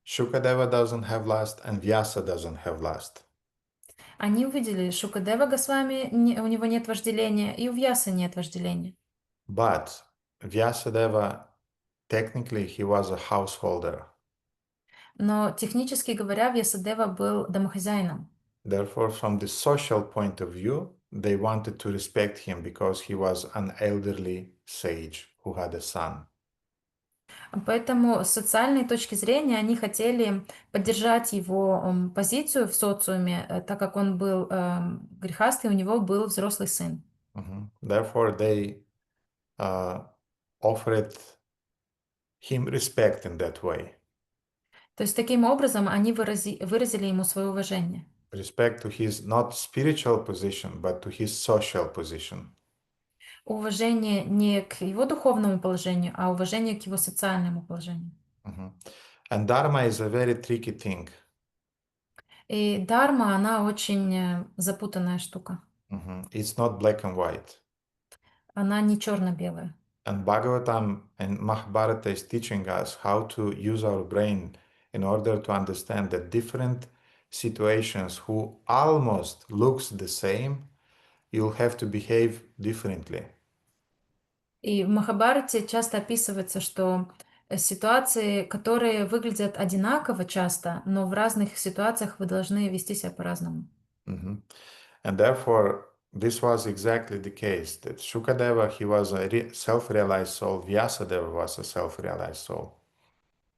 Shukadeva doesn't have lust and Vyasa doesn't have lust. Они увидели, Шукадева Госвами, у него нет вожделения, и у Вьясы нет вожделения. But Vyasadeva, technically, he was a householder. Но технически говоря, Вьясадева был домохозяином. Therefore, from the social point of view, they wanted to respect him because he was an elderly sage who had a son. Поэтому с социальной точки зрения они хотели поддержать его позицию в социуме, так как он был грехастый, у него был взрослый сын. Therefore, they offered him respect in that way. То есть таким образом они выразили ему свое уважение. Respect to his not spiritual position, but to his social position. Уважение не к его духовному положению, а уважение к его социальному положению. And dharma is a very tricky thing. И дарма, она очень запутанная штука. It's not black and white. Она не черно-белая. And Bhagavatam and Mahabharata is teaching us how to use our brain in order to understand that different situations who almost looks the same, you'll have to behave differently. И в Махабхарате часто описывается, что ситуации, которые выглядят одинаково часто, но в разных ситуациях вы должны вести себя по-разному. And therefore, this was exactly the case, that Shukadeva, he was a self-realized soul, Vyasadeva was a self-realized soul.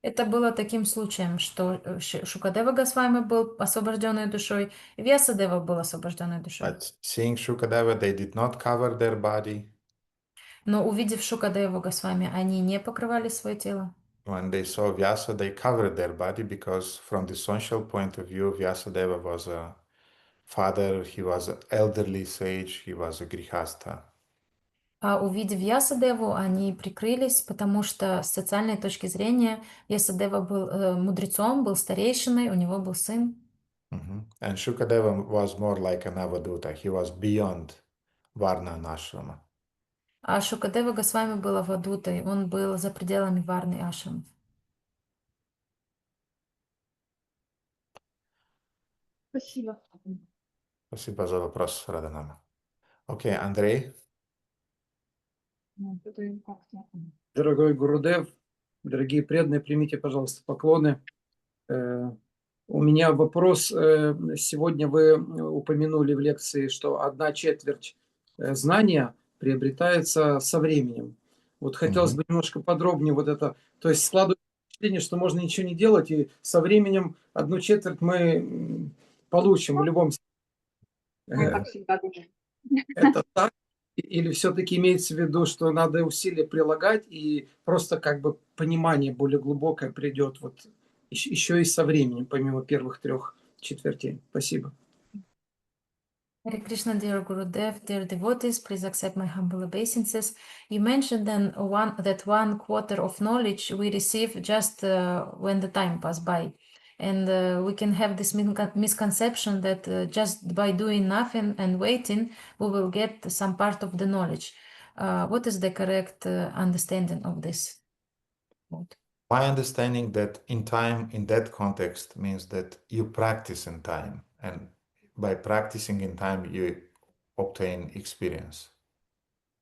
Это было таким случаем, что Шукадева Госвами был освобожденной душой, и Вьясадева был освобожденной душой. But seeing Shukadeva, they did not cover their body. Но увидев Шукадеву Госвами, они не покрывали свое тело. When they saw Vyasa, they covered their body because from the social point of view, Vyasadeva was a father, he was an elderly sage, he was a grihastha. А увидев Вьясадеву, они прикрылись, потому что с социальной точки зрения Вьясадева был мудрецом, был старейшиной, у него был сын. And Shukadeva was more like an avaduta, he was beyond Varna and Ashrama. А Шукадева Госвами был авадутой, он был за пределами Варны и Ашрамов. Спасибо. Спасибо за вопрос, Радhanama. Окей, Андрей? Дорогой Гурудев, дорогие преданные, примите, пожалуйста, поклоны. У меня вопрос. Сегодня вы упомянули в лекции, что 1/4 знания приобретается со временем. Вот хотелось бы немножко подробнее вот это. То есть складывается впечатление, что можно ничего не делать, и со временем 1/4 мы получим в любом случае. Мы так всегда думаем. Это так? Или все-таки имеется в виду, что надо усилия прилагать, и просто как бы понимание более глубокое придет вот еще и со временем, помимо первых 3/4? Спасибо. Hare Krishna, dear Gurudev, dear devotees, please accept my humble obeisances. You mentioned then that 1/4 of knowledge we receive just when the time passes by. And we can have this misconception that just by doing nothing and waiting, we will get some part of the knowledge. What is the correct understanding of this? My understanding that in time, in that context, means that you practice in time, and by practicing in time, you obtain experience.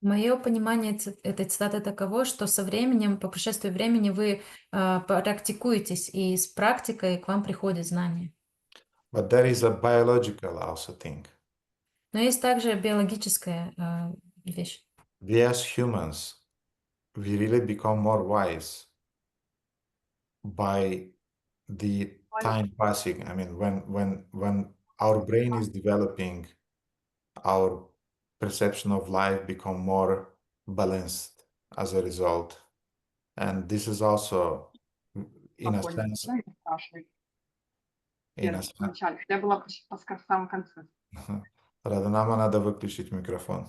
Мое понимание этой цитаты таково, что со временем, по прошествии времени вы практикуетесь, и с практикой к вам приходит знание. But there is a biological also thing. Но есть также биологическая вещь. We as humans, we really become more wise by the time passing. I mean, when our brain is developing, our perception of life become more balanced as a result. And this is also, in a sense, Я была в самом конце. Радhanama, надо выключить микрофон.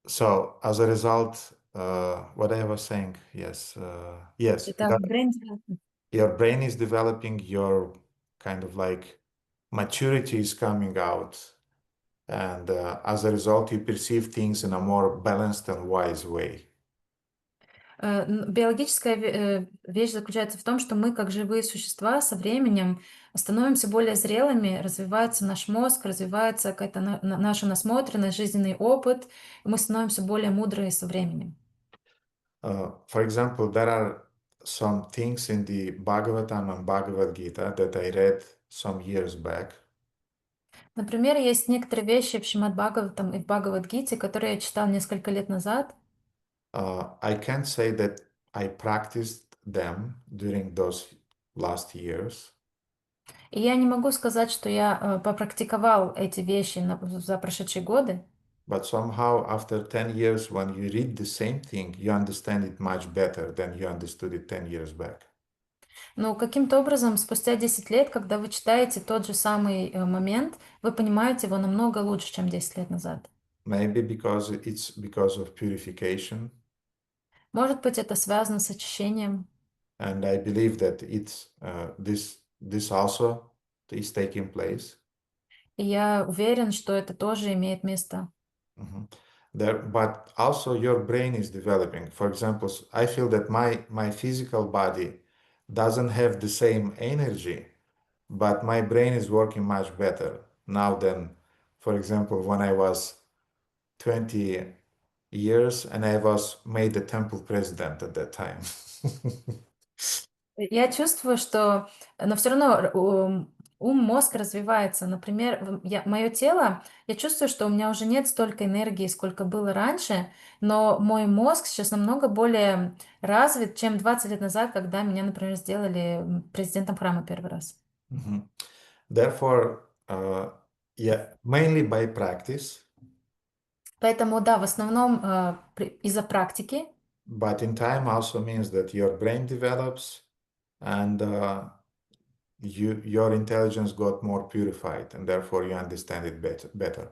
So, as a result, what I was saying, yes, your brain is developing, your kind of like maturity is coming out, and as a result, you perceive things in a more balanced and wise way. Биологическая вещь заключается в том, что мы, как живые существа, со временем становимся более зрелыми, развивается наш мозг, развивается какая-то наша насмотренность, жизненный опыт, и мы становимся более мудрые со временем. For example, there are some things in the Bhagavatam and Bhagavad Gita that I read some years back. Например, есть некоторые вещи в Шримад Бхагаватам и в Бхагавад-гите, которые я читал несколько лет назад. I can't say that I practiced them during those last years, И я не могу сказать, что я попрактиковал эти вещи за прошедшие годы, but somehow after 10 years, when you read the same thing, you understand it much better than you understood it 10 years back. но каким-то образом спустя 10 лет, когда вы читаете тот же самый момент, вы понимаете его намного лучше, чем 10 лет назад. Maybe because it's because of purification, Может быть, это связано с очищением. and I believe that it's this also is taking place. И я уверен, что это тоже имеет место. But also your brain is developing. For example, I feel that my physical body doesn't have the same energy, but my brain is working much better now than, for example, when I was 20 years and I was made the temple president at that time. Я чувствую, что, но все равно ум, мозг развивается. Например, мое тело, я чувствую, что у меня уже нет столько энергии, сколько было раньше, но мой мозг сейчас намного более развит, чем 20 лет назад, когда меня, например, сделали президентом храма первый раз. Therefore, yeah, mainly by practice. Поэтому, да, в основном из-за практики. But in time also means that your brain develops and your intelligence got more purified, and therefore you understand it better.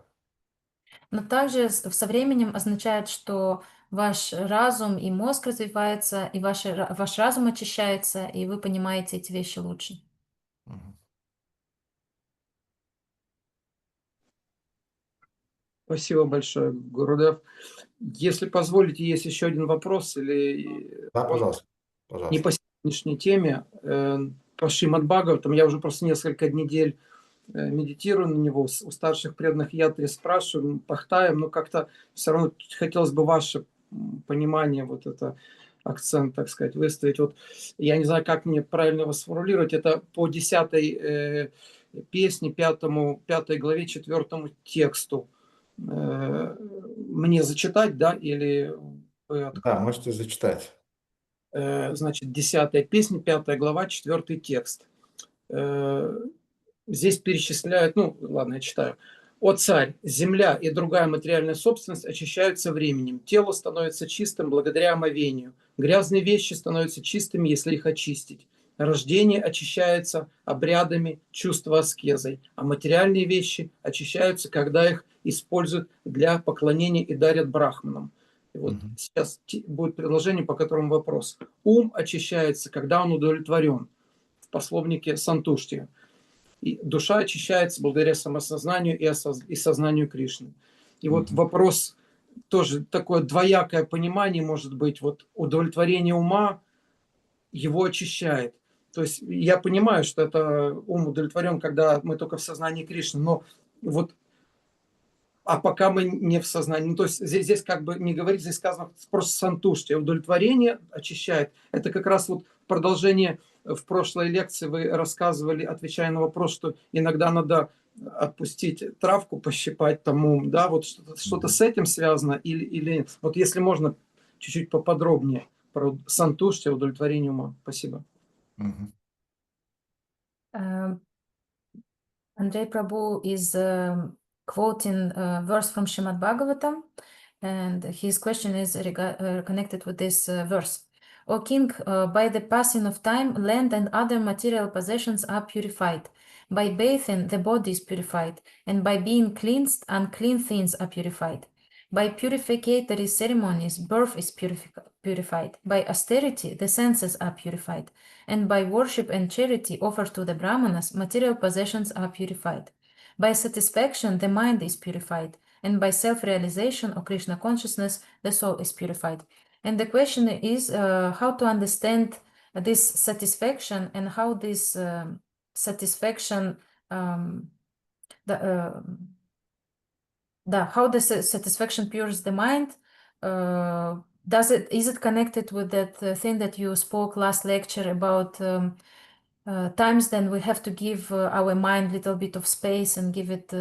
Но также со временем означает, что ваш разум и мозг развивается, и ваш разум очищается, и вы понимаете эти вещи лучше. Спасибо большое, Гурудев. Если позволите, есть еще один вопрос, или Да, пожалуйста. Не по сегодняшней теме, по Шримад Бхагаватам. Я уже просто несколько недель медитирую на него, у старших преданных ятри спрашиваю, пахтаем, но как-то все равно хотелось бы ваше понимание, вот это акцент, так сказать, выставить. Вот я не знаю, как мне правильно его сформулировать. Это по 10 песне, 5 главе, 4 тексту. Мне зачитать, да, или... Да, можете зачитать. Значит, 10 песня, 5 глава, 4 текст. Здесь перечисляют, ну, ладно, я читаю. «О царь, земля и другая материальная собственность очищаются временем. Тело становится чистым благодаря омовению. Грязные вещи становятся чистыми, если их очистить. Рождение очищается обрядами, чувства аскезой, а материальные вещи очищаются, когда их используют для поклонения и дарят брахманам». И вот сейчас будет предложение, по которому вопрос. Ум очищается, когда он удовлетворен. В пословнике Сантушти. И душа очищается благодаря самосознанию и сознанию Кришны. И вот вопрос тоже такое двоякое понимание может быть. Вот удовлетворение ума его очищает. То есть я понимаю, что это ум удовлетворен, когда мы только в сознании Кришны, но вот а пока мы не в сознании. Ну, то есть здесь как бы не говорится, здесь сказано просто сантушти. Удовлетворение очищает. Это как раз вот продолжение. В прошлой лекции вы рассказывали, отвечая на вопрос, что иногда надо отпустить травку, пощипать тому, да, вот что-то с этим связано или вот если можно чуть-чуть поподробнее про сантушти, удовлетворение ума. Спасибо. Andrei Prabhu is quoting a verse from Srimad Bhagavatam, and his question is connected with this verse. O king, by the passing of time, land and other material possessions are purified. By bathing, the body is purified, and by being cleansed, unclean things are purified. By purificatory ceremonies, birth is purified. By austerity, the senses are purified. And by worship and charity offered to the Brahmanas, material possessions are purified. By satisfaction, the mind is purified. And by self-realization or Krishna consciousness, the soul is purified. And the question is how to understand this satisfaction and how this satisfaction, how the satisfaction pures the mind. Is it connected with that thing that you spoke last lecture about times then we have to give our mind a little bit of space and give it,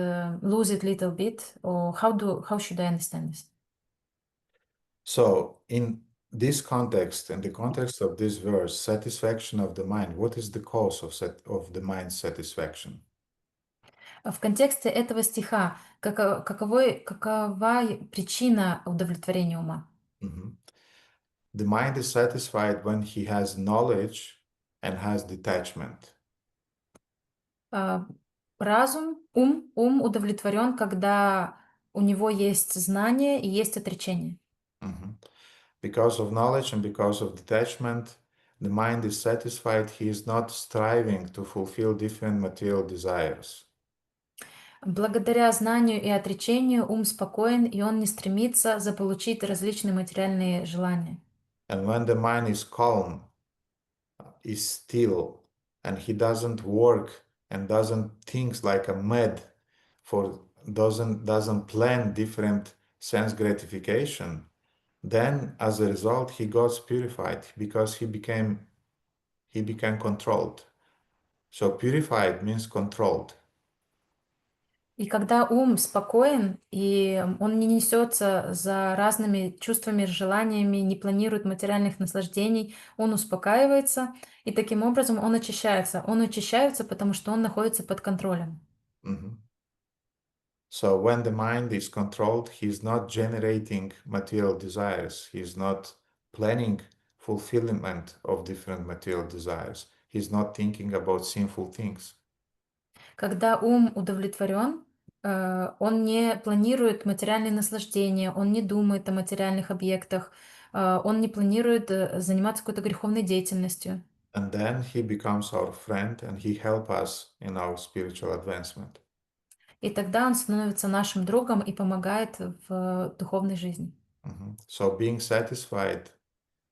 lose it a little bit, or how should I understand this? So in this context, in the context of this verse, satisfaction of the mind, what is the cause of the mind's satisfaction? В контексте этого стиха какова причина удовлетворения ума? The mind is satisfied when he has knowledge and has detachment. Разум, ум удовлетворен, когда у него есть знание и есть отречение. Because of knowledge and because of detachment, the mind is satisfied. He is not striving to fulfill different material desires. Благодаря знанию и отречению ум спокоен, и он не стремится заполучить различные материальные желания. And when the mind is calm, is still, and he doesn't work and doesn't think like a mad, doesn't plan different sense gratification, then as a result he got purified because he became controlled. So purified means controlled. И когда ум спокоен, и он не несется за разными чувствами, желаниями, не планирует материальных наслаждений, он успокаивается, и таким образом он очищается. Он очищается, потому что он находится под контролем. So when the mind is controlled, he's not generating material desires. He's not planning fulfillment of different material desires. He's not thinking about sinful things. Когда ум удовлетворен, он не планирует материальные наслаждения, он не думает о материальных объектах, он не планирует заниматься какой-то греховной деятельностью. And then he becomes our friend and he helps us in our spiritual advancement. И тогда он становится нашим другом и помогает в духовной жизни. So being satisfied,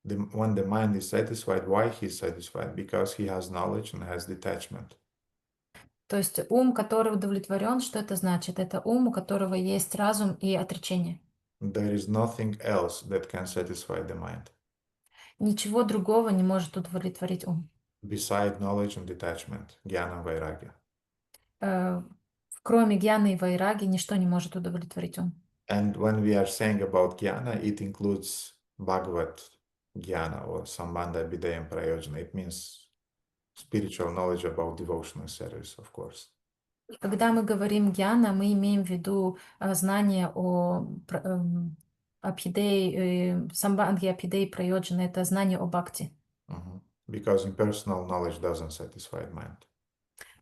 when the mind is satisfied, why he's satisfied? Because he has knowledge and has detachment. То есть ум, который удовлетворен, что это значит? Это ум, у которого есть разум и отречение. There is nothing else that can satisfy the mind. Ничего другого не может удовлетворить ум. Beside knowledge and detachment, jnana vairagya. Кроме гьяны и вайраги, ничто не может удовлетворить ум. And when we are saying about jnana, it includes Bhagavat jnana or Sambandha Abhidayam Prayojana. It means spiritual knowledge about devotional service, of course. Когда мы говорим гьяна, мы имеем в виду знание о Абхидей, Самбандхи Абхидей Прайоджана, это знание о бхакти. Because impersonal knowledge doesn't satisfy mind.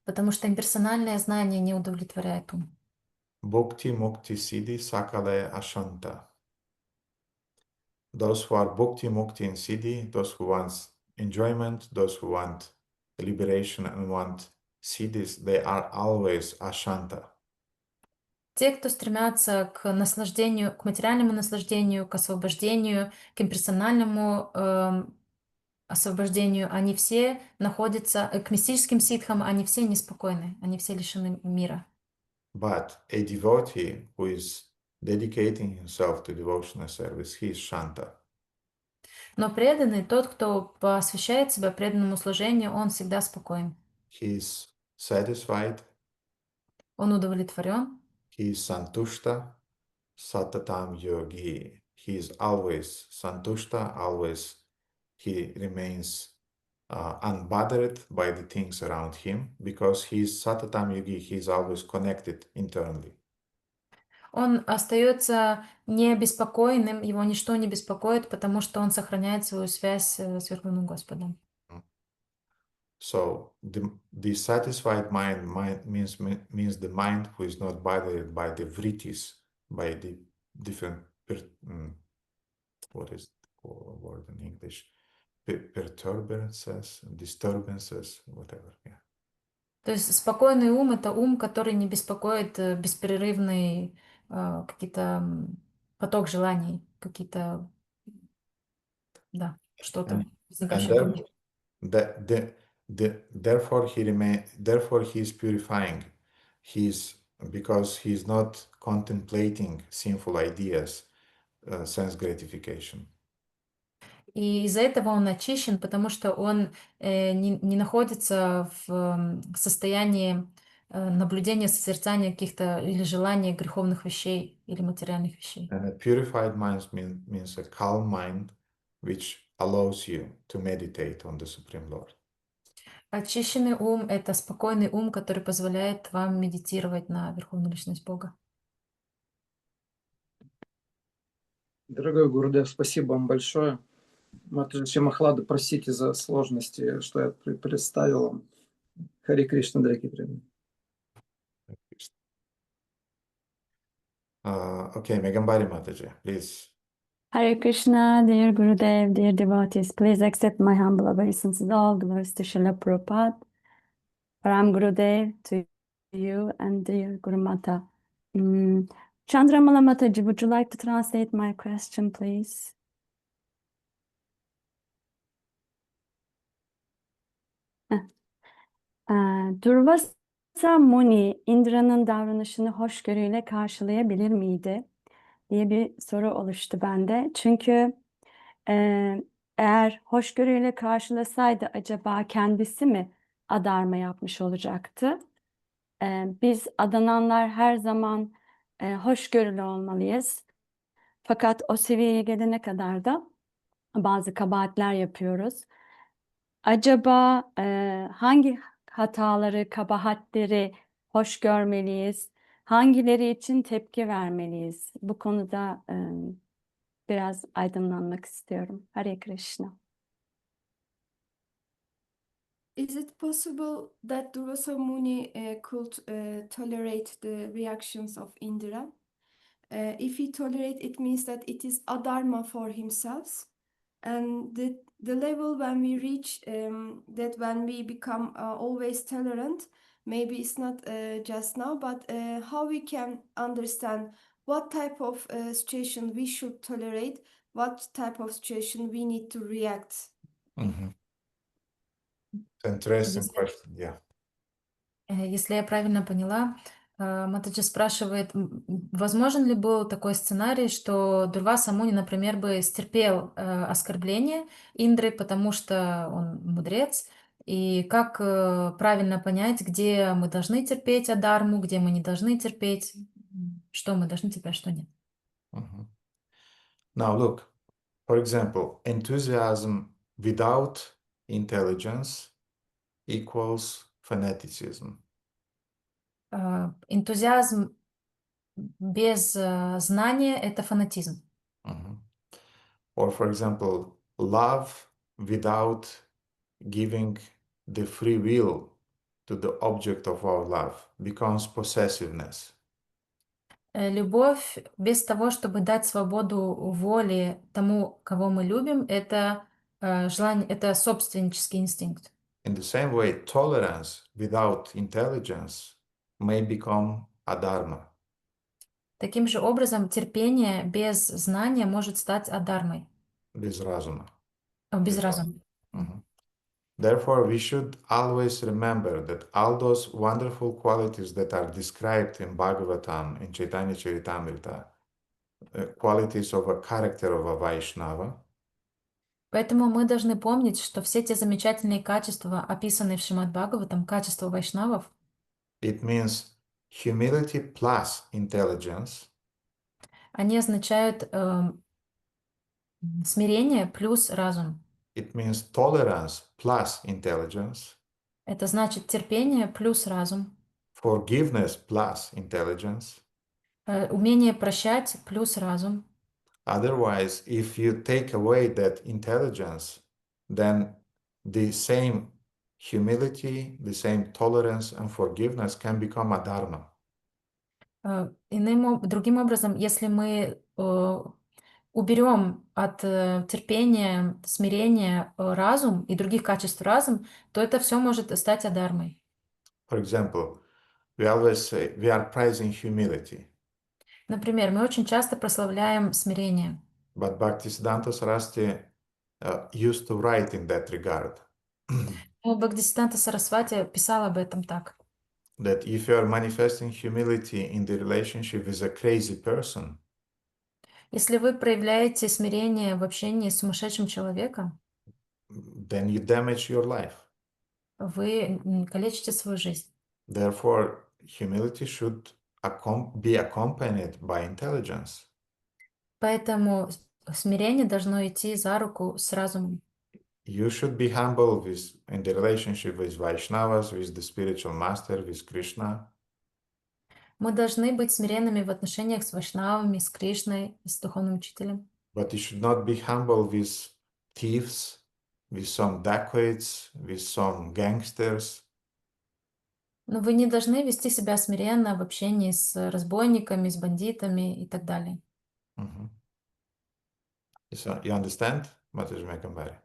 Потому что имперсональное знание не удовлетворяет ум. Bhukti mukti siddhi sakale ashanta. Those who are bhukti mukti in siddhi, those who want enjoyment, those who want liberation and want siddhis, they are always ashanta. Те, кто стремятся к наслаждению, к материальному наслаждению, к освобождению, к имперсональному освобождению, они все находятся, к мистическим ситхам, они все неспокойны, они все лишены мира. But a devotee who is dedicating himself to devotional service, he is shanta. Но преданный, тот, кто посвящает себя преданному служению, он всегда спокоен. He is satisfied. Он удовлетворен. He is santushta, satatam yogi. He is always santushta, always he remains unbothered by the things around him because he is satatam yogi. He is always connected internally. Он остается необеспокоенным, его ничто не беспокоит, потому что он сохраняет свою связь с Верховным Господом. So the satisfied mind means the mind who is not bothered by the vrittis, by the different what is the word in English? Perturbances, disturbances, whatever. Yeah. То есть спокойный ум — это ум, который не беспокоит беспрерывный какие-то поток желаний, какие-то, да, что-то возникающее. Therefore he is purifying. Because he is not contemplating sinful ideas, sense gratification. И из-за этого он очищен, потому что он не находится в состоянии наблюдения, созерцания каких-то или желания греховных вещей или материальных вещей. And a purified mind means a calm mind which allows you to meditate on the Supreme Lord. Очищенный ум — это спокойный ум, который позволяет вам медитировать на Верховную Личность Бога. Дорогой Гурудев, спасибо вам большое. Матушка Махлада, простите за сложности, что я представил вам. Хари Кришна, дорогие преданные. Okay, Megambari Mataji, please. Hare Krishna, dear Gurudev, dear devotees, please accept my humble obeisance and all glories to Srila Prabhupada. Param Gurudev to you and dear Guru Mata. Chandramala Mataji, would you like to translate my question, please? Durvasa Muni, Indra'nın davranışını hoşgörüyle karşılayabilir miydi diye bir soru oluştu bende. Çünkü eğer hoşgörüyle karşılasaydı acaba kendisi mi adarma yapmış olacaktı? Biz adananlar her zaman hoşgörülü olmalıyız. Fakat o seviyeye gelene kadar da bazı kabahatler yapıyoruz. Acaba hangi hataları, kabahatleri hoş görmeliyiz? Hangileri için tepki vermeliyiz? Bu konuda biraz aydınlanmak istiyorum. Hare Krishna. Is it possible that Durvasa Muni could tolerate the reactions of Indra? If he tolerate, it means that it is adharma for himself. And the level when we reach that when we become always tolerant, maybe it's not just now, but how we can understand what type of situation we should tolerate, what type of situation we need to react. Mm-hmm. Interesting question, yeah. Если я правильно поняла, Матаджи спрашивает, возможен ли был такой сценарий, что Дурваса Муни, например, бы стерпел оскорбление Индры, потому что он мудрец, и как правильно понять, где мы должны терпеть адарму, где мы не должны терпеть, что мы должны терпеть, что нет. Mm-hmm. Now look, for example, enthusiasm without intelligence equals fanaticism. Энтузиазм без знания — это фанатизм. Mm-hmm. Or for example, love without giving the free will to the object of our love becomes possessiveness. Любовь без того, чтобы дать свободу воли тому, кого мы любим, это желание, это собственнический инстинкт. In the same way, tolerance without intelligence may become adharma. Таким же образом, терпение без знания может стать адармой. Без разума. Без разума. Mm-hmm. Therefore, we should always remember that all those wonderful qualities that are described in Bhagavatam, in Chaitanya Charitamrita, qualities of a character of a Vaishnava, Поэтому мы должны помнить, что все те замечательные качества, описанные в Шримад Бхагаватам, качества вайшнавов, it means humility plus intelligence, они означают смирение плюс разум. it means tolerance plus intelligence, Это значит терпение плюс разум, forgiveness plus intelligence. Умение прощать плюс разум. Otherwise, if you take away that intelligence, then the same humility, the same tolerance and forgiveness can become a dharma. Другим образом, если мы уберем от терпения, смирения разум и других качеств разум, то это все может стать адармой. For example, we always say we are prizing humility. Например, мы очень часто прославляем смирение. But Bhaktisiddhanta Saraswati used to write in that regard. Бхагдисиданта Сарасвати писал об этом так. That if you are manifesting humility in the relationship with a crazy person, Если вы проявляете смирение в общении с сумасшедшим человеком, then you damage your life. вы калечите свою жизнь. Therefore, humility should be accompanied by intelligence. Поэтому смирение должно идти за руку с разумом. You should be humble in the relationship with Vaishnavas, with the spiritual master, with Krishna. Мы должны быть смиренными в отношениях с вайшнавами, с Кришной, с духовным учителем. But you should not be humble with thieves, with some dacoits, with some gangsters. Но вы не должны вести себя смиренно в общении с разбойниками, с бандитами и так далее. So you understand, Mataji Mekambari?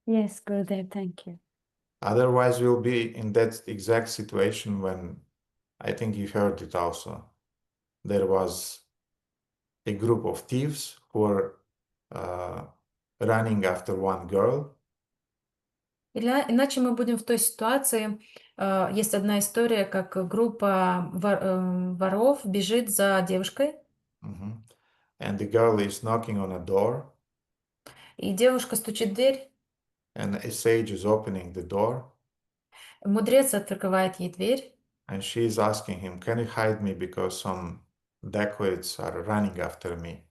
Yes, Gurudev, thank you. Otherwise, we'll be in that exact situation when, I think you heard it also, there was a group of thieves who were running after one girl. Иначе мы будем в той ситуации, есть одна история, как группа воров бежит за девушкой. And the girl is knocking on a door. И девушка стучит в дверь. And a sage is opening the door. Мудрец открывает ей дверь. And she is asking him, can you hide me because some dacoits are running after me?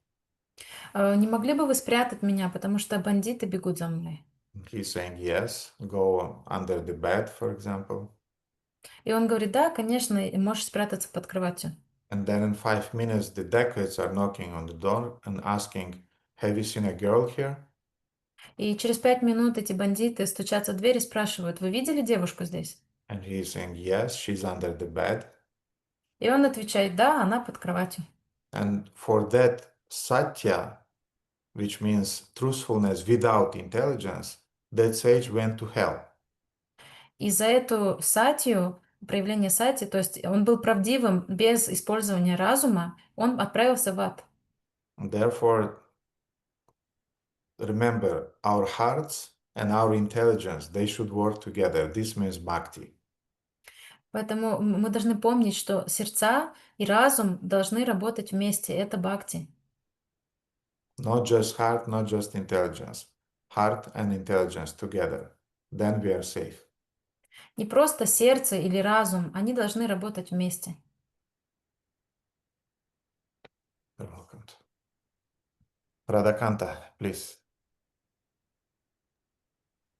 Не могли бы вы спрятать меня, потому что бандиты бегут за мной? He's saying yes, go under the bed, for example. И он говорит, да, конечно, можешь спрятаться под кроватью. And then in 5 minutes, the dacoits are knocking on the door and asking, have you seen a girl here? И через 5 минут эти бандиты стучатся в дверь и спрашивают, вы видели девушку здесь? And he is saying, yes, she's under the bed. И он отвечает, да, она под кроватью. And for that satya, which means truthfulness without intelligence, that sage went to hell. И за эту сатью, проявление сати, то есть он был правдивым без использования разума, он отправился в ад. Therefore, remember, our hearts and our intelligence, they should work together. This means bhakti. Поэтому мы должны помнить, что сердца и разум должны работать вместе. Это бхакти. Not just heart, not just intelligence. Heart and intelligence together. Then we are safe. Не просто сердце или разум, они должны работать вместе. You're welcome. Radhakanta, please.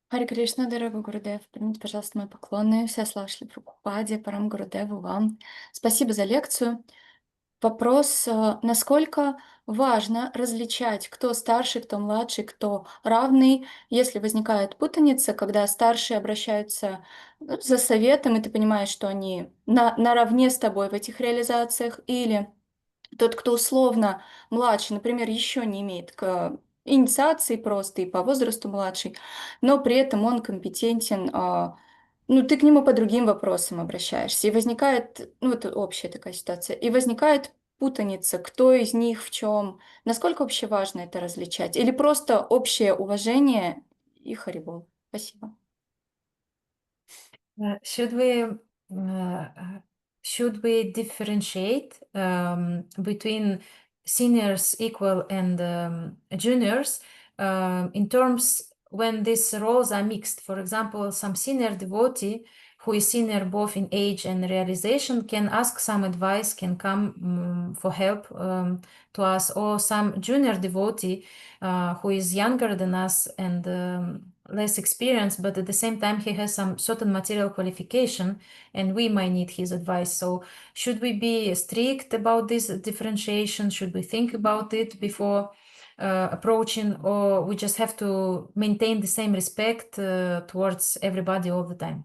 Харе Кришна, дорогой Гурудев, примите, пожалуйста, мои поклоны. Вся слава Шри Прабхупаде, Парам Гурудеву, вам. Спасибо за лекцию. Вопрос, насколько важно различать, кто старший, кто младший, кто равный, если возникает путаница, когда старшие обращаются за советом, и ты понимаешь, что они наравне с тобой в этих реализациях, или тот, кто условно младший, например, еще не имеет к инициации просто и по возрасту младший, но при этом он компетентен, ты к нему по другим вопросам обращаешься, и возникает, это общая такая ситуация, и возникает путаница, кто из них в чем, насколько вообще важно это различать, или просто общее уважение и харибол. Спасибо. Should we differentiate between seniors equal and juniors in terms when these roles are mixed? For example, some senior devotee who is senior both in age and realization can ask some advice, can come for help to us, or some junior devotee who is younger than us and less experienced, but at the same time he has some certain material qualification and we might need his advice. So should we be strict about this differentiation? Should we think about it before approaching, or we just have to maintain the same respect towards everybody all the time?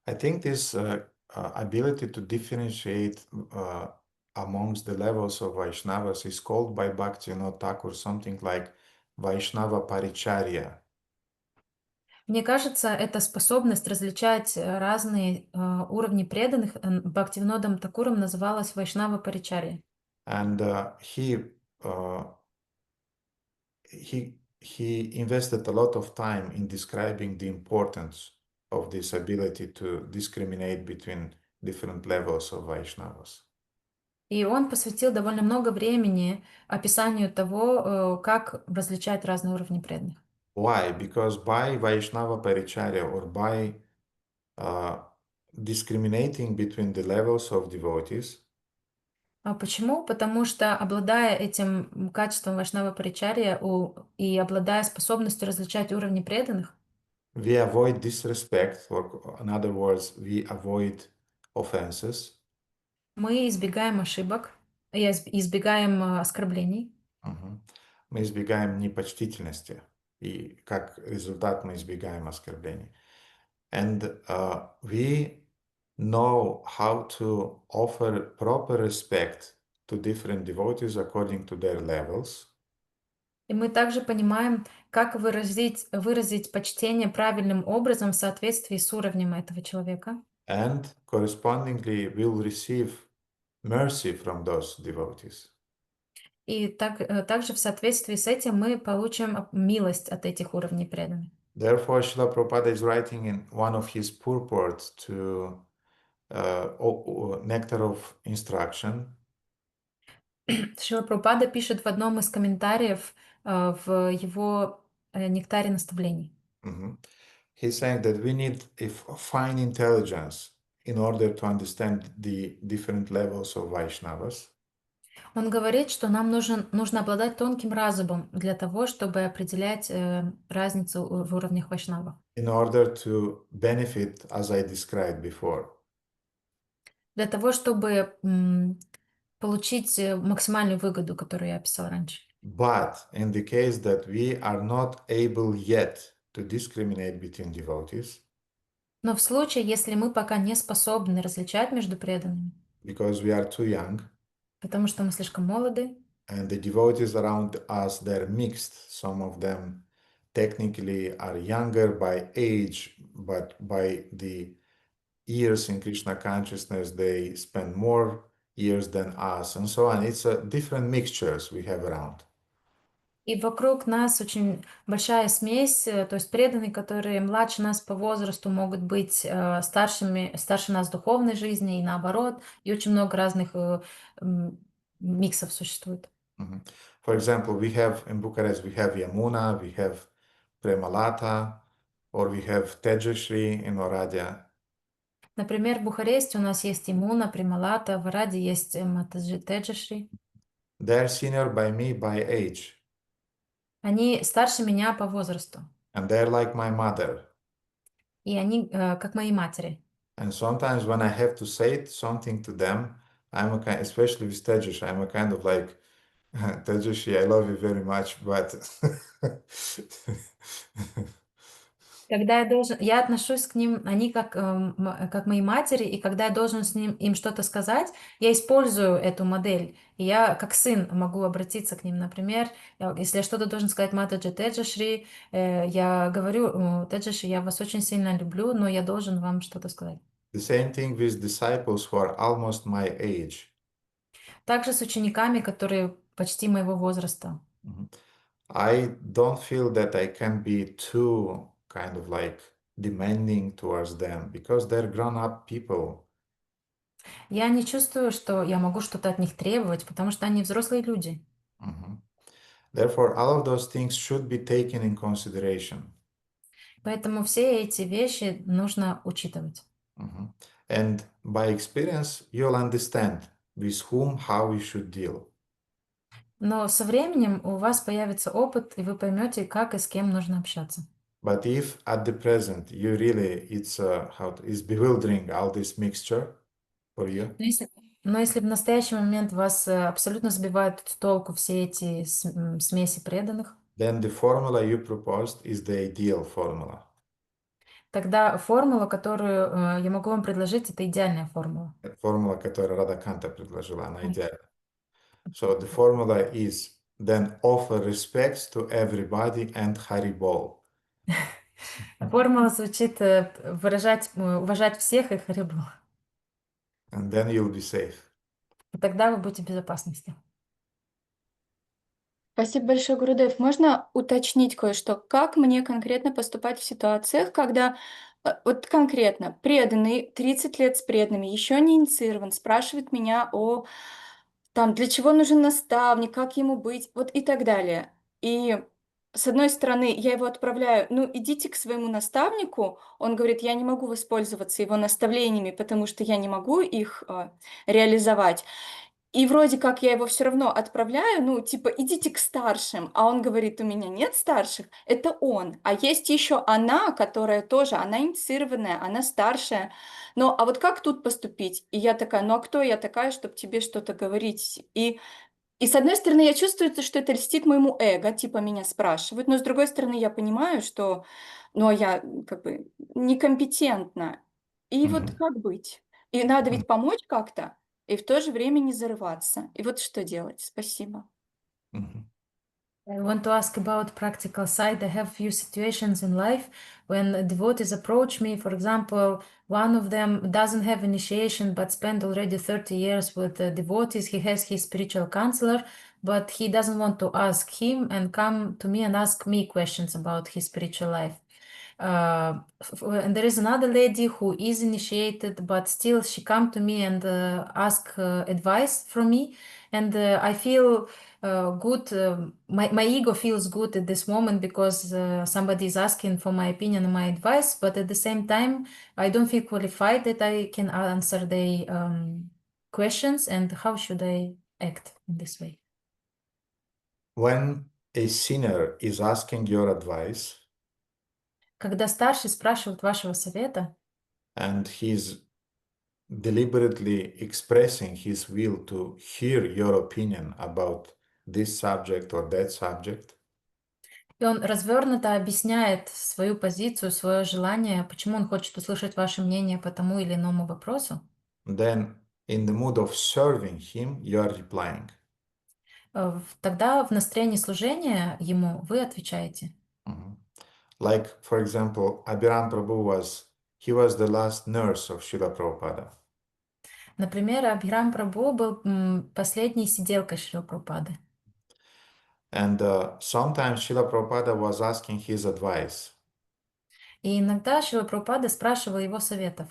I think this ability to differentiate amongst the levels of Vaishnavas is called by Bhaktivinoda Thakur something like Vaishnava Paricharya. Мне кажется, эта способность различать разные уровни преданных Бхактивинодом Такуром называлась Вайшнава Паричарья. And he invested a lot of time in describing the importance of this ability to discriminate between different levels of Vaishnavas. И он посвятил довольно много времени описанию того, как различать разные уровни преданных. Why? Because by Vaishnava Paricharya or by discriminating between the levels of devotees, А почему? Потому что, обладая этим качеством вайшнава паричарья и обладая способностью различать уровни преданных, we avoid disrespect, or in other words, we avoid offenses. мы избегаем ошибок, избегаем оскорблений, Мы избегаем непочтительности, и как результат мы избегаем оскорблений. And we know how to offer proper respect to different devotees according to their levels. и мы также понимаем, как выразить почтение правильным образом в соответствии с уровнем этого человека. And correspondingly will receive mercy from those devotees. И также в соответствии с этим мы получим милость от этих уровней преданных. Therefore, Srila Prabhupada is writing in one of his purports to Nectar of Instruction. Шрила Прабхупада пишет в одном из комментариев в его нектаре наставлений. He's saying that we need a fine intelligence in order to understand the different levels of Vaishnavas. Он говорит, что нам нужно обладать тонким разумом для того, чтобы определять разницу в уровнях вайшнавов. In order to benefit, as I described before. Для того, чтобы получить максимальную выгоду, которую я описал раньше. But in the case that we are not able yet to discriminate between devotees, но в случае, если мы пока не способны различать между преданными, because we are too young, потому что мы слишком молоды, and the devotees around us, they're mixed. Some of them technically are younger by age, but by the years in Krishna consciousness, they spend more years than us, and so on. It's a different mixtures we have around. и вокруг нас очень большая смесь, то есть преданные, которые младше нас по возрасту, могут быть старше нас в духовной жизни и наоборот, и очень много разных миксов существует. For example, we have in Bucharest, we have Yamuna, we have Premalata, or we have Tejashri in Oradea. Например, в Бухаресте у нас есть Имуна, Прималата, в Араде есть Теджашри. They're senior by me by age. Они старше меня по возрасту. And they're like my mother. И они как мои матери. And sometimes when I have to say something to them, I'm a kind, especially with Tejashi, I'm a kind of like, Tejashi, I love you very much, but Когда я отношусь к ним, они как мои матери, и когда я должен им что-то сказать, я использую эту модель. И я как сын могу обратиться к ним. Например, если я что-то должен сказать Матаджи Теджашри, я говорю, Теджашри, я вас очень сильно люблю, но я должен вам что-то сказать. The same thing with disciples who are almost my age. Также с учениками, которые почти моего возраста. I don't feel that I can be too kind of like demanding towards them because they're grown-up people. Я не чувствую, что я могу что-то от них требовать, потому что они взрослые люди. Therefore, all of those things should be taken in consideration. Поэтому все эти вещи нужно учитывать. And by experience, you'll understand with whom, how you should deal. Но со временем у вас появится опыт, и вы поймете, как и с кем нужно общаться. But if at the present you really, it's bewildering all this mixture for you. Но если в настоящий момент вас абсолютно сбивают с толку все эти смеси преданных, then the formula you proposed is the ideal formula. тогда формула, которую я могу вам предложить, это идеальная формула. Формула, которую Радаканта предложила, она идеальна. So the formula is then offer respects to everybody and Haribol. Формула звучит уважать всех и Харибол. And then you'll be safe. И тогда вы будете в безопасности. Спасибо большое, Гурудев. Можно уточнить кое-что? Как мне конкретно поступать в ситуациях, когда вот конкретно преданный, 30 лет с преданными, еще не инициирован, спрашивает меня о там, для чего нужен наставник, как ему быть, вот и так далее. И с одной стороны, я его отправляю, ну, идите к своему наставнику. Он говорит, я не могу воспользоваться его наставлениями, потому что я не могу их реализовать. И вроде как я его все равно отправляю, ну, типа, идите к старшим, а он говорит, у меня нет старших, это он. А есть еще она, которая тоже, она инициированная, она старшая. Но, а вот как тут поступить? И я такая, ну, а кто я такая, чтобы тебе что-то говорить? И с одной стороны, я чувствую, что это льстит моему эго, типа меня спрашивают, но с другой стороны, я понимаю, что, ну, а я как бы некомпетентна. И вот как быть? И надо ведь помочь как-то, и в то же время не зарываться. И вот что делать? Спасибо. I want to ask about practical side. I have few situations in life when devotees approach me. For example, one of them doesn't have initiation but spent already 30 years with devotees. He has his spiritual counselor, but he doesn't want to ask him and come to me and ask me questions about his spiritual life. And there is another lady who is initiated, but still she come to me and ask advice from me, and I feel good. My ego feels good at this moment because somebody is asking for my opinion and my advice, but at the same time, I don't feel qualified that I can answer their questions. And how should I act in this way? When a sinner is asking your advice, Когда старший спрашивает вашего совета, and he's deliberately expressing his will to hear your opinion about this subject or that subject, и он развернуто объясняет свою позицию, свое желание, почему он хочет услышать ваше мнение по тому или иному вопросу, then in the mood of serving him, you are replying. тогда в настроении служения ему вы отвечаете. Like, for example, Abhiram Prabhu he was the last nurse of Srila Prabhupada. Например, Абхирам Прабhu был последней сиделкой Шрила Прабхупады. And sometimes Srila Prabhupada was asking his advice. И иногда Шрила Прабхупада спрашивал его советов.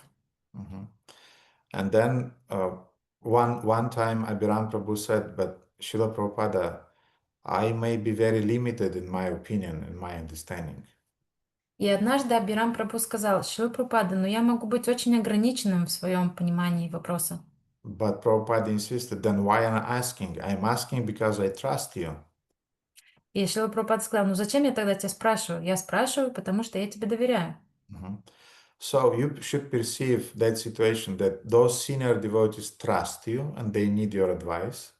And then one time Abhiram Prabhu said, but Srila Prabhupada, I may be very limited in my opinion and my understanding. И однажды Абхирам Прабху сказал: Шрила Прабхупада, но я могу быть очень ограниченным в своем понимании вопроса. But Prabhupada insisted, then why am I asking? I'm asking because I trust you. И Шрила Прабхупада сказал: ну зачем я тогда тебя спрашиваю? Я спрашиваю, потому что я тебе доверяю. So you should perceive that situation, that those senior devotees trust you and they need your advice.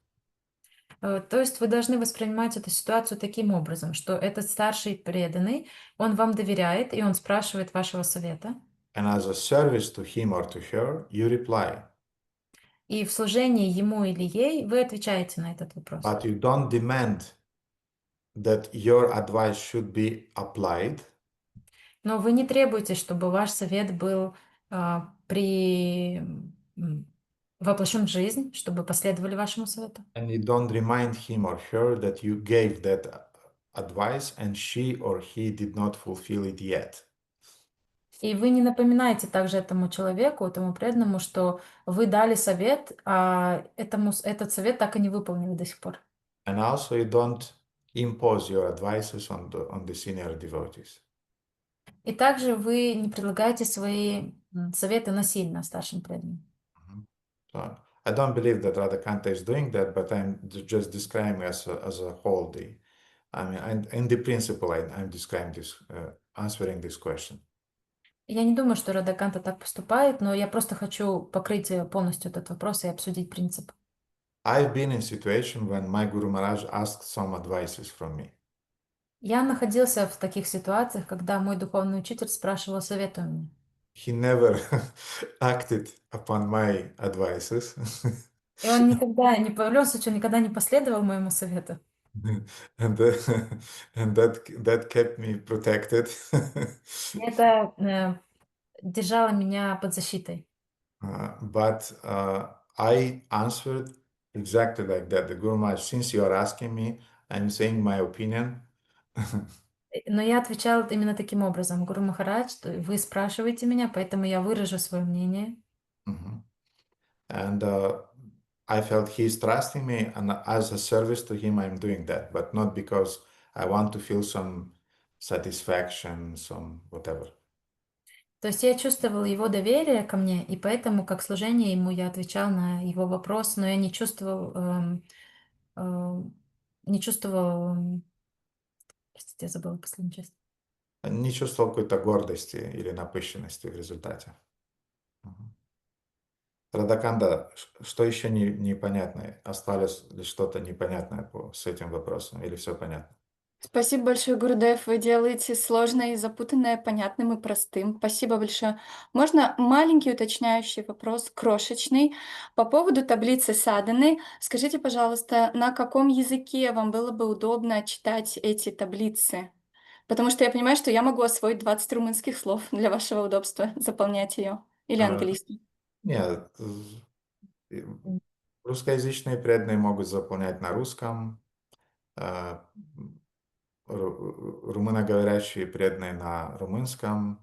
То есть вы должны воспринимать эту ситуацию таким образом, что этот старший преданный, он вам доверяет, и он спрашивает вашего совета. And as a service to him or to her, you reply. И в служении ему или ей вы отвечаете на этот вопрос. But you don't demand that your advice should be applied. Но вы не требуете, чтобы ваш совет был воплощен в жизнь, чтобы последовали вашему совету. And you don't remind him or her that you gave that advice and she or he did not fulfill it yet. И вы не напоминаете также этому человеку, этому преданному, что вы дали совет, а этот совет так и не выполнили до сих пор. And also you don't impose your advices on the senior devotees. И также вы не предлагаете свои советы насильно старшим преданным. So I don't believe that Radhakanta is doing that, but I'm just describing as a whole. In the principle, I'm describing this, answering this question. Я не думаю, что Радхаканта так поступает, но я просто хочу покрыть полностью этот вопрос и обсудить принцип. I've been in situation when my Guru Maharaj asked some advices from me. Я находился в таких ситуациях, когда мой духовный учитель спрашивал совета у меня. He never acted upon my advices. И он никогда не появился, он никогда не последовал моему совету. And that kept me protected. И это держало меня под защитой. But I answered exactly like that. The Guru Maharaj, since you are asking me, I'm saying my opinion. Но я отвечала именно таким образом. Гуру Махарадж, вы спрашиваете меня, поэтому я выражу свое мнение. And I felt he's trusting me, and as a service to him, I'm doing that, but not because I want to feel some satisfaction, some whatever. То есть я чувствовал его доверие ко мне, и поэтому как служение ему я отвечал на его вопрос, но я не чувствовал, простите, я забыла последнюю часть. Не чувствовал какой-то гордости или напыщенности в результате. Радаканда, что еще непонятное? Осталось ли что-то непонятное с этим вопросом, или все понятно? Спасибо большое, Гурудев. Вы делаете сложное и запутанное понятным и простым. Спасибо большое. Можно маленький уточняющий вопрос, крошечный, по поводу таблицы Саданы. Скажите, пожалуйста, на каком языке вам было бы удобно читать эти таблицы? Потому что я понимаю, что я могу освоить 20 румынских слов для вашего удобства, заполнять ее. Или английский. Нет, русскоязычные преданные могут заполнять на русском, румыноговорящие преданные на румынском,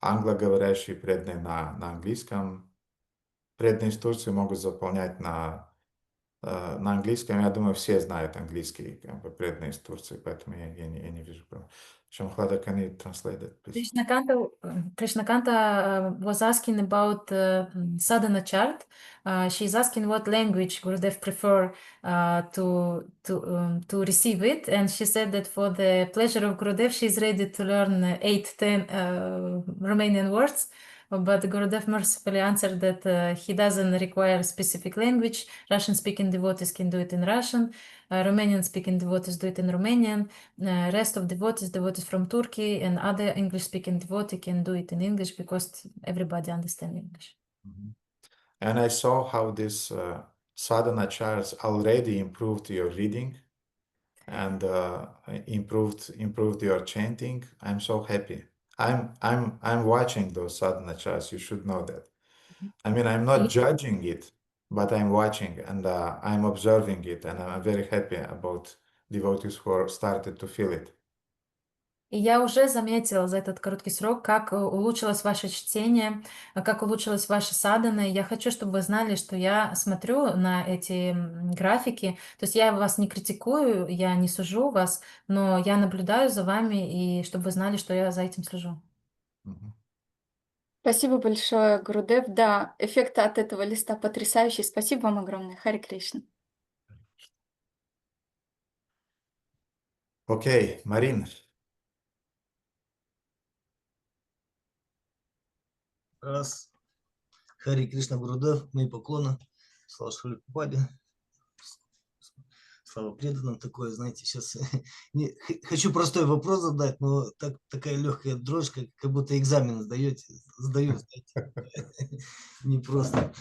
англоговорящие преданные на английском. Преданные из Турции могут заполнять на английском. Я думаю, все знают английский, как бы, преданные из Турции, поэтому я не вижу проблем. Shamhlada, can you translate that, please? Krishnakanta was asking about sadhana chart. She's asking what language Gurudev prefer to receive it, and she said that for the pleasure of Gurudev, she's ready to learn 8-10 Romanian words. But Gurudev mercifully answered that he doesn't require a specific language. Russian-speaking devotees can do it in Russian. Romanian-speaking devotees do it in Romanian. Rest of devotees from Turkey and other English-speaking devotees can do it in English because everybody understands English. And I saw how this sadhana charts already improved your reading and improved your chanting. I'm so happy. I'm watching those sadhana charts. You should know that. I mean, I'm not judging it, but I'm watching and I'm observing it, and I'm very happy about devotees who started to feel it. И я уже заметила за этот короткий срок, как улучшилось ваше чтение, как улучшилась ваша садхана. И я хочу, чтобы вы знали, что я смотрю на эти графики. То есть я вас не критикую, я не сужу вас, но я наблюдаю за вами, и чтобы вы знали, что я за этим слежу. Спасибо большое, Гурудев. Да, эффект от этого листа потрясающий. Спасибо вам огромное. Харе Кришна. Окей, Марин. Раз. Хари Кришна, Гурудев, мои поклоны. Слава Шри Прабхупаде. Слава преданным. Такое, знаете, сейчас хочу простой вопрос задать, но такая легкая дрожь, как будто экзамен сдаю, знаете. Не просто.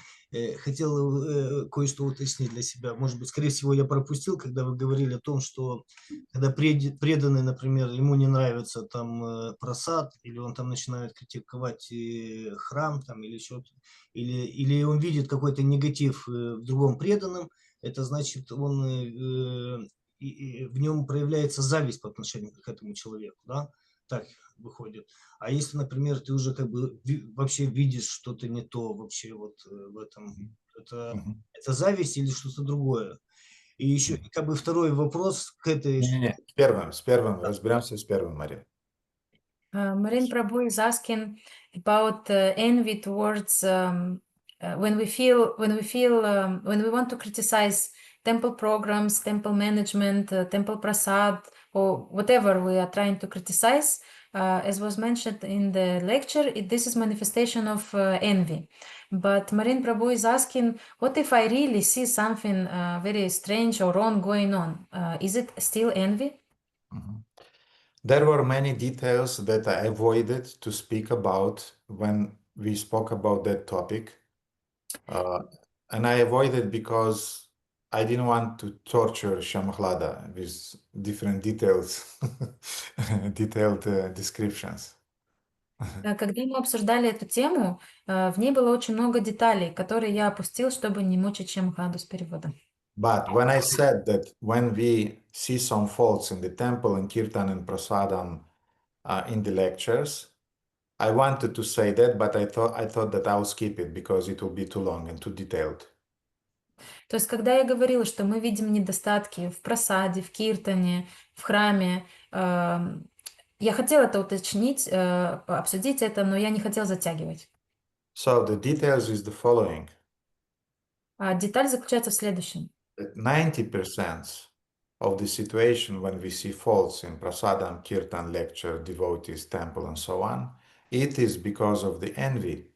Хотел кое-что уточнить для себя. Может быть, скорее всего, я пропустил, когда вы говорили о том, что когда преданный, например, ему не нравится там просад, или он там начинает критиковать храм, там, или что-то, или он видит какой-то негатив в другом преданном, это значит, он в нем проявляется зависть по отношению к этому человеку, да? Так выходит. А если, например, ты уже как бы вообще видишь что-то не то вообще вот в этом, это зависть или что-то другое? И еще как бы второй вопрос к этой... С первым, разберемся с первым, Марин. Marin Prabhu is asking about envy towards when we want to criticize temple programs, temple management, temple prasad, or whatever we are trying to criticize. As was mentioned in the lecture, this is manifestation of envy. But Marin Prabhu is asking, what if I really see something very strange or wrong going on? Is it still envy? There were many details that I avoided to speak about when we spoke about that topic. And I avoided because I didn't want to torture Shamhlada with different details, detailed descriptions. Когда мы обсуждали эту тему, в ней было очень много деталей, которые я опустил, чтобы не мучить Шамхладу с переводом. But when I said that when we see some faults in the temple, in Kirtan and Prasadam, in the lectures, I wanted to say that, but I thought that I'll skip it because it will be too long and too detailed. То есть, когда я говорила, что мы видим недостатки в просаде, в киртане, в храме, я хотела это уточнить, обсудить это, но я не хотела затягивать. So the details is the following. Деталь заключается в следующем. That 90% of the situation when we see faults in prasadam, kirtan, lecture, devotees, temple, and so on, it is because of the envy.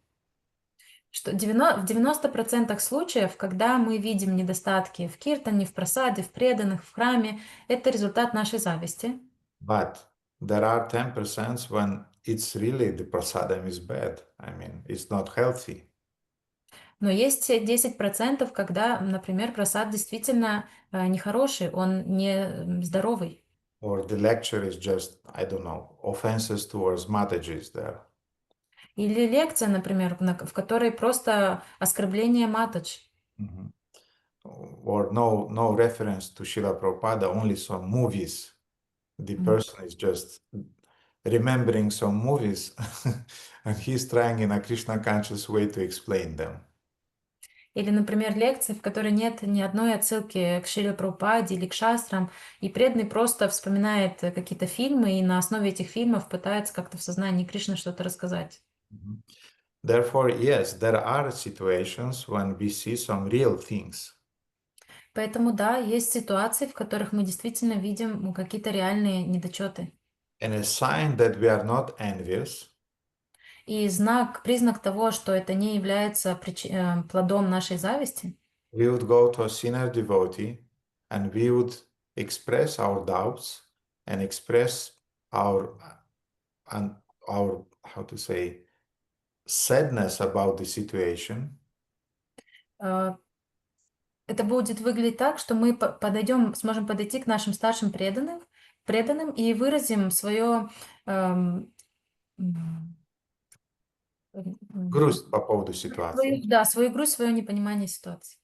Что в 90% случаев, когда мы видим недостатки в киртане, в просаде, в преданных, в храме, это результат нашей зависти. But there are 10% when it's really the prasadam is bad. I mean, it's not healthy. Но есть 10%, когда, например, просад действительно нехороший, он не здоровый. Or the lecture is just, I don't know, offenses towards Mataji's there. Или лекция, например, в которой просто оскорбление матадж. Mhm. Or no reference to Srila Prabhupada, only some movies. The person is just remembering some movies and he's trying in a Krishna conscious way to explain them. Или, например, лекции, в которой нет ни одной отсылки к Шриле Прабхупаде или к шастрам, и преданный просто вспоминает какие-то фильмы и на основе этих фильмов пытается как-то в сознании Кришны что-то рассказать. Therefore, yes, there are situations when we see some real things. Поэтому, да, есть ситуации, в которых мы действительно видим какие-то реальные недочеты. And a sign that we are not envious И признак того, что это не является плодом нашей зависти, we would go to a sinner devotee and we would express our doubts and express our how to say sadness about the situation. это будет выглядеть так, что мы сможем подойти к нашим старшим преданным и выразим свое Грусть по поводу ситуации. свою грусть, свое непонимание ситуации.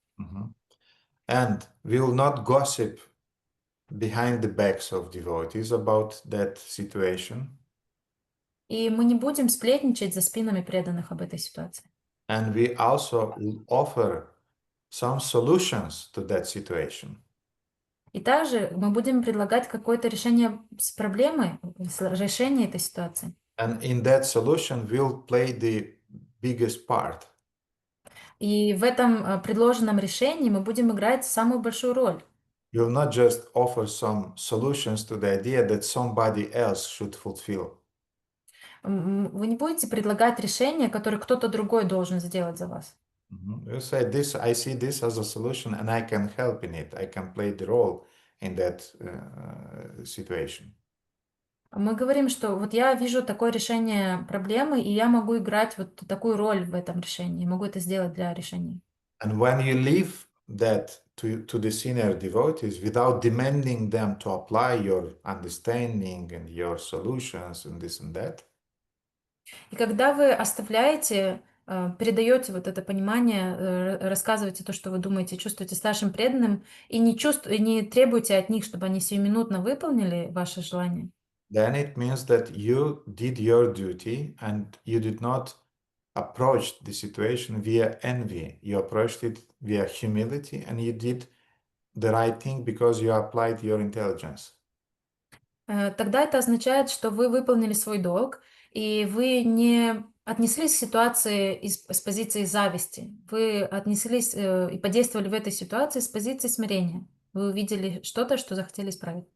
And we will not gossip behind the backs of devotees about that situation. И мы не будем сплетничать за спинами преданных об этой ситуации. And we also will offer some solutions to that situation. И также мы будем предлагать какое-то решение с проблемой, решение этой ситуации. And in that solution, we'll play the biggest part. И в этом предложенном решении мы будем играть самую большую роль. We'll not just offer some solutions to the idea that somebody else should fulfill. Вы не будете предлагать решения, которые кто-то другой должен сделать за вас. You say this, I see this as a solution and I can help in it. I can play the role in that situation. Мы говорим, что вот я вижу такое решение проблемы, и я могу играть вот такую роль в этом решении, могу это сделать для решения. And when you leave that to the senior devotees without demanding them to apply your understanding and your solutions and this and that, и когда вы оставляете, передаете вот это понимание, рассказываете то, что вы думаете, чувствуете старшим преданным, и не требуете от них, чтобы они сиюминутно выполнили ваши желания, then it means that you did your duty and you did not approach the situation via envy. You approached it via humility and you did the right thing because you applied your intelligence. тогда это означает, что вы выполнили свой долг, и вы не отнеслись к ситуации с позиции зависти. Вы отнеслись и подействовали в этой ситуации с позиции смирения. Вы увидели что-то, что захотели исправить.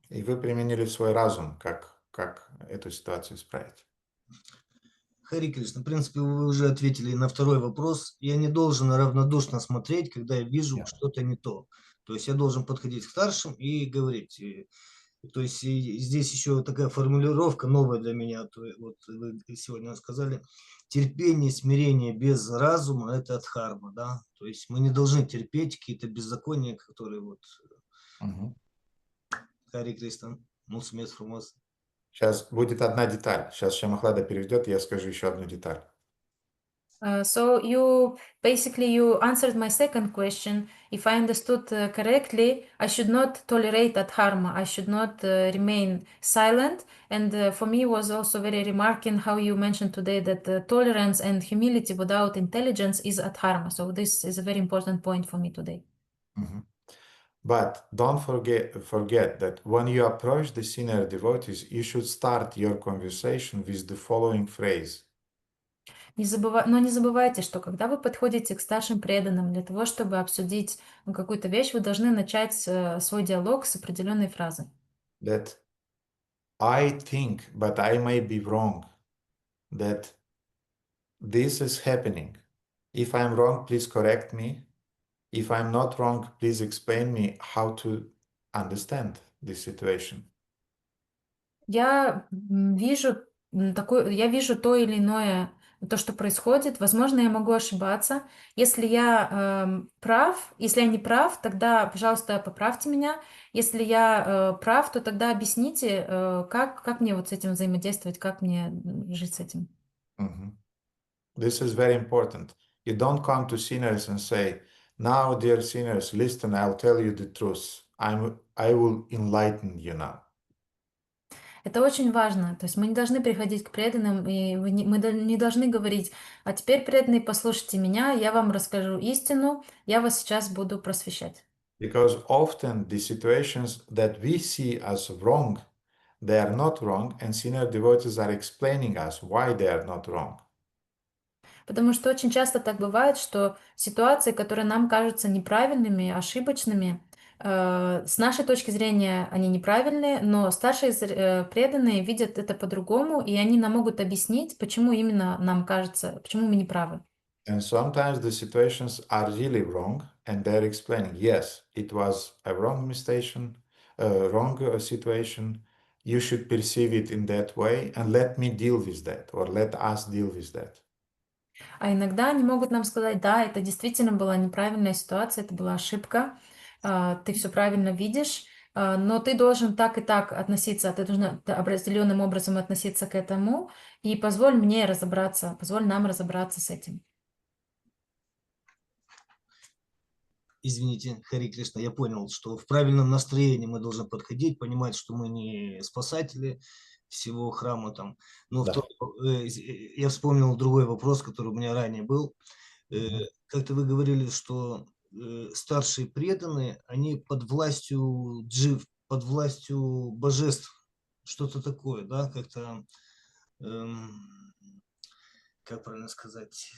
И вы применили свой разум, как эту ситуацию исправить. Хари Кришна, в принципе, вы уже ответили на второй вопрос. Я не должен равнодушно смотреть, когда я вижу что-то не то. То есть я должен подходить к старшим и говорить. То есть здесь еще такая формулировка новая для меня. Вот вы сегодня сказали, терпение, смирение без разума – это дхарма, да? То есть мы не должны терпеть какие-то беззакония, которые вот… Хари Кришна, мусмес фрумас. Сейчас будет одна деталь. Сейчас Шамахлада переведет, и я скажу еще одну деталь. So you answered my second question. If I understood correctly, I should not tolerate adharma. I should not remain silent. And for me was also very remarking how you mentioned today that tolerance and humility without intelligence is adharma. So this is a very important point for me today. Mm-hmm. But don't forget that when you approach the senior devotees, you should start your conversation with the following phrase. Но не забывайте, что когда вы подходите к старшим преданным для того, чтобы обсудить какую-то вещь, вы должны начать свой диалог с определенной фразы. That I think, but I may be wrong, that this is happening. If I'm wrong, please correct me. If I'm not wrong, please explain me how to understand this situation. Я вижу я вижу то или иное, то, что происходит. Возможно, я могу ошибаться. Если я если я не прав, тогда, пожалуйста, поправьте меня. Если я прав, то тогда объясните, как мне вот с этим взаимодействовать, как мне жить с этим. This is very important. You don't come to sinners and say, now, dear sinners, listen, I'll tell you the truth. I will enlighten you now. Это очень важно. То есть мы не должны приходить к преданным, и мы не должны говорить, а теперь, преданные, послушайте меня, я вам расскажу истину, я вас сейчас буду просвещать. Because often the situations that we see as wrong, they are not wrong, and senior devotees are explaining us why they are not wrong. Потому что очень часто так бывает, что ситуации, которые нам кажутся неправильными, ошибочными, с нашей точки зрения они неправильные, но старшие преданные видят это по-другому, и они нам могут объяснить, почему именно нам кажется, почему мы не правы. And sometimes the situations are really wrong, and they're explaining, yes, it was a wrong situation. You should perceive it in that way, and let me deal with that, or let us deal with that. А иногда они могут нам сказать, да, это действительно была неправильная ситуация, это была ошибка, ты все правильно видишь, но ты должен так и так относиться, ты должен определенным образом относиться к этому, и позволь мне разобраться, позволь нам разобраться с этим. Извините, Хари Кришна, я понял, что в правильном настроении мы должны подходить, понимать, что мы не спасатели всего храма там. Но Да. я вспомнил другой вопрос, который у меня ранее был. Как-то вы говорили, что старшие преданные, они под властью под властью божеств, что-то такое, да, как-то, как правильно сказать,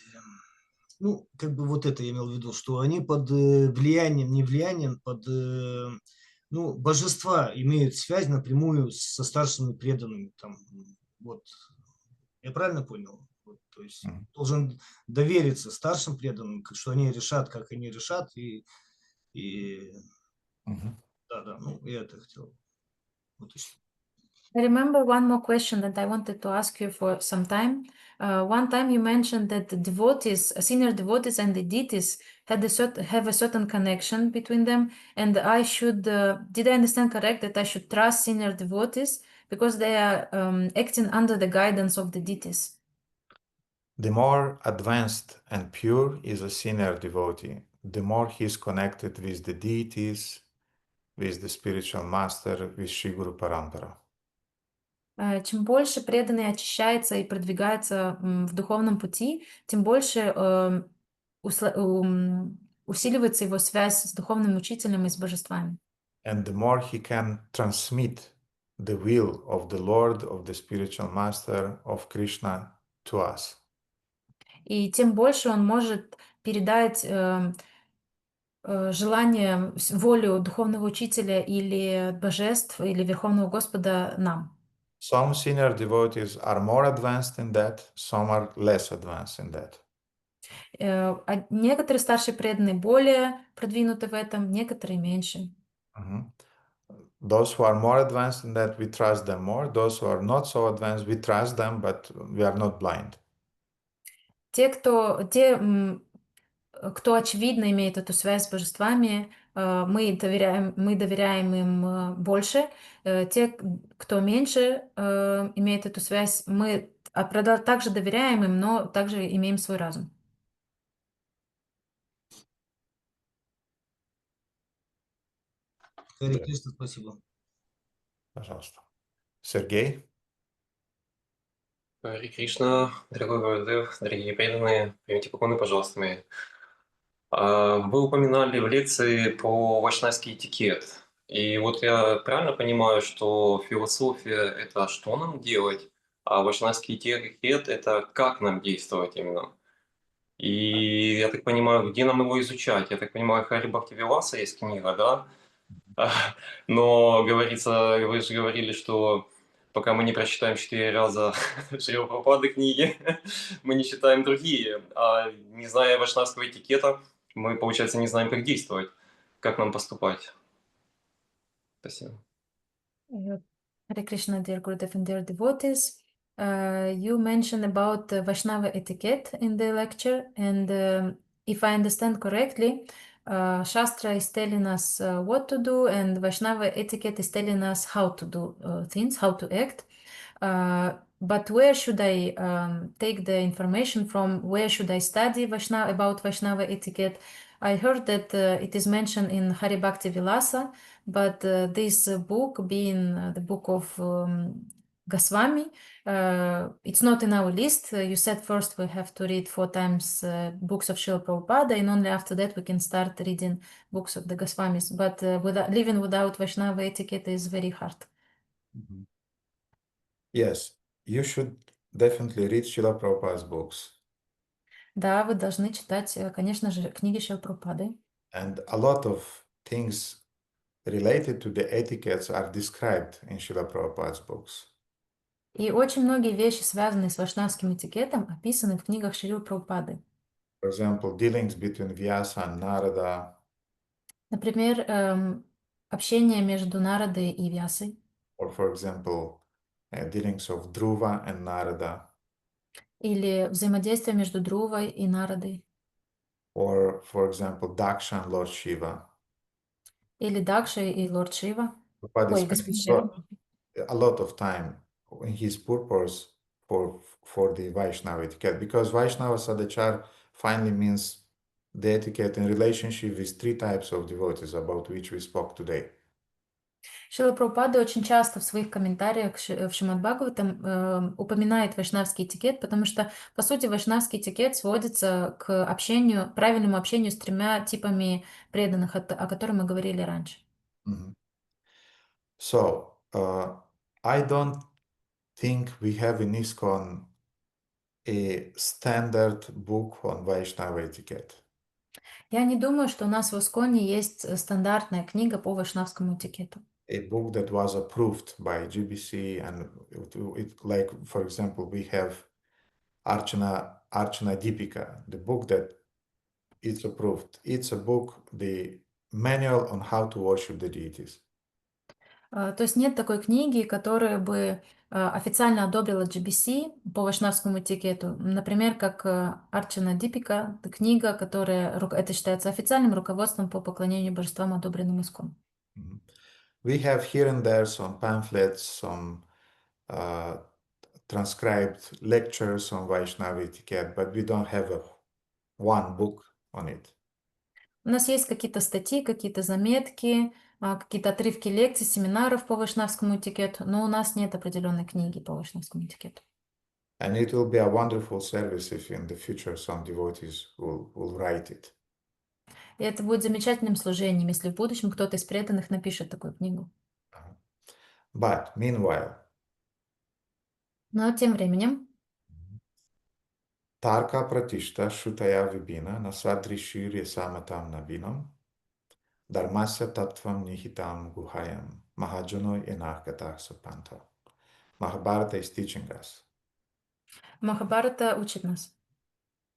ну, как бы вот это я имел в виду, что они под влиянием, не влиянием, под, ну, божества имеют связь напрямую со старшими преданными, там, вот, я правильно понял? Вот, то есть должен довериться старшим преданным, что они решат, как они решат, и да, ну, я это хотел. Вот и все. I remember one more question that I wanted to ask you for some time. One time you mentioned that the devotees, senior devotees and the deities have a certain connection between them, and I should, did I understand correct that I should trust senior devotees because they are acting under the guidance of the deities? The more advanced and pure is a senior devotee, the more he is connected with the deities, with the spiritual master, with Shri Guru Parampara. Чем больше преданный очищается и продвигается в духовном пути, тем больше усиливается его связь с духовным учителем и с божествами. And the more he can transmit the will of the Lord, of the spiritual master, of Krishna to us. И тем больше он может передать желание, волю духовного учителя или божеств, или Верховного Господа нам. Some senior devotees are more advanced in that, some are less advanced in that. Некоторые старшие преданные более продвинуты в этом, некоторые меньше. Those who are more advanced in that, we trust them more. Those who are not so advanced, we trust them, but we are not blind. Те, кто очевидно имеет эту связь с божествами, мы доверяем им больше. Те, кто меньше имеет эту связь, мы также доверяем им, но также имеем свой разум. Харе Кришна, спасибо. Пожалуйста. Сергей? Харе Кришна, дорогой Гурудев, дорогие преданные, примите поклоны, пожалуйста, мои. Вы упоминали в лекции про вайшнавский этикет. И вот я правильно понимаю, что философия — это что нам делать, а вайшнавский этикет — это как нам действовать именно. И я так понимаю, где нам его изучать? Я так понимаю, Хари Бхакти Виласа есть книга, да? Но, говорится, вы же говорили, что пока мы не прочитаем 4 раза Шрила Прабхупады книги, мы не читаем другие. А не зная вайшнавского этикета, мы, получается, не знаем, как действовать, как нам поступать. Спасибо. Hare Krishna, dear Gurudev and dear devotees. You mentioned about Vaishnava etiquette in the lecture, and if I understand correctly, Shastra is telling us what to do, and Vaishnava etiquette is telling us how to do things, how to act. But where should I take the information from? Where should I study about Vaishnava etiquette? I heard that it is mentioned in Hari Bhakti Vilasa, but this book, being the book of Goswami, it's not in our list. You said first we have to read 4 times books of Srila Prabhupada, and only after that we can start reading books of the Goswamis. But living without Vaishnava etiquette is very hard. Mm-hmm. Yes, you should definitely read Srila Prabhupada's books. Да, вы должны читать, конечно же, книги Шрилы Прабхупады. And a lot of things related to the etiquettes are described in Srila Prabhupada's books. И очень многие вещи, связанные с вайшнавским этикетом, описаны в книгах Шрилы Прабхупады. For example, dealings between Vyasa and Narada. Например, общение между Нарадой и Вьясой. Or, for example, dealings of Dhruva and Narada. Или взаимодействие между Друвой и Нарадой. Or, for example, Daksha and Lord Shiva. Или Дакша и Лорд Шива. Ой, Господь Шива. A lot of time in his purpose for the Vaishnava etiquette, because Vaishnava Sadachar finally means the etiquette in relationship with 3 types of devotees about which we spoke today. Шрила Прабхупада очень часто в своих комментариях в Шримад Бхагаватам упоминает вайшнавский этикет, потому что, по сути, вайшнавский этикет сводится к общению, правильному общению с 3 типами преданных, о которых мы говорили раньше. Mm-hmm. So, I don't think we have in ISKCON a standard book on Vaishnava etiquette. Я не думаю, что у нас в Исконе есть стандартная книга по вайшнавскому этикету. A book that was approved by GBC, and like, for example, we have Archana Deepika, the book that it's approved. It's a book, the manual on how to worship the deities. То есть нет такой книги, которая бы официально одобрила GBC по вайшнавскому этикету. Например, как Арчана Дипика, это книга, которая это считается официальным руководством по поклонению божествам, одобренным Искон. We have here and there some pamphlets, some transcribed lectures on Vaishnava etiquette, but we don't have one book on it. У нас есть какие-то статьи, какие-то заметки, какие-то отрывки лекций, семинаров по вайшнавскому этикету, но у нас нет определенной книги по вайшнавскому этикету. And it will be a wonderful service if in the future some devotees will write it. И это будет замечательным служением, если в будущем кто-то из преданных напишет такую книгу. But meanwhile, но тем временем, Tarka pratishta shutaya vibina nasadrishirya samatam navinam dharmasya tattvam nihitam guhayam mahajano enakata sapanta. Mahabharata is teaching us Махабхарата учит нас,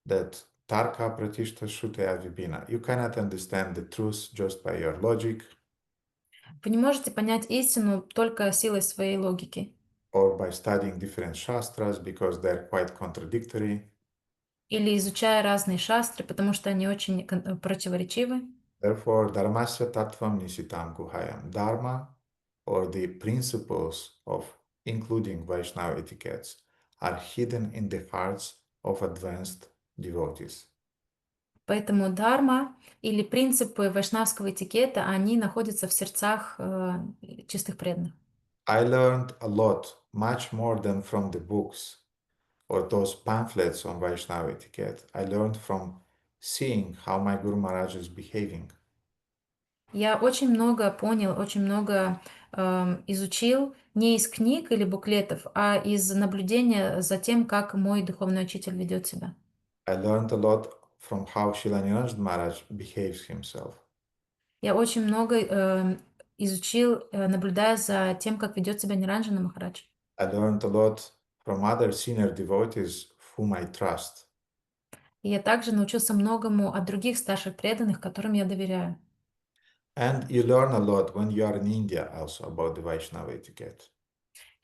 that Tarka pratishta shutaya vibina. You cannot understand the truth just by your logic. Вы не можете понять истину только силой своей логики. Or by studying different shastras because they're quite contradictory. Или изучая разные шастры, потому что они очень противоречивы. Therefore, dharmasya tattvam nisitam guhayam. Dharma, or the principles of including Vaishnava etiquettes, are hidden in the hearts of advanced devotees. Поэтому дхарма или принципы вайшнавского этикета, они находятся в сердцах чистых преданных. I learned a lot, much more than from the books or those pamphlets on Vaishnava etiquette. I learned from seeing how my Guru Maharaj is behaving. Я очень много понял, очень много изучил не из книг или буклетов, а из наблюдения за тем, как мой духовный учитель ведет себя. I learned a lot from how Srila Niranjan Maharaj behaves himself. Я очень много изучил, наблюдая за тем, как ведет себя Ниранджана Махарадж. I learned a lot from other senior devotees whom I trust. И я также научился многому от других старших преданных, которым я доверяю. And you learn a lot when you are in India also about the Vaishnava etiquette.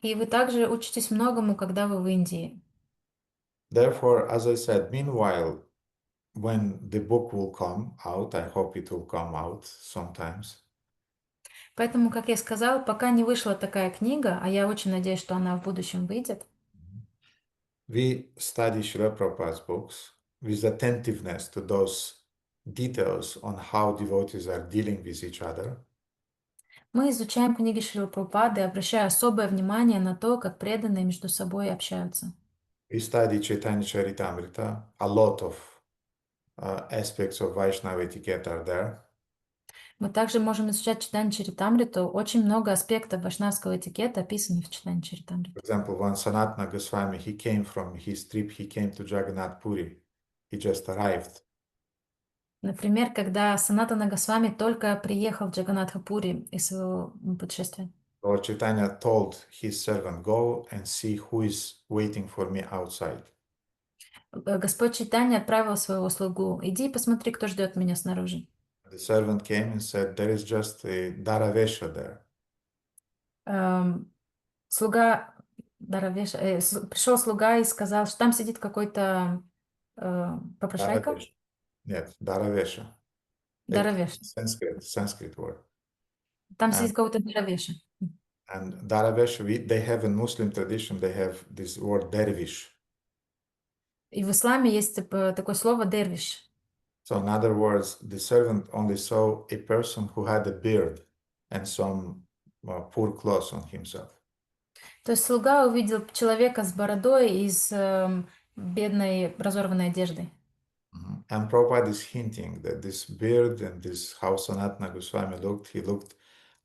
И вы также учитесь многому, когда вы в Индии. Therefore, as I said, meanwhile, when the book will come out, I hope it will come out sometimes. Поэтому, как я сказал, пока не вышла такая книга, а я очень надеюсь, что она в будущем выйдет, We study Srila Prabhupada's books with attentiveness to those details on how devotees are dealing with each other. мы изучаем книги Шрилы Прабхупады, обращая особое внимание на то, как преданные между собой общаются. We study Chaitanya Charitamrita. A lot of aspects of Vaishnava etiquette are there. Мы также можем изучать Читани Чаритамриту. Очень много аспектов вайшнавского этикета описаны в Читани Чаритамрите. For example, when Sanatana Goswami, he came from his trip, he came to Jagannath Puri. He just arrived. Например, когда Санатана Госвами только приехал в Джаганатха-Пури из своего путешествия. Lord Chaitanya told his servant, go and see who is waiting for me outside. Господь Чайтанья отправил своего слугу: иди посмотри, кто ждет меня снаружи. The servant came and said, there is just a Daravesha there. Слуга пришел слуга и сказал, что там сидит какой-то попрошайка. Нет, Daravesha. Даравеша. Sanskrit word. Там сидит какой-то Даравеша. And Daravesha, they have in Muslim tradition, they have this word dervish. И в исламе есть такое слово дервиш. So in other words, the servant only saw a person who had a beard and some poor clothes on himself. То есть слуга увидел человека с бородой и с бедной разорванной одеждой. And Prabhupada is hinting that this beard and this how Sanatana Goswami looked, he looked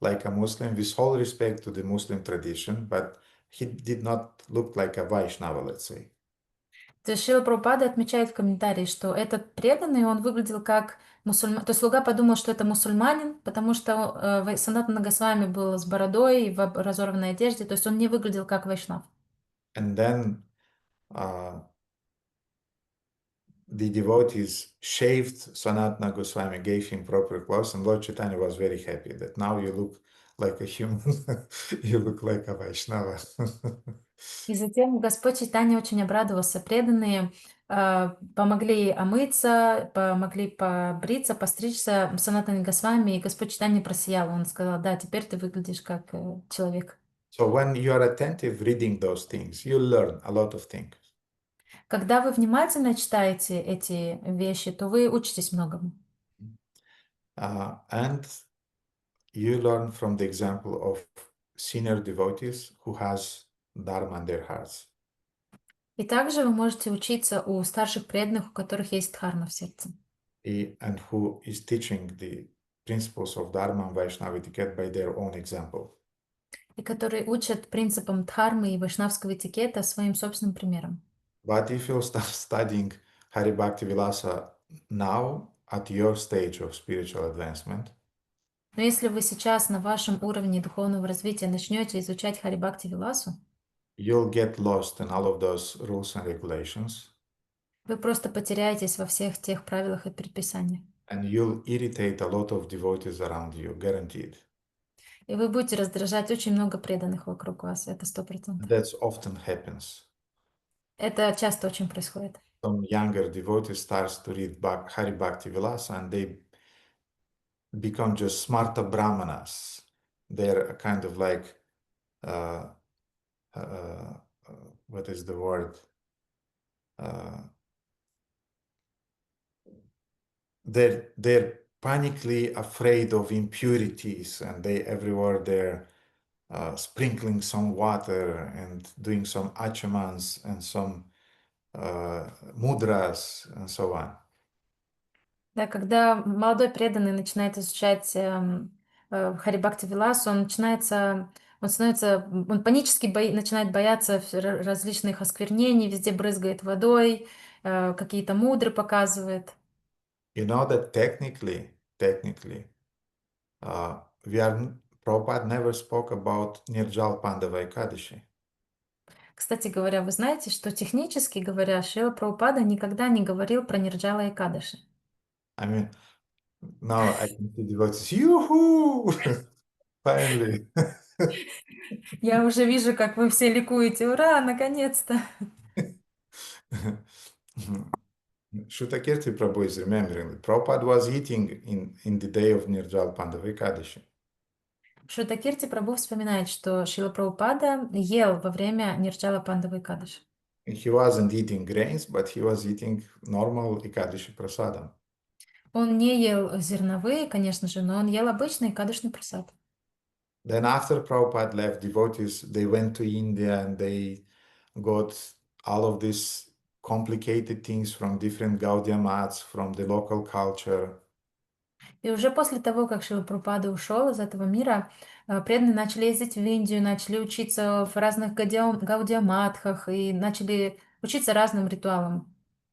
like a Muslim with all respect to the Muslim tradition, but he did not look like a Vaishnava, let's say. То есть Шрила Прабхупада отмечает в комментарии, что этот преданный, он выглядел как мусульманин. То есть слуга подумал, что это мусульманин, потому что Санатана Госвами был с бородой в разорванной одежде, то есть он не выглядел как вайшнав. And then the devotees shaved Sanatana Goswami, gave him proper clothes, and Lord Chaitanya was very happy that now you look like a human, you look like a Vaishnava. И затем Господь Чайтанья очень обрадовался. Преданные помогли омыться, помогли побриться, постричься Санатане Госвами, и Господь Чайтанья просиял. Он сказал, да, теперь ты выглядишь как человек. So when you are attentive reading those things, you learn a lot of things. Когда вы внимательно читаете эти вещи, то вы учитесь многому. And you learn from the example of senior devotees who has dharma in their hearts. И также вы можете учиться у старших преданных, у которых есть дхарма в сердце. And who is teaching the principles of dharma and Vaishnava etiquette by their own example. И которые учат принципам дхармы и вайшнавского этикета своим собственным примером. But if you start studying Hari Bhakti Vilasa now at your stage of spiritual advancement, но если вы сейчас на вашем уровне духовного развития начнете изучать Хари Бхакти Виласу, you'll get lost in all of those rules and regulations. Вы просто потеряетесь во всех тех правилах и предписаниях. And you'll irritate a lot of devotees around you, guaranteed. И вы будете раздражать очень много преданных вокруг вас, это 100%. That often happens. Это часто очень происходит. Some younger devotees starts to read Hari Bhakti Vilasa and they become just smarta brahmanas. They're kind of like what is the word? They're panically afraid of impurities, and they everywhere they're sprinkling some water and doing some achamans and some mudras and so on. Да, когда молодой преданный начинает изучать Хари Бхакти Виласу, он панически начинает бояться различных осквернений, везде брызгает водой, какие-то мудры показывает. You know that technically, Prabhupada never spoke about Nirjal Pandava Ekadashi. Кстати говоря, вы знаете, что технически говоря, Шрила Прабхупада никогда не говорил про Нирджала Экадаши. I mean, now I can see devotees, yoo-hoo! Finally. Я уже вижу, как вы все ликуете. Ура, наконец-то! Shrutakirti Prabhu is remembering that Prabhupada was eating in the day of Nirjal Pandava Ekadashi. Шрутакирти Прабhu вспоминает, что Шрила Прабхупада ел во время Нирджала Пандава Экадаши. He wasn't eating grains, but he was eating normal Ekadashi prasadam. Он не ел зерновые, конечно же, но он ел обычный экадашный прасад. Then after Prabhupada left, devotees, they went to India and they got all of these complicated things from different Gaudiya maths, from the local culture. И уже после того, как Шрила Прабхупада ушел из этого мира, преданные начали ездить в Индию, начали учиться в разных гаудия-матхах и начали учиться разным ритуалам.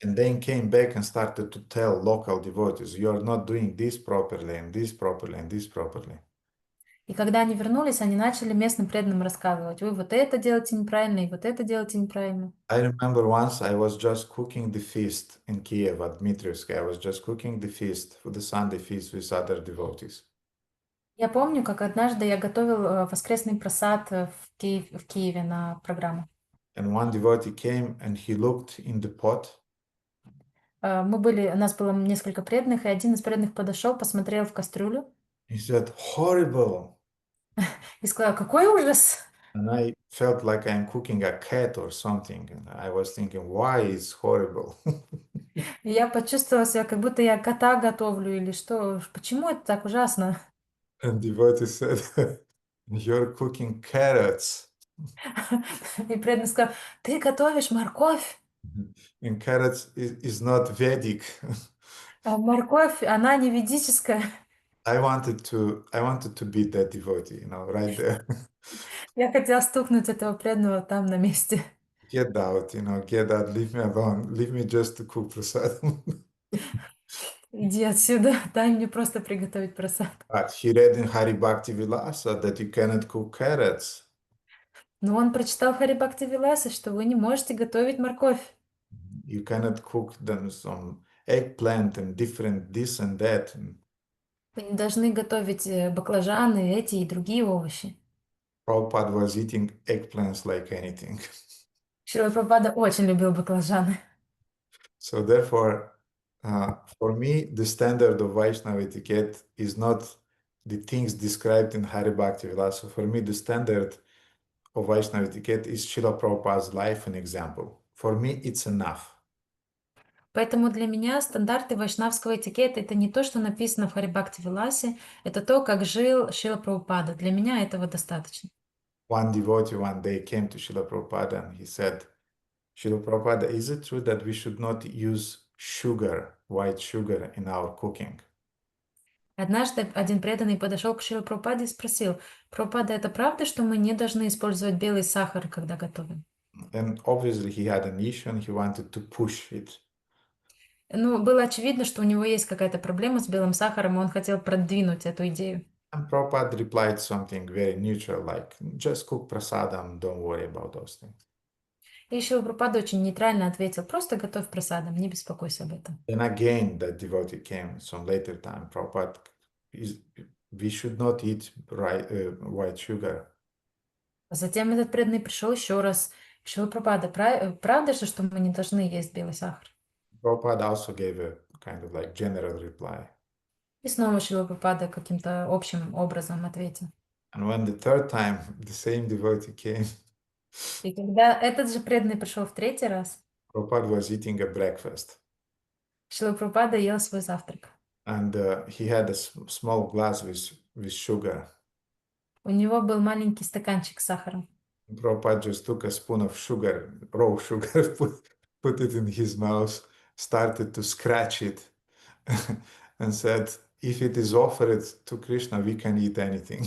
And then came back and started to tell local devotees, you are not doing this properly, and this properly, and this properly. И когда они вернулись, они начали местным преданным рассказывать, вы вот это делаете неправильно, и вот это делаете неправильно. I remember once I was just cooking the feast in Kiev at Dmitrievsky. I was just cooking the feast for the Sunday feast with other devotees. Я помню, как однажды я готовил воскресный прасад в Киеве на программу. And one devotee came and he looked in the pot. У нас было несколько преданных, и один из преданных подошел, посмотрел в кастрюлю. He said, horrible. И сказал, какой ужас! And I felt like I'm cooking a cat or something. And I was thinking, why it's horrible? И я почувствовала себя, как будто я кота готовлю или что. Почему это так ужасно? And devotee said, you're cooking carrots. И преданный сказал, ты готовишь морковь? And carrots is not Vedic. А морковь, она не ведическая. I wanted to beat that devotee, right there. Я хотела стукнуть этого преданного там на месте. Get out, leave me alone, leave me just to cook prasadam. Иди отсюда, дай мне просто приготовить прасад. But he read in Hari Bhakti Vilasa that you cannot cook carrots. Но он прочитал в Хари Бхакти Виласе, что вы не можете готовить морковь. You cannot cook them some eggplant and different this and that. Вы не должны готовить баклажаны, эти и другие овощи. Prabhupada was eating eggplants like anything. Шрила Прабхупада очень любил баклажаны. So therefore, for me, the standard of Vaishnava etiquette is not the things described in Hari Bhakti Vilasa. For me, the standard of Vaishnava etiquette is Srila Prabhupada's life and example. For me, it's enough. Поэтому для меня стандарты вайшнавского этикета — это не то, что написано в Хари Бхакти Виласе, это то, как жил Шрила Прабхупада. Для меня этого достаточно. One devotee one day came to Srila Prabhupada and he said, Srila Prabhupada, is it true that we should not use sugar, white sugar, in our cooking? Однажды один преданный подошел к Шриле Прабхупаде и спросил, Прабхупада, это правда, что мы не должны использовать белый сахар, когда готовим? And obviously he had an issue and he wanted to push it. Ну, было очевидно, что у него есть какая-то проблема с белым сахаром, и он хотел продвинуть эту идею. And Prabhupada replied something very neutral, like, just cook prasadam, don't worry about those things. И Шрила Прабхупада очень нейтрально ответил, просто готовь прасадам, не беспокойся об этом. And again, that devotee came some later time. Prabhupada, we should not eat white sugar. Затем этот преданный пришел еще раз. Шрила Прабхупада, правда же, что мы не должны есть белый сахар? Prabhupada also gave a kind of like general reply. И снова Шрила Прабхупада каким-то общим образом ответил. And when the third time the same devotee came, И когда этот же преданный пришел в третий раз, Prabhupada was eating a breakfast, Шрила Прабхупада ел свой завтрак. and he had a small glass with sugar. У него был маленький стаканчик с сахаром. Prabhupada just took a spoon of sugar, raw sugar, put it in his mouth, started to scratch it, and said, if it is offered to Krishna, we can eat anything.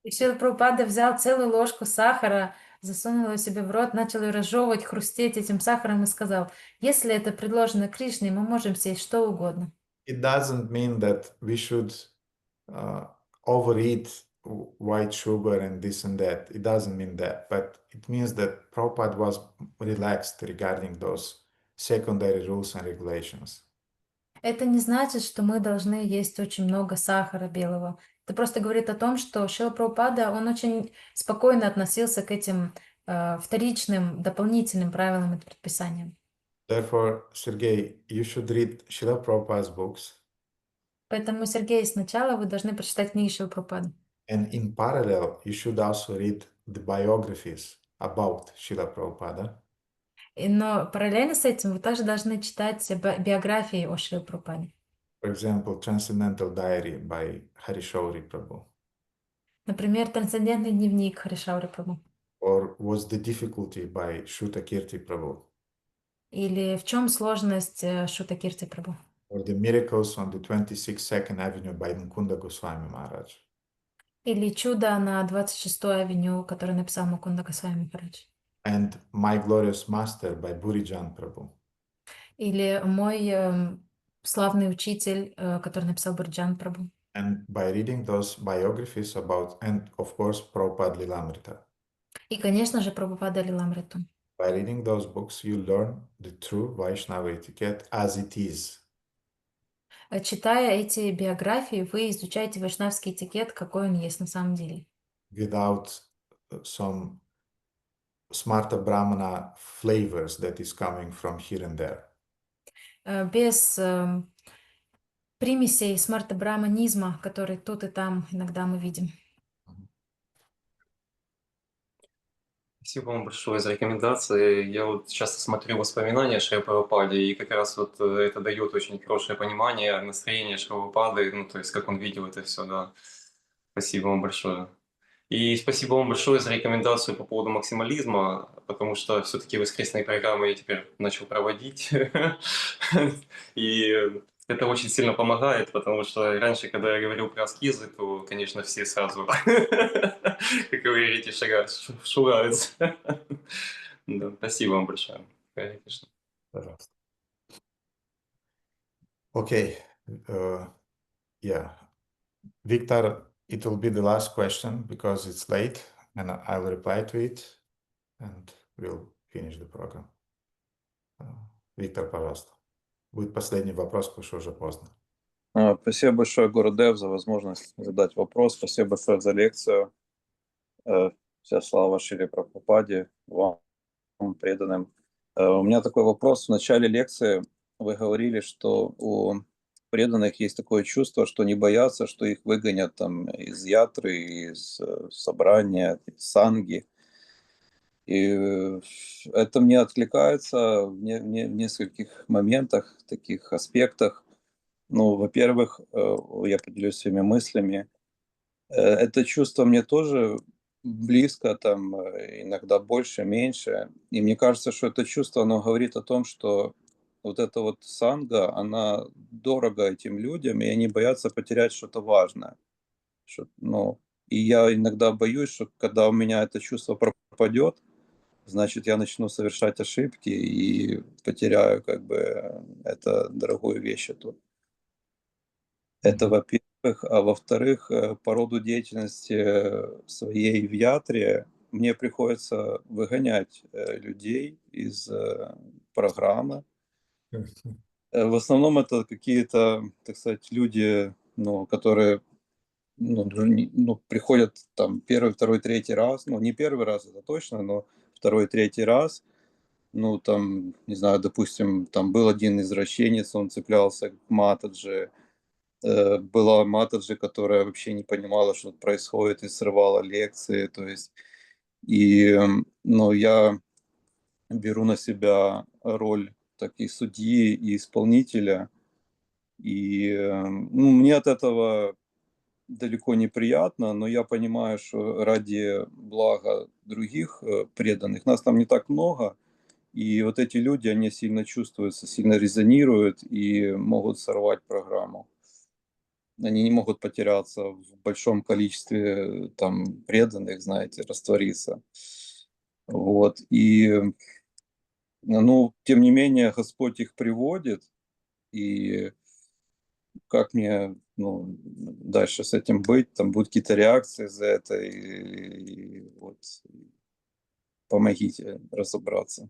И Шрила Прабхупада взял целую ложку сахара, засунул ее себе в рот, начал ее разжевывать, хрустеть этим сахаром и сказал, если это предложено Кришне, мы можем съесть что угодно. It doesn't mean that we should overeat white sugar and this and that. It doesn't mean that, but it means that Prabhupada was relaxed regarding those secondary rules and regulations. Это не значит, что мы должны есть очень много сахара белого. Это просто говорит о том, что Шрила Прабхупада, он очень спокойно относился к этим вторичным, дополнительным правилам и предписаниям. Therefore, Sergey, you should read Srila Prabhupada's books. Поэтому, Сергей, сначала вы должны прочитать книги Шрилы Прабхупады. And in parallel, you should also read the biographies about Srila Prabhupada. Но параллельно с этим вы также должны читать биографии о Шриле Прабхупаде. For example, Transcendental Diary by Harishauri Prabhu. Например, «Трансцендентный дневник» Харишаури Прабху. Or What's the Difficulty by Shuta Kirti Prabhu. Или «В чем сложность» Шута Кирти Прабху. Or The Miracles on the 26th Second Avenue by Mukunda Goswami Maharaj. Или «Чудо» на 26-й авеню, который написал Мукунда Госвами Махарадж. And My Glorious Master by Burijan Prabhu. Или «Мой славный учитель», который написал Бурджан Прабху. And by reading those biographies about, and of course, Prabhupada Lilamrita. И, конечно же, Прабхупада Лиламриту. By reading those books, you learn the true Vaishnava etiquette as it is. Читая эти биографии, вы изучаете вайшнавский этикет, какой он есть на самом деле. Without some smarta brahmana flavors that is coming from here and there. Без примесей смарта-браманизма, который тут и там иногда мы видим. Спасибо вам большое за рекомендации. Я вот часто смотрю воспоминания о Шриле Прабхупаде, и как раз вот это дает очень хорошее понимание настроения Шрилы Прабхупады, ну, то есть как он видел это все, да. Спасибо вам большое. И спасибо вам большое за рекомендацию по поводу максимализма, потому что все-таки воскресные программы я теперь начал проводить. И это очень сильно помогает, потому что раньше, когда я говорил про аскезы, то, конечно, все сразу, как вы говорите, шугаются. Да, спасибо вам большое. Конечно. Пожалуйста. Okay. Yeah. Victor, it will be the last question because it's late, and I will reply to it, and we'll finish the program. Виктор, пожалуйста. Будет последний вопрос, потому что уже поздно. Спасибо большое, Гурудев, за возможность задать вопрос. Спасибо большое за лекцию. Вся слава Шриле Прабхупаде, вам, преданным. У меня такой вопрос. В начале лекции вы говорили, что у преданных есть такое чувство, что не боятся, что их выгонят там из ятры, из собрания, из санги. И это мне откликается в нескольких моментах, таких аспектах. Ну, во-первых, я поделюсь своими мыслями. Это чувство мне тоже близко, там иногда больше, меньше. И мне кажется, что это чувство, оно говорит о том, что вот эта вот санга, она дорога этим людям, и они боятся потерять что-то важное. И я иногда боюсь, что когда у меня это чувство пропадет, значит, я начну совершать ошибки и потеряю как бы это дорогую вещь эту. Это во-первых. А во-вторых, по роду деятельности своей в ятре мне приходится выгонять людей из программы. В основном это какие-то, так сказать, люди, которые приходят там первый, второй, третий раз. Не первый раз, это точно, но второй, третий раз. Там, не знаю, допустим, там был один извращенец, он цеплялся к матаджи. Была матаджи, которая вообще не понимала, что происходит, и срывала лекции. То есть И, ну, я беру на себя роль такой судьи и исполнителя. И, ну, мне от этого далеко не приятно, но я понимаю, что ради блага других преданных, нас там не так много, и вот эти люди, они сильно чувствуются, сильно резонируют и могут сорвать программу. Они не могут потеряться в большом количестве там преданных, знаете, раствориться. Вот. И, ну, тем не менее, Господь их приводит, и как мне, ну, дальше с этим быть, там будут какие-то реакции за это, и вот помогите разобраться.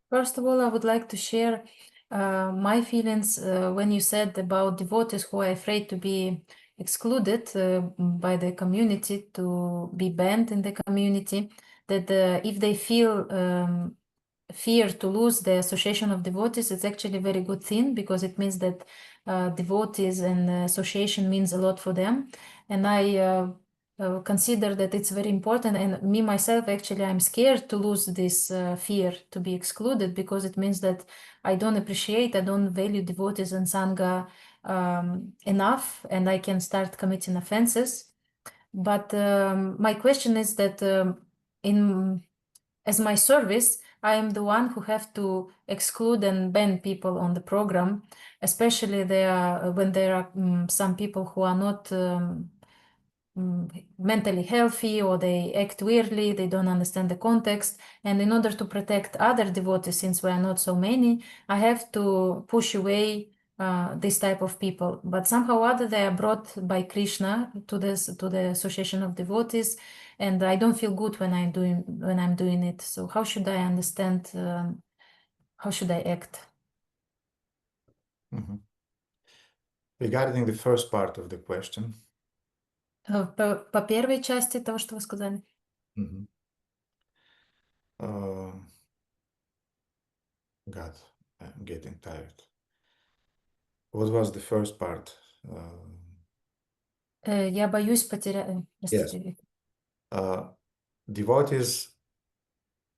First of all, I would like to share my feelings when you said about devotees who are afraid to be excluded by the community, to be banned in the community, that if they feel fear to lose the association of devotees, it's actually a very good thing, because it means that devotees and association means a lot for them. And I consider that it's very important, and me myself, actually, I'm scared to lose this fear to be excluded, because it means that I don't appreciate, I don't value devotees and Sangha enough, and I can start committing offenses. But my question is that as my service, I am the one who have to exclude and ban people on the program, especially when there are some people who are not mentally healthy, or they act weirdly, they don't understand the context. And in order to protect other devotees, since we are not so many, I have to push away this type of people. But somehow or other, they are brought by Krishna to the association of devotees, and I don't feel good when I'm doing it. So how should I understand? How should I act? Regarding the first part of the question. По первой части того, что вы сказали. God, I'm getting tired. What was the first part? Я боюсь потерять. Yes. Devotees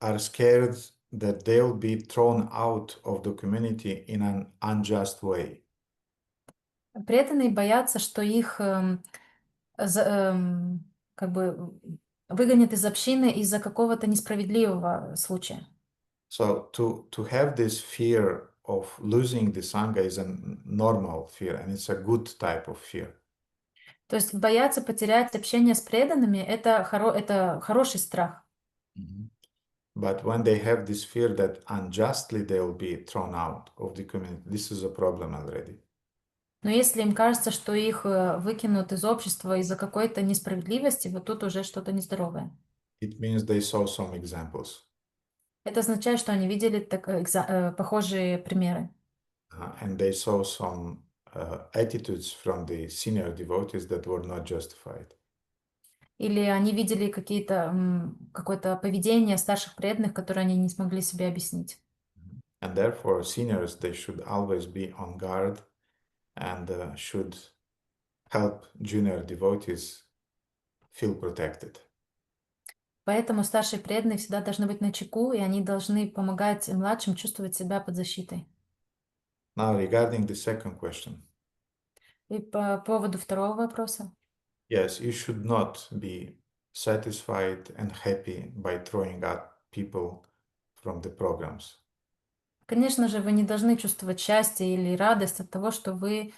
are scared that they'll be thrown out of the community in an unjust way. Преданные боятся, что их как бы выгонят из общины из-за какого-то несправедливого случая. So to have this fear of losing the Sangha is a normal fear, and it's a good type of fear. То есть бояться потерять общение с преданными — это хороший страх. But when they have this fear that unjustly they will be thrown out of the community, this is a problem already. Но если им кажется, что их выкинут из общества из-за какой-то несправедливости, вот тут уже что-то нездоровое. It means they saw some examples. Это означает, что они видели похожие примеры. And they saw some attitudes from the senior devotees that were not justified. Или они видели какое-то поведение старших преданных, которое они не смогли себе объяснить. And therefore, seniors, they should always be on guard and should help junior devotees feel protected. Поэтому старшие преданные всегда должны быть начеку, и они должны помогать младшим чувствовать себя под защитой. Now, regarding the second question. И по поводу второго вопроса. Yes, you should not be satisfied and happy by throwing out people from the programs. Конечно же, вы не должны чувствовать счастье или радость от того, что вы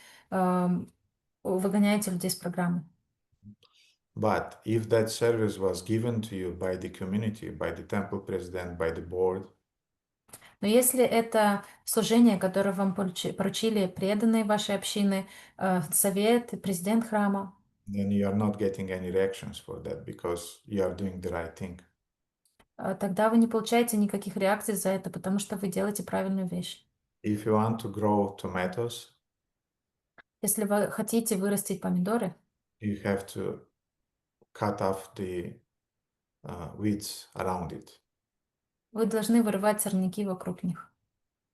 выгоняете людей из программы. But if that service was given to you by the community, by the temple president, by the board, но если это служение, которое вам поручили преданные вашей общины, совет, президент храма, then you are not getting any reactions for that because you are doing the right thing. Тогда вы не получаете никаких реакций за это, потому что вы делаете правильную вещь. If you want to grow tomatoes, если вы хотите вырастить помидоры, you have to cut off the weeds around it. Вы должны вырывать сорняки вокруг них.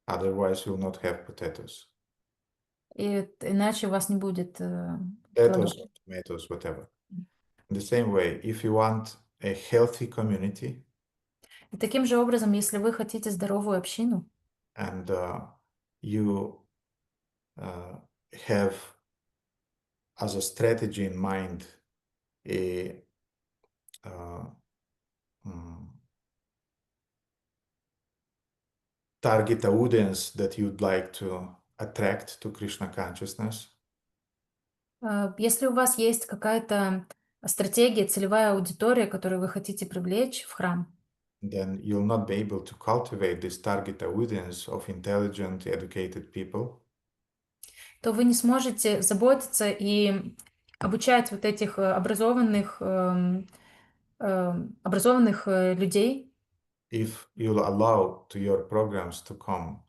Otherwise, you will not have potatoes. И иначе у вас не будет Potatoes, tomatoes, whatever. In the same way, if you want a healthy community, И таким же образом, если вы хотите здоровую общину, and you have as a strategy in mind a target audience that you'd like to attract to Krishna consciousness, если у вас есть какая-то стратегия, целевая аудитория, которую вы хотите привлечь в храм, then you'll not be able to cultivate this target audience of intelligent, educated people то вы не сможете заботиться и обучать вот этих образованных людей, if you'll allow to your programs to come,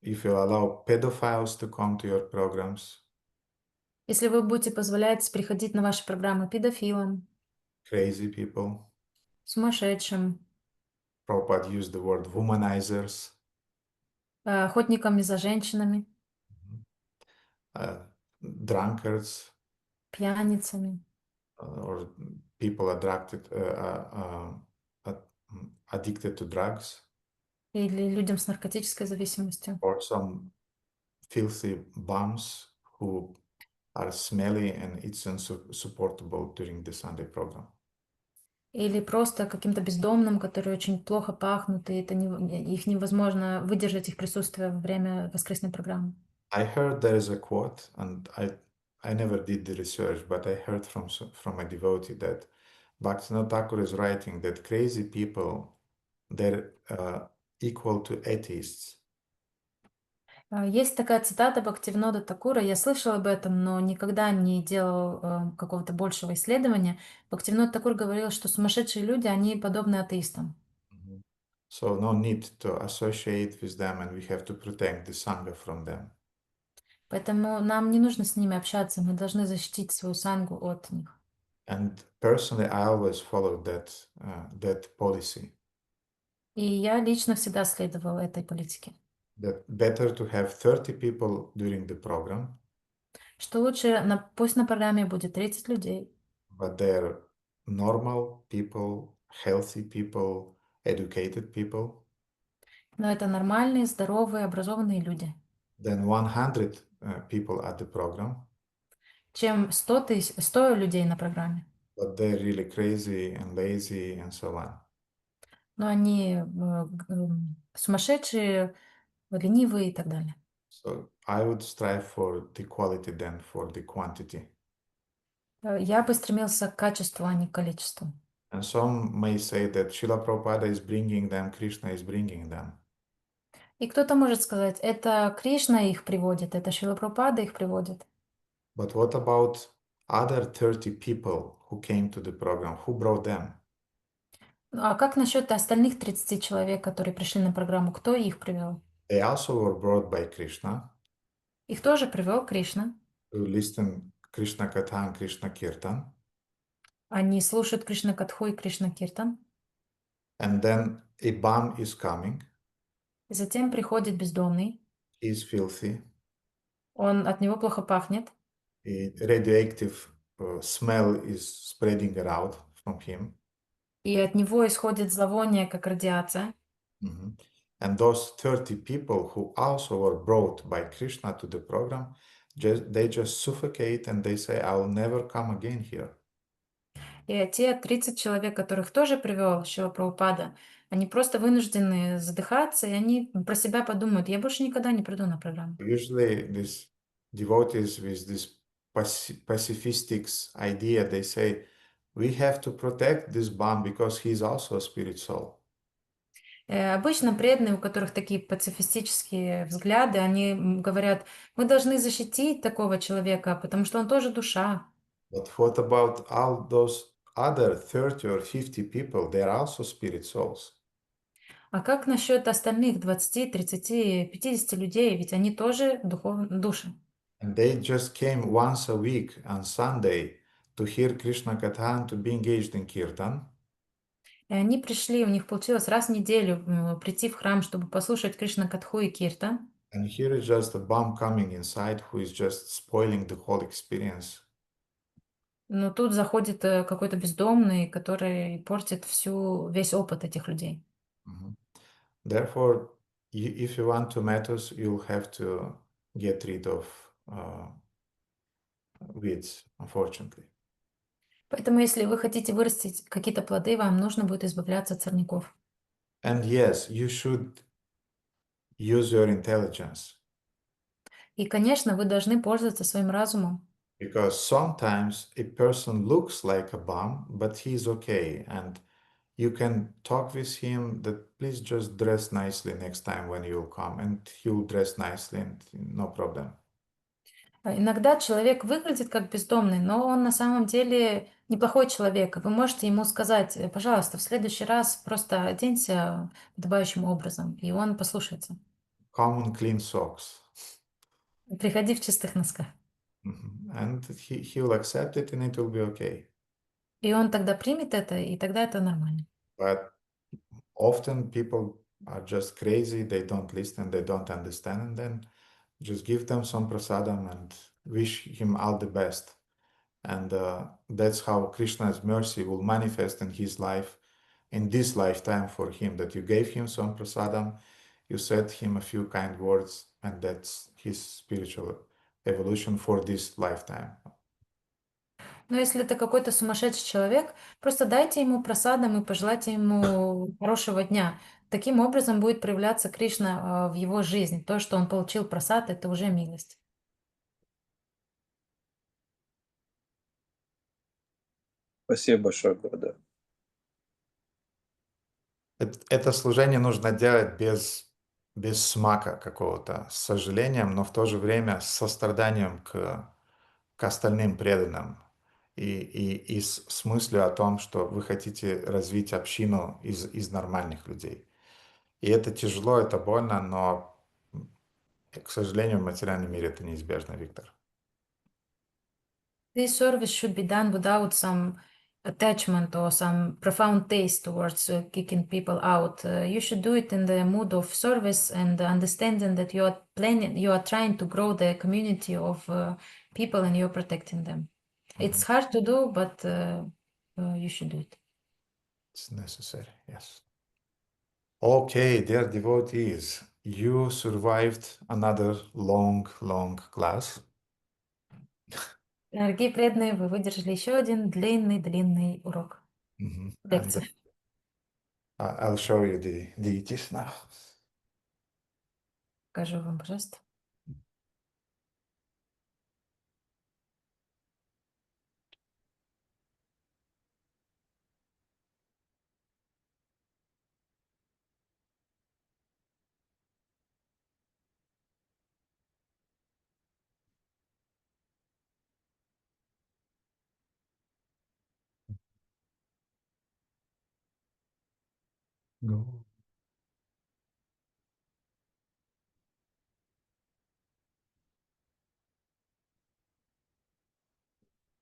if you allow pedophiles to come to your programs, если вы будете позволять приходить на ваши программы педофилам, crazy people, сумасшедшим, Prabhupada used the word womanizers, охотниками за женщинами, drunkards, пьяницами, or people addicted to drugs, или людям с наркотической зависимостью, or some filthy bums who are smelly and it's insupportable during the Sunday program. или просто каким-то бездомным, которые очень плохо пахнут, и их невозможно выдержать их присутствие во время воскресной программы. I heard there is a quote, and I never did the research, but I heard from a devotee that Bhaktivinoda Thakur is writing that crazy people, they're equal to atheists. Есть такая цитата Бхактивинода Такура, я слышал об этом, но никогда не делал какого-то большего исследования. Бхактивинод Такур говорил, что сумасшедшие люди, они подобны атеистам. So no need to associate with them, and we have to protect the Sangha from them. Поэтому нам не нужно с ними общаться, мы должны защитить свою сангу от них. And personally, I always followed that policy. И я лично всегда следовала этой политике. That better to have 30 people during the program, Что лучше, пусть на программе будет 30 людей, but they're normal people, healthy people, educated people, но это нормальные, здоровые, образованные люди. then 100 people at the program, Чем 100 людей на программе. but they're really crazy and lazy and so on. Но они сумасшедшие, ленивые и так далее. So I would strive for the quality than for the quantity. Я бы стремился к качеству, а не к количеству. And some may say that Srila Prabhupada is bringing them, Krishna is bringing them. И кто-то может сказать, это Кришна их приводит, это Шрила Прабхупада их приводит. But what about other 30 people who came to the program? Who brought them? А как насчет остальных 30 человек, которые пришли на программу? Кто их привел? They also were brought by Krishna Их тоже привел Кришна. to listen Krishna Katha and Krishna Kirtan. Они слушают Кришна Катху и Кришна Киртан. And then a bum is coming. И затем приходит бездомный. He's filthy. От него плохо пахнет. A radioactive smell is spreading around from him. И от него исходит зловоние, как радиация. And those 30 people who also were brought by Krishna to the program, they just suffocate and they say, I'll never come again here. И те 30 человек, которых тоже привел Шрила Прабхупада, они просто вынуждены задыхаться, и они про себя подумают, я больше никогда не приду на программу. Usually these devotees with this pacifistic idea, they say, we have to protect this bum because he's also a spirit soul. Обычно преданные, у которых такие пацифистические взгляды, они говорят, мы должны защитить такого человека, потому что он тоже душа. But what about all those other 30 or 50 people? They are also spirit souls. А как насчет остальных 20, 30, 50 людей? Ведь они тоже души. And they just came once a week on Sunday to hear Krishna Katha and to be engaged in Kirtan. И они пришли, у них получилось раз в неделю прийти в храм, чтобы послушать Кришна Катху и Киртан. And here is just a bum coming inside who is just spoiling the whole experience. Но тут заходит какой-то бездомный, который портит весь опыт этих людей. Therefore, if you want tomatoes, you'll have to get rid of weeds, unfortunately. Поэтому, если вы хотите вырастить какие-то плоды, вам нужно будет избавляться от сорняков. And yes, you should use your intelligence. И, конечно, вы должны пользоваться своим разумом. Because sometimes a person looks like a bum, but he's okay. And you can talk with him that please just dress nicely next time when you'll come. And he'll dress nicely and no problem. Иногда человек выглядит как бездомный, но он на самом деле неплохой человек. И вы можете ему сказать, пожалуйста, в следующий раз просто оденься подобающим образом, и он послушается. Come in clean socks. Приходи в чистых носках. And he'll accept it and it will be okay. И он тогда примет это, и тогда это нормально. But often people are just crazy, they don't listen, they don't understand, and then just give them some prasadam and wish him all the best. And that's how Krishna's mercy will manifest in his life, in this lifetime for him, that you gave him some prasadam, you said him a few kind words, and that's his spiritual evolution for this lifetime. Но если это какой-то сумасшедший человек, просто дайте ему просадам и пожелайте ему хорошего дня. Таким образом будет проявляться Кришна в его жизни. То, что он получил просад, это уже милость. Спасибо большое, Гурдев. Это служение нужно делать без смака какого-то, с сожалением, но в то же время с состраданием к остальным преданным. И с мыслью о том, что вы хотите развить общину из нормальных людей. И это тяжело, это больно, но, к сожалению, в материальном мире это неизбежно, Виктор. This service should be done without some attachment or some profound taste towards kicking people out. You should do it in the mood of service and understanding that you are trying to grow the community of people and you're protecting them. It's hard to do, but you should do it. It's necessary, yes. Okay, dear devotees, you survived another long class. Дорогие преданные, вы выдержали еще один длинный урок. Лекцию. I'll show you the deities now. Покажу вам, пожалуйста. Go.